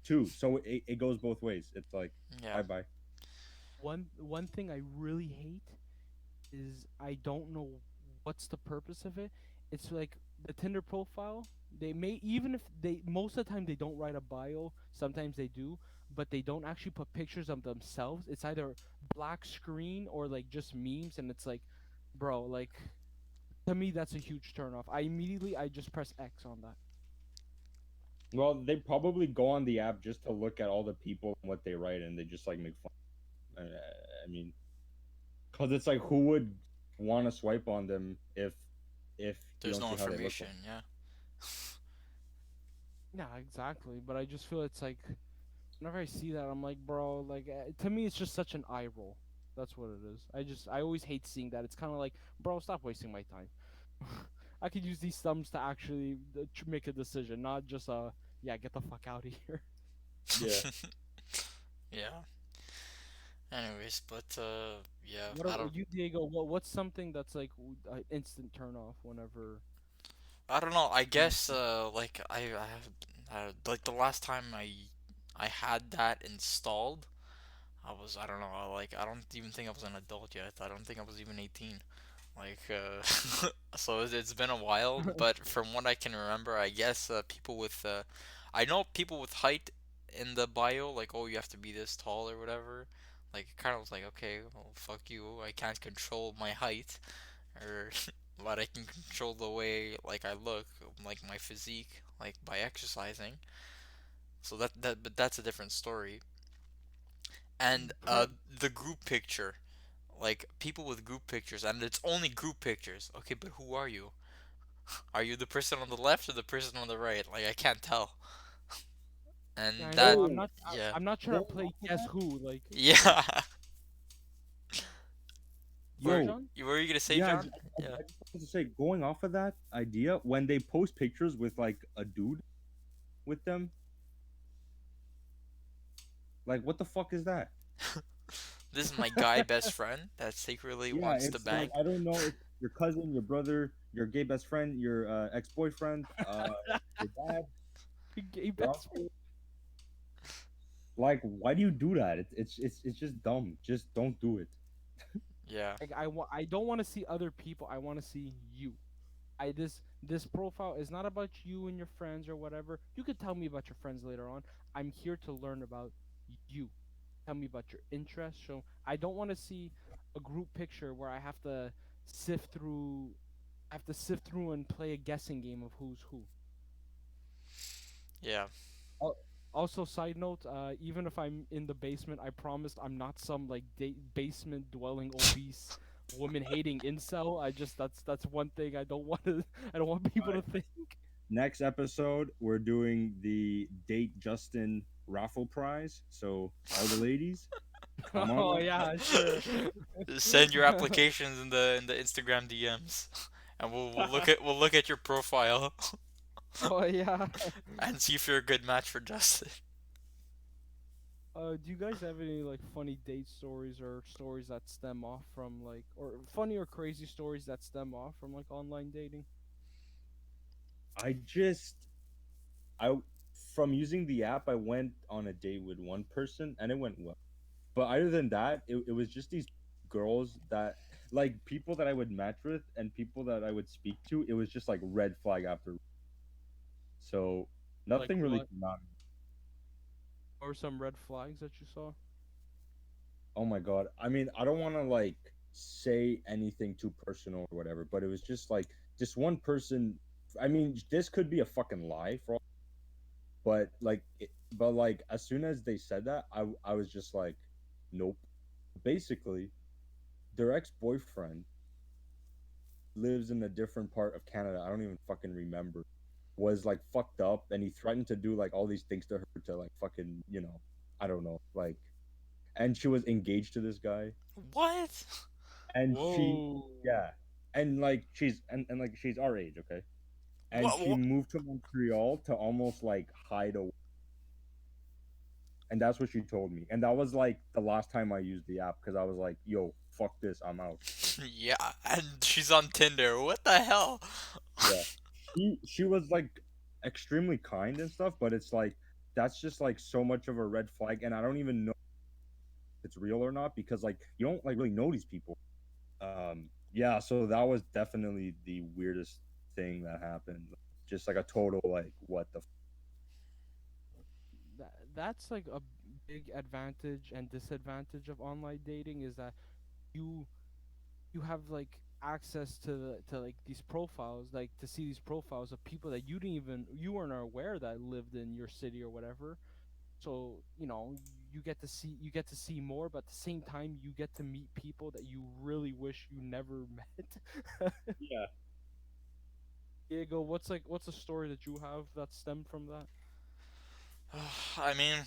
Speaker 3: too. So it goes both ways. It's like
Speaker 1: yeah,
Speaker 3: bye bye.
Speaker 2: One thing I really hate is I don't know what's the purpose of it. It's like the Tinder profile. They may even if they most of the time they don't write a bio. Sometimes they do, but they don't actually put pictures of themselves. It's either black screen or like just memes, and it's like, bro, like to me that's a huge turnoff. I just press X on that.
Speaker 3: Well, they probably go on the app just to look at all the people and what they write, and they just like make fun. I mean, because it's like who would want to swipe on them if you
Speaker 1: there's
Speaker 3: don't
Speaker 1: no
Speaker 3: see how they look
Speaker 1: information,
Speaker 3: like.
Speaker 1: yeah,
Speaker 2: Yeah, exactly. But I just feel it's like whenever I see that, I'm like, bro, like to me, it's just such an eye roll. That's what it is. I always hate seeing that. It's kind of like, bro, stop wasting my time. I could use these thumbs to actually make a decision, not just yeah, get the fuck out of here.
Speaker 3: Yeah.
Speaker 1: yeah. Anyways, but yeah,
Speaker 2: What
Speaker 1: I
Speaker 2: are
Speaker 1: don't,
Speaker 2: you, Diego? What's something that's like instant turn off whenever?
Speaker 1: I don't know. I
Speaker 2: You
Speaker 1: guess like I have like the last time I had that installed. I don't know, I don't even think I was an adult yet. I don't think I was even 18. Like, so it's been a while, but from what I can remember, I guess people with, I know people with height in the bio, like, oh, you have to be this tall or whatever. Like, it kind of was like, okay, well, fuck you. I can't control my height, or, but I can control the way, like, I look, like my physique, like by exercising. So but that's a different story. And
Speaker 2: Pre-
Speaker 1: the group picture, like people with group pictures, and it's only group pictures. Okay, but who are you? Are you the person on the left or the person on the right? Like I can't tell.
Speaker 2: yeah,
Speaker 1: And
Speaker 2: I know.
Speaker 1: that,
Speaker 3: Oh,
Speaker 1: yeah,
Speaker 2: I'm not trying to
Speaker 3: going
Speaker 2: play
Speaker 3: off of
Speaker 2: guess
Speaker 3: that,
Speaker 2: who. Like,
Speaker 1: yeah.
Speaker 2: yeah,
Speaker 1: Or
Speaker 3: yo,
Speaker 2: John.
Speaker 1: you were you gonna say,
Speaker 3: yeah,
Speaker 1: John? Yeah.
Speaker 3: I just wanted to say, going off of that idea, when they post pictures with like a dude with them, like what the fuck is that?
Speaker 1: This is my guy best friend that secretly
Speaker 3: Yeah,
Speaker 1: wants to
Speaker 3: it's like
Speaker 1: bang.
Speaker 3: I don't know if your cousin, your brother, your gay best friend, your ex-boyfriend, your dad,
Speaker 2: Gay
Speaker 3: your
Speaker 2: best friend.
Speaker 3: uncle. Like, why do you do that? It's just dumb. Just don't do it.
Speaker 1: Yeah.
Speaker 2: Like I don't want to see other people. I want to see you. This profile is not about you and your friends or whatever. You could tell me about your friends later on. I'm here to learn about you. Tell me about your interests. So I don't want to see a group picture where sift through I have to sift through and play a guessing game of who's who.
Speaker 1: Yeah.
Speaker 2: Also, side note, even if I'm in the basement, I promised I'm not some like basement dwelling obese woman hating incel. That's one thing I don't want to I don't want people to think.
Speaker 3: Next episode, we're doing the Date Justin raffle prize. So all the ladies, come on
Speaker 2: Oh
Speaker 3: up.
Speaker 2: yeah, sure.
Speaker 1: Send your applications in the Instagram DMs, and we'll look at your profile
Speaker 2: Oh yeah.
Speaker 1: and see if you're a good match for Justin.
Speaker 2: Do you guys have any like funny date stories or stories that stem off from like or funny or crazy stories that stem off from like online dating?
Speaker 3: I just I from using the app, I went on a date with one person and it went well. But other than that, it was just these girls that like people that I would match with and people that I would speak to, it was just like red flag after. So
Speaker 2: Like
Speaker 3: nothing really
Speaker 2: what?
Speaker 3: came out.
Speaker 2: Or some red flags that you saw?
Speaker 3: Oh my god. I mean, I don't want to like say anything too personal or whatever, but it was just like just one person. I mean, this could be a fucking lie for all, but like as soon as they said that, I was just like, nope. Basically, their ex-boyfriend lives in a different part of Canada. I don't even fucking remember. Was like fucked up and he threatened to do like all these things to her to like fucking, I don't know, like and she was engaged to this guy
Speaker 1: What?
Speaker 3: and she
Speaker 2: Whoa.
Speaker 3: yeah and like and like she's our age, okay, and
Speaker 1: What?
Speaker 3: she
Speaker 1: What?
Speaker 3: moved to Montreal to almost like hide away, and that's what she told me, and that was like the last time I used the app because I was like, yo, fuck this, I'm out.
Speaker 1: Yeah, and she's on Tinder. What the hell?
Speaker 3: Yeah, she was like extremely kind and stuff, but it's like that's just like so much of a red flag, and I don't even know if it's real or not because like you don't like really know these people. Yeah, so that was definitely the weirdest thing that happened. Just like a total like what the
Speaker 2: That's like a big advantage and disadvantage of online dating is that you you have like access to like these profiles, like to see these profiles of people that you weren't aware that lived in your city or whatever. So you get to see more, but at the same time you get to meet people that you really wish you never met.
Speaker 3: yeah.
Speaker 2: Diego, what's a story that you have that stemmed from that?
Speaker 1: I mean,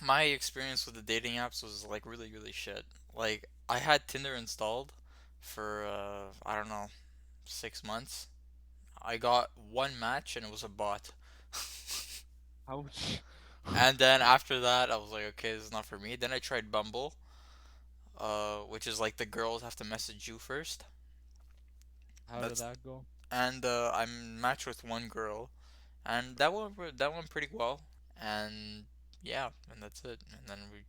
Speaker 1: my experience with the dating apps was like really, really shit. Like, I had Tinder installed for, I don't know, 6 months. I got one match and it was a bot.
Speaker 2: Ouch.
Speaker 1: And then after that, I was like, okay, this is not for me. Then I tried Bumble, which is like the girls have to message you first.
Speaker 2: How did
Speaker 1: That's
Speaker 2: that go?
Speaker 1: and I'm matched with one girl, and that went pretty well. And yeah, and that's it. And then we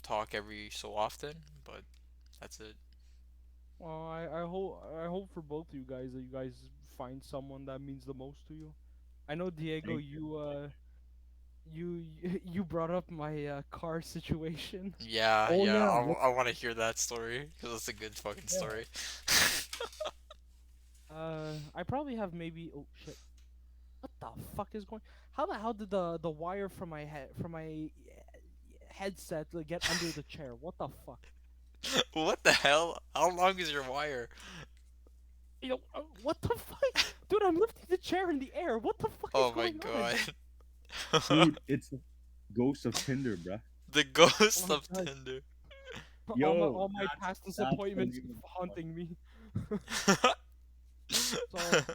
Speaker 1: talk every so often, but that's it.
Speaker 2: Well, I hope for both of you guys that you guys find someone that means the most to you. I know Diego,
Speaker 3: Thank you.
Speaker 2: you brought up my car situation.
Speaker 1: Yeah,
Speaker 3: Oh
Speaker 1: yeah,
Speaker 3: yeah, what,
Speaker 1: I want to hear that story because it's a good fucking
Speaker 3: yeah.
Speaker 1: story.
Speaker 2: I probably have maybe. Oh shit! What the fuck is going? How the hell did the wire from my headset get under the chair? What the fuck?
Speaker 1: What the hell? How long is your wire?
Speaker 2: What the fuck, dude? I'm lifting the chair in the air. What the fuck is
Speaker 1: Oh my
Speaker 2: going on?
Speaker 1: god.
Speaker 3: Dude, it's the ghost of Tinder, bruh.
Speaker 1: The
Speaker 2: Oh
Speaker 1: ghost
Speaker 2: my
Speaker 1: of
Speaker 2: god!
Speaker 1: Tinder.
Speaker 3: Yo,
Speaker 2: All my past
Speaker 3: that's the
Speaker 2: disappointments
Speaker 3: name of the one.
Speaker 2: haunting me. So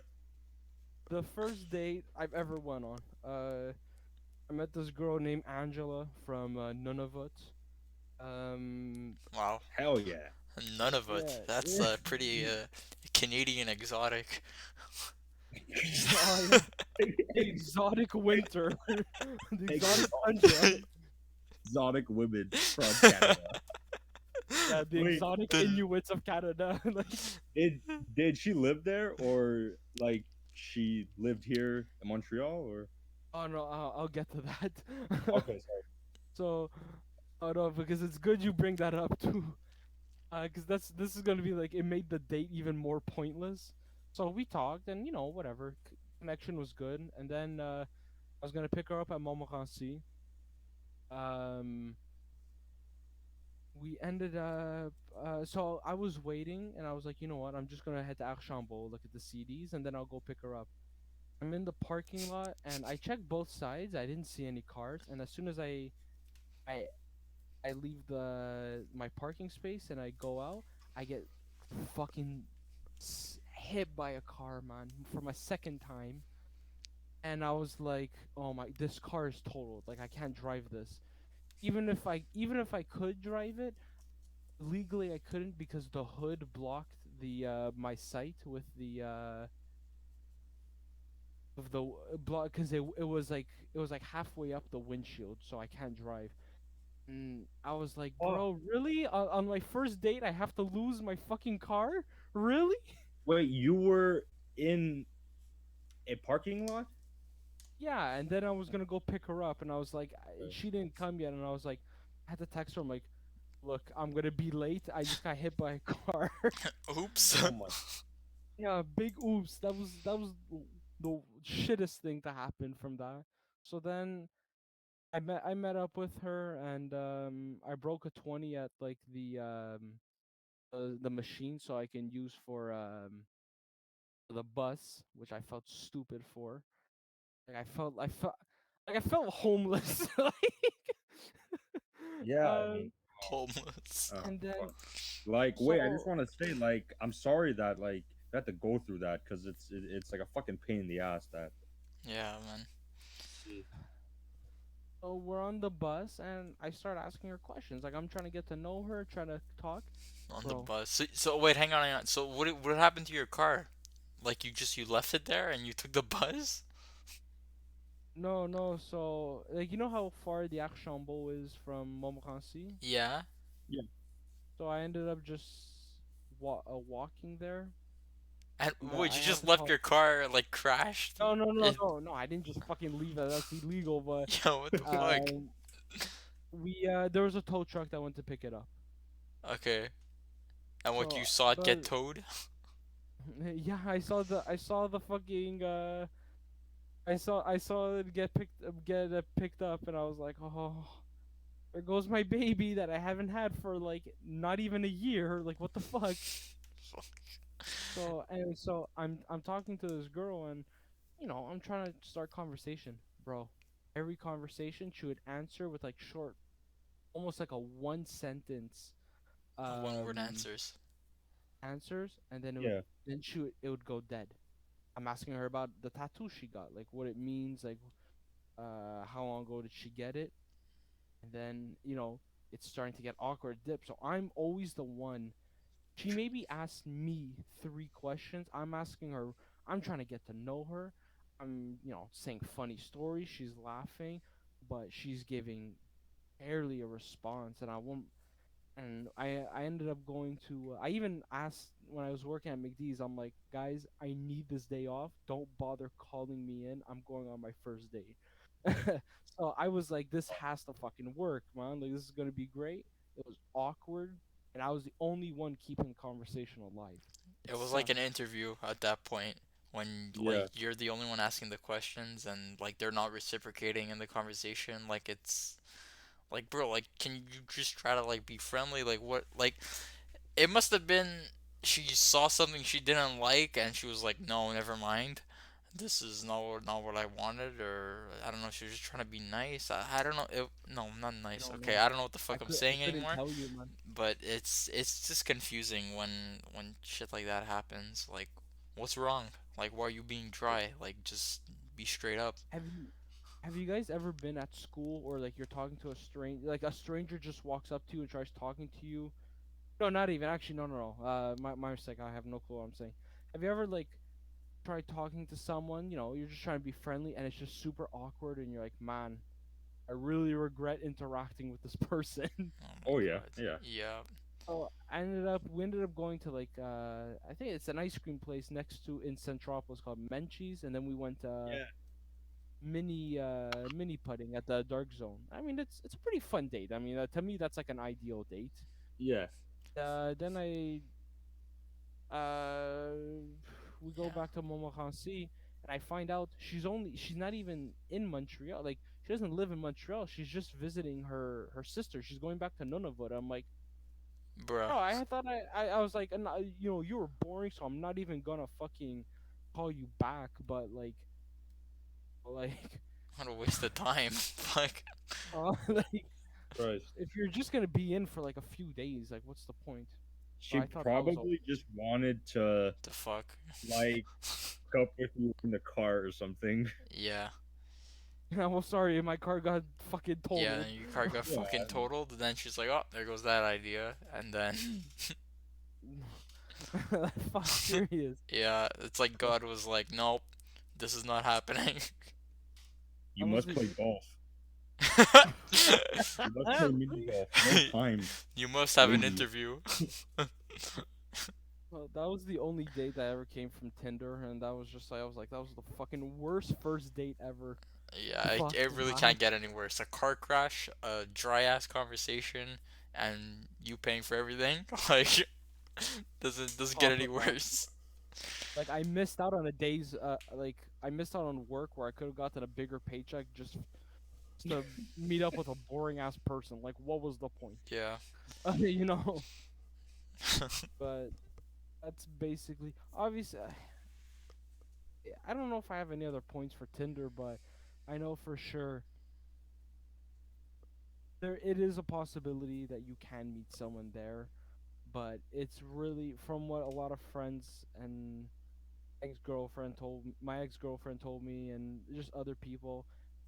Speaker 2: the first date I've ever went on. I met this girl named Angela from Nunavut. Um,
Speaker 1: Wow.
Speaker 3: Hell yeah.
Speaker 1: None of it.
Speaker 2: yeah,
Speaker 1: That's
Speaker 2: yeah.
Speaker 1: pretty Canadian exotic.
Speaker 2: Oh yeah, the exotic winter, the exotic tundra.
Speaker 3: Exotic, exotic women from Canada.
Speaker 2: Yeah, the
Speaker 3: Wait,
Speaker 2: exotic
Speaker 1: The-
Speaker 2: Inuits of Canada. Like,
Speaker 3: did did she live there or like she lived here in Montreal or?
Speaker 2: oh no, I'll get to that.
Speaker 3: Okay, sorry.
Speaker 2: So, oh no, because it's good you bring that up too. Because this is gonna be like it made the date even more pointless. So we talked, and whatever, connection was good, and then I was gonna pick her up at Montmorency. Um, we ended up. So I was waiting, and I was like, you know what? I'm just gonna head to Archambault, look at the CDs, and then I'll go pick her up. I'm in the parking lot, and I checked both sides. I didn't see any cars, and as soon as I I leave my parking space and I go out, I get fucking hit by a car, man, for my second time. And I was like, "Oh my, this car is totaled. Like I can't drive this. Even if I could drive it, legally I couldn't because the hood blocked the my sight with the of the block because it was like halfway up the windshield, so I can't drive. And I was like,
Speaker 3: Oh,
Speaker 2: bro, really? On my first date, I have to lose my fucking car? Really?
Speaker 3: wait, you were in a parking lot?
Speaker 2: Yeah, and then I was gonna go pick her up, and I was like,
Speaker 3: Okay.
Speaker 2: she didn't come yet, and I was like, I had to text her. I'm like, look, I'm gonna be late. I just got hit by a car.
Speaker 1: Oops.
Speaker 3: Oh my.
Speaker 2: Yeah, big oops. That was the shittest thing to happen from that. So then I met up with her, and I broke a 20 at like the machine, so I can use for the bus, which I felt stupid for. Like I felt homeless. Like,
Speaker 3: Yeah, I mean,
Speaker 1: Homeless.
Speaker 3: oh
Speaker 2: and
Speaker 3: fuck.
Speaker 2: then
Speaker 3: Like, wait, I just
Speaker 2: so
Speaker 3: want to say, like, I'm sorry that like you had to go through that because it's like a fucking pain in the ass. That.
Speaker 1: Yeah, man.
Speaker 3: Jeez.
Speaker 2: so we're on the bus, and I start asking her questions. Like I'm trying to get to know her, trying to talk,
Speaker 1: On the
Speaker 2: bro.
Speaker 1: bus. So wait, hang on, hang on. So what happened to your car? Like you left it there and you took the bus?
Speaker 2: No, no. So like you know how far the Archambault is from Montmorency?
Speaker 1: Yeah.
Speaker 3: Yeah.
Speaker 2: So I ended up just walking there,
Speaker 1: And
Speaker 2: and
Speaker 1: wait,
Speaker 2: I
Speaker 1: you
Speaker 2: had
Speaker 1: just
Speaker 2: to
Speaker 1: left
Speaker 2: call.
Speaker 1: your car like crashed?
Speaker 2: No, no, no,
Speaker 1: It,
Speaker 2: no, no. I didn't just fucking leave it. That's illegal. But
Speaker 1: yo, what the fuck?
Speaker 2: um, we there was a tow truck that went to pick it up.
Speaker 1: Okay. And what you
Speaker 2: So,
Speaker 1: saw it get
Speaker 2: but
Speaker 1: towed?
Speaker 2: yeah, I saw the fucking I saw it get picked up, and I was like, oh, there goes my baby that I haven't had for like not even a year. Like, what the fuck? So I'm talking to this girl, and I'm trying to start conversation, bro. Every conversation she would answer with like short, almost like a one sentence
Speaker 1: One word
Speaker 2: um
Speaker 1: answers.
Speaker 2: answers, and then it would
Speaker 3: Yeah.
Speaker 2: then it would go dead. I'm asking her about the tattoo she got, like what it means, like how long ago did she get it, and then it's starting to get awkward dip. So I'm always the one. She maybe asked me three questions. I'm asking her. I'm trying to get to know her. I'm saying funny stories. She's laughing, but she's giving barely a response, and I won't. And I ended up going to. I even asked when I was working at McD's. I'm like, guys, I need this day off. Don't bother calling me in. I'm going on my first date. So I was like, this has to fucking work, man. Like this is gonna be great. It was awkward, and I was the only one keeping the conversation alive.
Speaker 1: It
Speaker 2: It
Speaker 1: was like an
Speaker 2: sucked.
Speaker 1: interview at that point when
Speaker 3: Yeah.
Speaker 1: like you're the only one asking the questions and like they're not reciprocating in the conversation. Like it's like bro, like can you just try to like be friendly? Like what like it must have been she saw something she didn't like and she was like, "No, never mind. This is not what I wanted," or I don't know. She was just trying to be nice. I don't know. No, not nice. Okay,
Speaker 2: Man.
Speaker 1: I don't know what the
Speaker 2: I
Speaker 1: fuck I'm
Speaker 2: could I
Speaker 1: saying
Speaker 2: couldn't
Speaker 1: anymore.
Speaker 2: tell you, man.
Speaker 1: But it's just confusing when shit like that happens. Like, what's wrong? Like, why are you being dry? Like, just be straight up.
Speaker 2: Have you have you guys ever been at school, or like you're talking to a stranger, like a stranger just walks up to you and tries talking to you? No, not even. Actually, no, no, no. My mistake. I have no clue what I'm saying. Have you ever like tried talking to someone? You're just trying to be friendly, and it's just super awkward, and you're like, man, I really regret interacting with this person.
Speaker 1: Oh my
Speaker 3: Oh yeah.
Speaker 1: god.
Speaker 3: Yeah.
Speaker 1: Yeah.
Speaker 2: So we ended up going to like I think it's an ice cream place next to in Centropolis called Menchie's, and then we went
Speaker 3: Yeah.
Speaker 2: mini putting at the dark zone. I mean, it's a pretty fun date. I mean, to me that's like an ideal date.
Speaker 3: Yeah.
Speaker 2: Then uh we go
Speaker 1: Yeah.
Speaker 2: back to Montmorency, and I find out she's not even in Montreal. Like she doesn't live in Montreal. She's just visiting her sister. She's going back to Nunavut. I'm like,
Speaker 1: Bruh.
Speaker 2: oh, I thought I was like, you were boring, so I'm not even gonna fucking call you back. But like,
Speaker 1: What a waste of time. Fuck.
Speaker 2: like
Speaker 3: Christ.
Speaker 2: if you're just gonna be in for like a few days, like what's the point? So
Speaker 3: She
Speaker 2: I thought that was all.
Speaker 3: probably just wanted to
Speaker 1: The fuck.
Speaker 3: like hook up with you in the car or something.
Speaker 1: Yeah.
Speaker 2: I'm sorry, my car got fucking
Speaker 1: Yeah,
Speaker 2: totaled.
Speaker 1: and your car got
Speaker 3: Yeah.
Speaker 1: fucking totaled, and then she's like, "Oh, there goes that idea," and then,
Speaker 2: Fuck serious.
Speaker 1: yeah, it's like God was like, "Nope, this is not happening."
Speaker 3: You
Speaker 2: I was
Speaker 3: must
Speaker 2: like,
Speaker 3: play golf. What came me off? No time.
Speaker 1: You must have an
Speaker 3: Lady.
Speaker 1: interview.
Speaker 2: Well, that was the only date that ever came from Tinder, and that was just like I was like, that was the fucking worst first date ever.
Speaker 1: Yeah,
Speaker 2: Fuck
Speaker 1: it really
Speaker 2: that.
Speaker 1: can't get any worse. A car crash, a dry ass conversation, and you paying for everything. Like, doesn't get
Speaker 2: Top
Speaker 1: any
Speaker 2: of that.
Speaker 1: worse.
Speaker 2: Like I missed out on a day's like I missed out on work where I could have gotten a bigger paycheck just to meet up with a boring ass person. Like what was the point?
Speaker 1: Yeah.
Speaker 2: You know. But that's basically obviously. I don't know if I have any other points for Tinder, but I know for sure there it is a possibility that you can meet someone there, but it's really from what a lot of friends and my ex-girlfriend told me and just other people,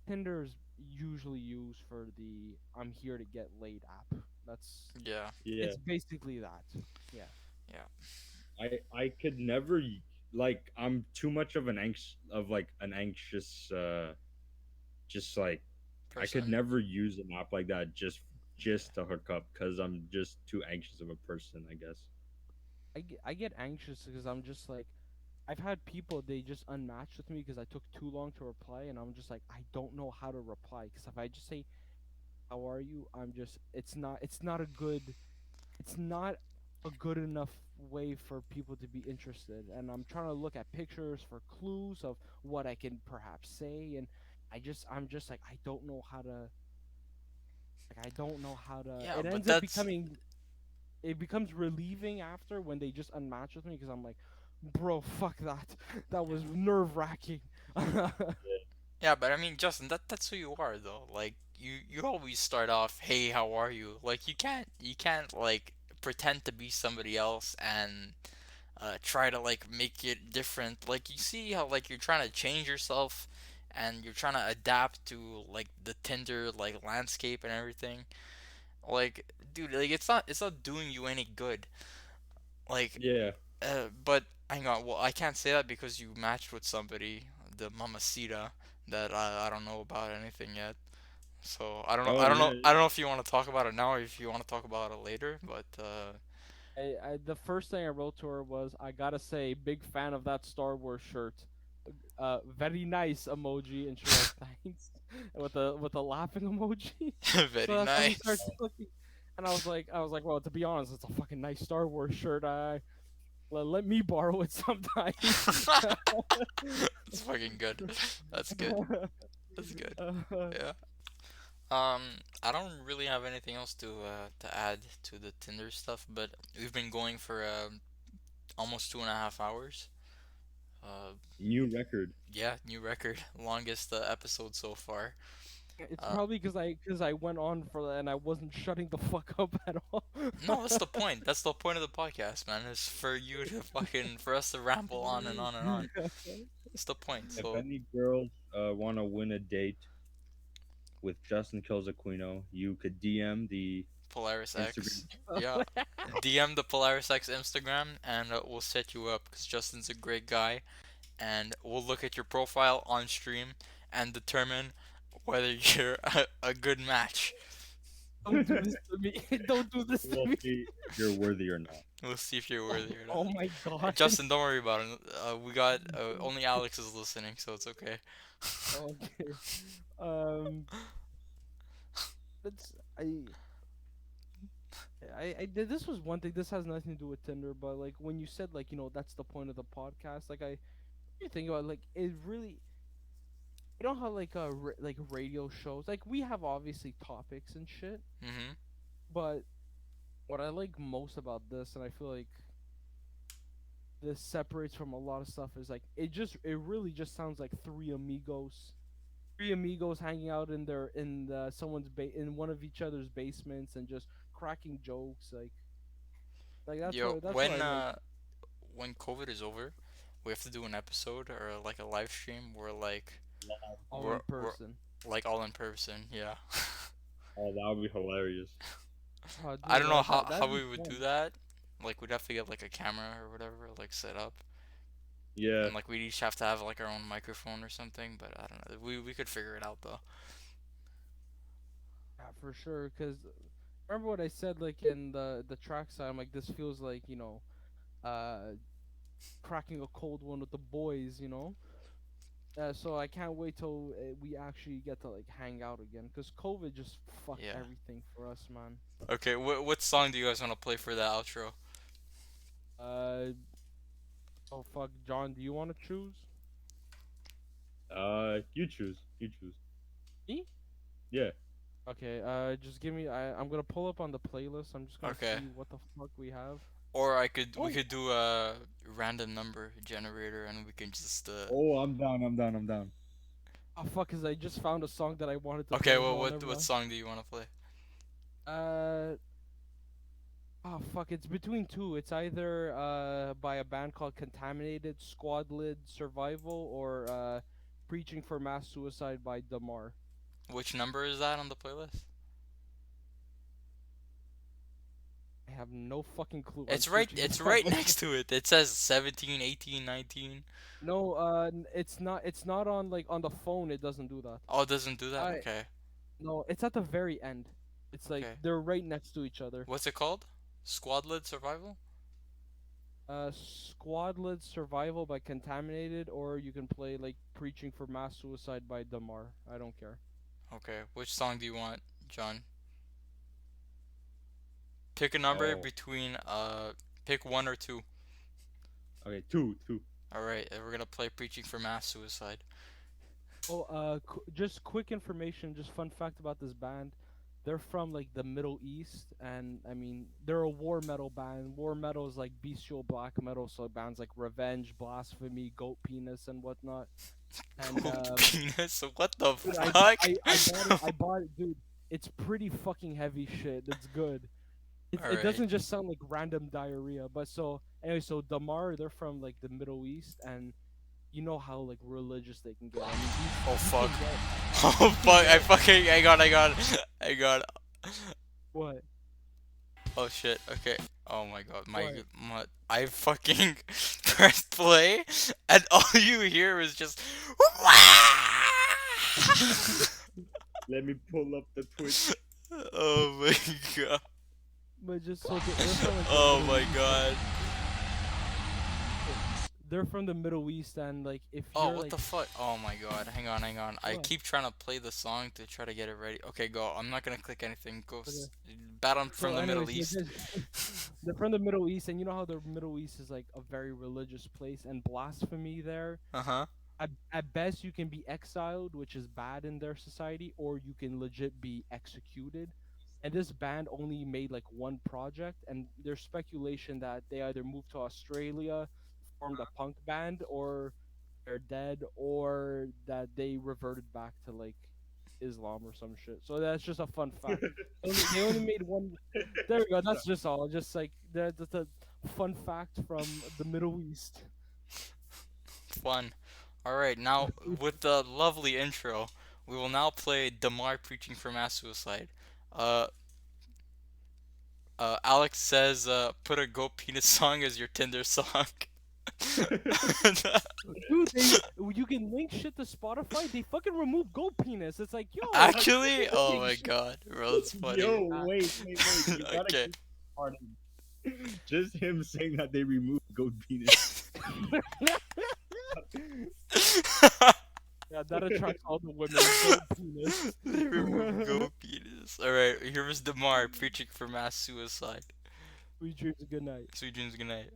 Speaker 2: Tinder's usually used for the I'm here to get laid app. That's
Speaker 1: Yeah.
Speaker 3: Yeah.
Speaker 2: it's basically that. Yeah.
Speaker 1: Yeah.
Speaker 3: I could never like I'm too much of an anxious just like I could
Speaker 1: Person.
Speaker 3: never use an app like that just to hook up because I'm just too anxious of a person, I guess.
Speaker 2: I get anxious because I'm just like I've had people they just unmatched with me because I took too long to reply and I'm just like I don't know how to reply because if I just say how are you I'm just it's not a good enough way for people to be interested and I'm trying to look at pictures for clues of what I can perhaps say and I'm just like I don't know how to
Speaker 1: Yeah,
Speaker 2: it
Speaker 1: but
Speaker 2: ends up
Speaker 1: that's
Speaker 2: becoming it becomes relieving after when they just unmatch with me because I'm like, bro, fuck that. That was nerve wracking.
Speaker 1: yeah, but I mean, Justin, that's who you are though. Like you always start off, "Hey, how are you?" Like you can't like pretend to be somebody else and try to like make it different. Like you see how like you're trying to change yourself and you're trying to adapt to like the Tinder like landscape and everything. Like, dude, like it's not doing you any good. Like,
Speaker 3: Yeah.
Speaker 1: but hang on. Well, I can't say that because you matched with somebody, the Mamacita, that I don't know about anything yet. So I don't know.
Speaker 3: Oh
Speaker 1: I don't know.
Speaker 3: yeah.
Speaker 1: I don't know if you want to talk about it now or if you want to talk about it later. But
Speaker 2: The first thing I wrote to her was, I gotta say, big fan of that Star Wars shirt. Very nice emoji, and she wrote thanks with a laughing emoji. So
Speaker 1: very
Speaker 2: that's when we started
Speaker 1: nice.
Speaker 2: looking, and I was like, well, to be honest, it's a fucking nice Star Wars shirt. Let me borrow it sometime.
Speaker 1: That's fucking good. That's good. That's good.
Speaker 2: uh,
Speaker 1: Yeah. I don't really have anything else to add to the Tinder stuff, but we've been going for almost 2.5 hours. Uh,
Speaker 3: New record.
Speaker 1: yeah, new record, longest episode so far.
Speaker 2: It's
Speaker 1: Uh,
Speaker 2: probably because I went on for that and I wasn't shutting the fuck up at all.
Speaker 1: no, that's the point. That's the point of the podcast, man. Is for you to fucking for us to ramble on and on and on. That's the point.
Speaker 3: If
Speaker 1: So
Speaker 3: any girls want to win a date with Justin Kills Aquino, you could DM the
Speaker 1: Polaris
Speaker 3: Instagram.
Speaker 1: X, yeah, DM the Polaris X Instagram, and we'll set you up because Justin's a great guy, and we'll look at your profile on stream and determine whether you're a good match.
Speaker 2: Don't do this to me. Don't do this to
Speaker 3: We'll
Speaker 2: me.
Speaker 3: see if you're worthy or not.
Speaker 1: We'll see if you're worthy or
Speaker 2: Oh
Speaker 1: not.
Speaker 2: my god.
Speaker 1: Justin, don't worry about it. We got only Alex is listening, so it's okay.
Speaker 2: Okay. Um. That's this was one thing. This has nothing to do with Tinder, but like when you said like that's the point of the podcast. Like you think about like it really. You know how like like radio shows like we have obviously topics and shit,
Speaker 1: Mhm.
Speaker 2: but what I like most about this, and I feel like this separates from a lot of stuff, is like it really just sounds like three amigos hanging out in in one of each other's basements and just cracking jokes like
Speaker 1: Yo,
Speaker 2: that's what I like.
Speaker 1: when COVID is over, we have to do an episode or like a live stream where like
Speaker 2: All in
Speaker 1: we're
Speaker 2: person.
Speaker 1: like all in person. Yeah.
Speaker 3: Oh, that would be hilarious.
Speaker 2: Oh,
Speaker 1: I
Speaker 2: dude,
Speaker 1: don't know how
Speaker 2: that'd be
Speaker 1: we would do
Speaker 2: fun.
Speaker 1: that. Like we'd have to get like a camera or whatever like set up,
Speaker 3: Yeah.
Speaker 1: and like we'd each have to have like our own microphone or something. But I don't know. We could figure it out though.
Speaker 2: for sure. Cause remember what I said like in the track side. I'm like, this feels like uh, cracking a cold one with the boys. So I can't wait till we actually get to like hang out again. Cause COVID just fucked
Speaker 1: Yeah.
Speaker 2: everything for us, man.
Speaker 1: Okay, what song do you guys want to play for the outro?
Speaker 2: Uh, oh fuck, John, do you want to choose?
Speaker 3: You choose. You choose.
Speaker 2: Me?
Speaker 3: Yeah.
Speaker 2: Okay, just give me. I'm gonna pull up on the playlist. I'm just gonna
Speaker 1: Okay.
Speaker 2: see what the fuck we have.
Speaker 1: Or we
Speaker 2: Oh,
Speaker 1: could do a random number generator and we can just
Speaker 3: Oh, I'm down. I'm down. I'm down.
Speaker 2: oh fuck, cause I just found a song that I wanted to
Speaker 1: Okay,
Speaker 2: play.
Speaker 1: well
Speaker 2: Oh, never
Speaker 1: what
Speaker 2: mind.
Speaker 1: song do you want to play?
Speaker 2: Uh, oh fuck, it's between two. It's either by a band called Contaminated, Squad Lid Survival, or Preaching for Mass Suicide by Damaar.
Speaker 1: Which number is that on the playlist?
Speaker 2: I have no fucking clue. I'm
Speaker 1: It's right
Speaker 2: searching
Speaker 1: it's
Speaker 2: it on
Speaker 1: right
Speaker 2: my
Speaker 1: next to it. It says 17, 18, 19.
Speaker 2: No, it's not. It's not on like on the phone. It doesn't do that.
Speaker 1: Oh, it doesn't do that?
Speaker 2: I
Speaker 1: Okay.
Speaker 2: No, it's at the very end. It's like
Speaker 1: Okay.
Speaker 2: they're right next to each other.
Speaker 1: What's it called? Squadlet Survival?
Speaker 2: Squadlet Survival by Contaminated, or you can play like Preaching for Mass Suicide by Damaar. I don't care.
Speaker 1: Okay. Which song do you want, John? Pick a number
Speaker 3: Oh.
Speaker 1: between pick one or two.
Speaker 3: Okay. Two.
Speaker 1: Alright, we're gonna play Preaching for Mass Suicide.
Speaker 2: Oh, just quick information, just fun fact about this band. They're from like the Middle East, and I mean they're a war metal band. War metal is like bestial black metal, so bands like Revenge, Blasphemy, Goat Penis, and whatnot. And
Speaker 1: Goat penis? What the
Speaker 2: dude,
Speaker 1: fuck?
Speaker 2: I bought it, dude. It's pretty fucking heavy shit. It's good. It
Speaker 1: Alright.
Speaker 2: doesn't just sound like random diarrhea. But so anyway, so Damaar, they're from like the Middle East, and you know how like religious they can get. I mean,
Speaker 1: Oh
Speaker 2: you
Speaker 1: fuck.
Speaker 2: can get
Speaker 1: Oh fuck, I got
Speaker 2: what?
Speaker 1: Oh shit, okay. Oh my god,
Speaker 2: What?
Speaker 1: I fucking pressed play and all you hear is just
Speaker 3: Let me pull up the Twitch.
Speaker 1: Oh my god.
Speaker 2: But just so they're from like, the
Speaker 1: Oh
Speaker 2: Middle
Speaker 1: my
Speaker 2: East.
Speaker 1: god.
Speaker 2: They're from the Middle East, and like if
Speaker 1: Oh,
Speaker 2: you're
Speaker 1: what
Speaker 2: like
Speaker 1: the fuck? Oh my god, hang on. I
Speaker 2: What?
Speaker 1: keep trying to play the song to try to get it ready. Okay, go. I'm not gonna click anything. Go.
Speaker 2: Okay.
Speaker 1: Battle
Speaker 2: So
Speaker 1: from the Middle
Speaker 2: anyways,
Speaker 1: East.
Speaker 2: they're from the Middle East, and you know how the Middle East is like a very religious place, and blasphemy there.
Speaker 1: Uh-huh.
Speaker 2: At best, you can be exiled, which is bad in their society, or you can legit be executed. And this band only made like one project, and there's speculation that they either moved to Australia, formed a punk band, or they're dead, or that they reverted back to like Islam or some shit. So that's just a fun fact. They only made one. There we go. That's just all. Just like that's a fun fact from the Middle East.
Speaker 1: Fun. Alright, now with the lovely intro, we will now play Damaar Preaching for Mass Suicide. Uh, Alex says, put a Goat Penis song as your Tinder song.
Speaker 2: Dude, you can link shit to Spotify. They fucking remove Goat Penis. It's like, yo.
Speaker 1: Actually? Oh
Speaker 2: fucking
Speaker 1: my
Speaker 2: shit.
Speaker 1: god, bro, that's funny.
Speaker 3: Yo, wait. You gotta
Speaker 1: Okay.
Speaker 3: keep part in. Just him saying that they removed goat penis.
Speaker 2: Yeah, that attracts all the women. Goat Penis.
Speaker 1: They remove Goat Penis. Alright, here was Damaar Preaching for Mass Suicide.
Speaker 2: Sweet dreams, good night.
Speaker 1: Sweet dreams, good night.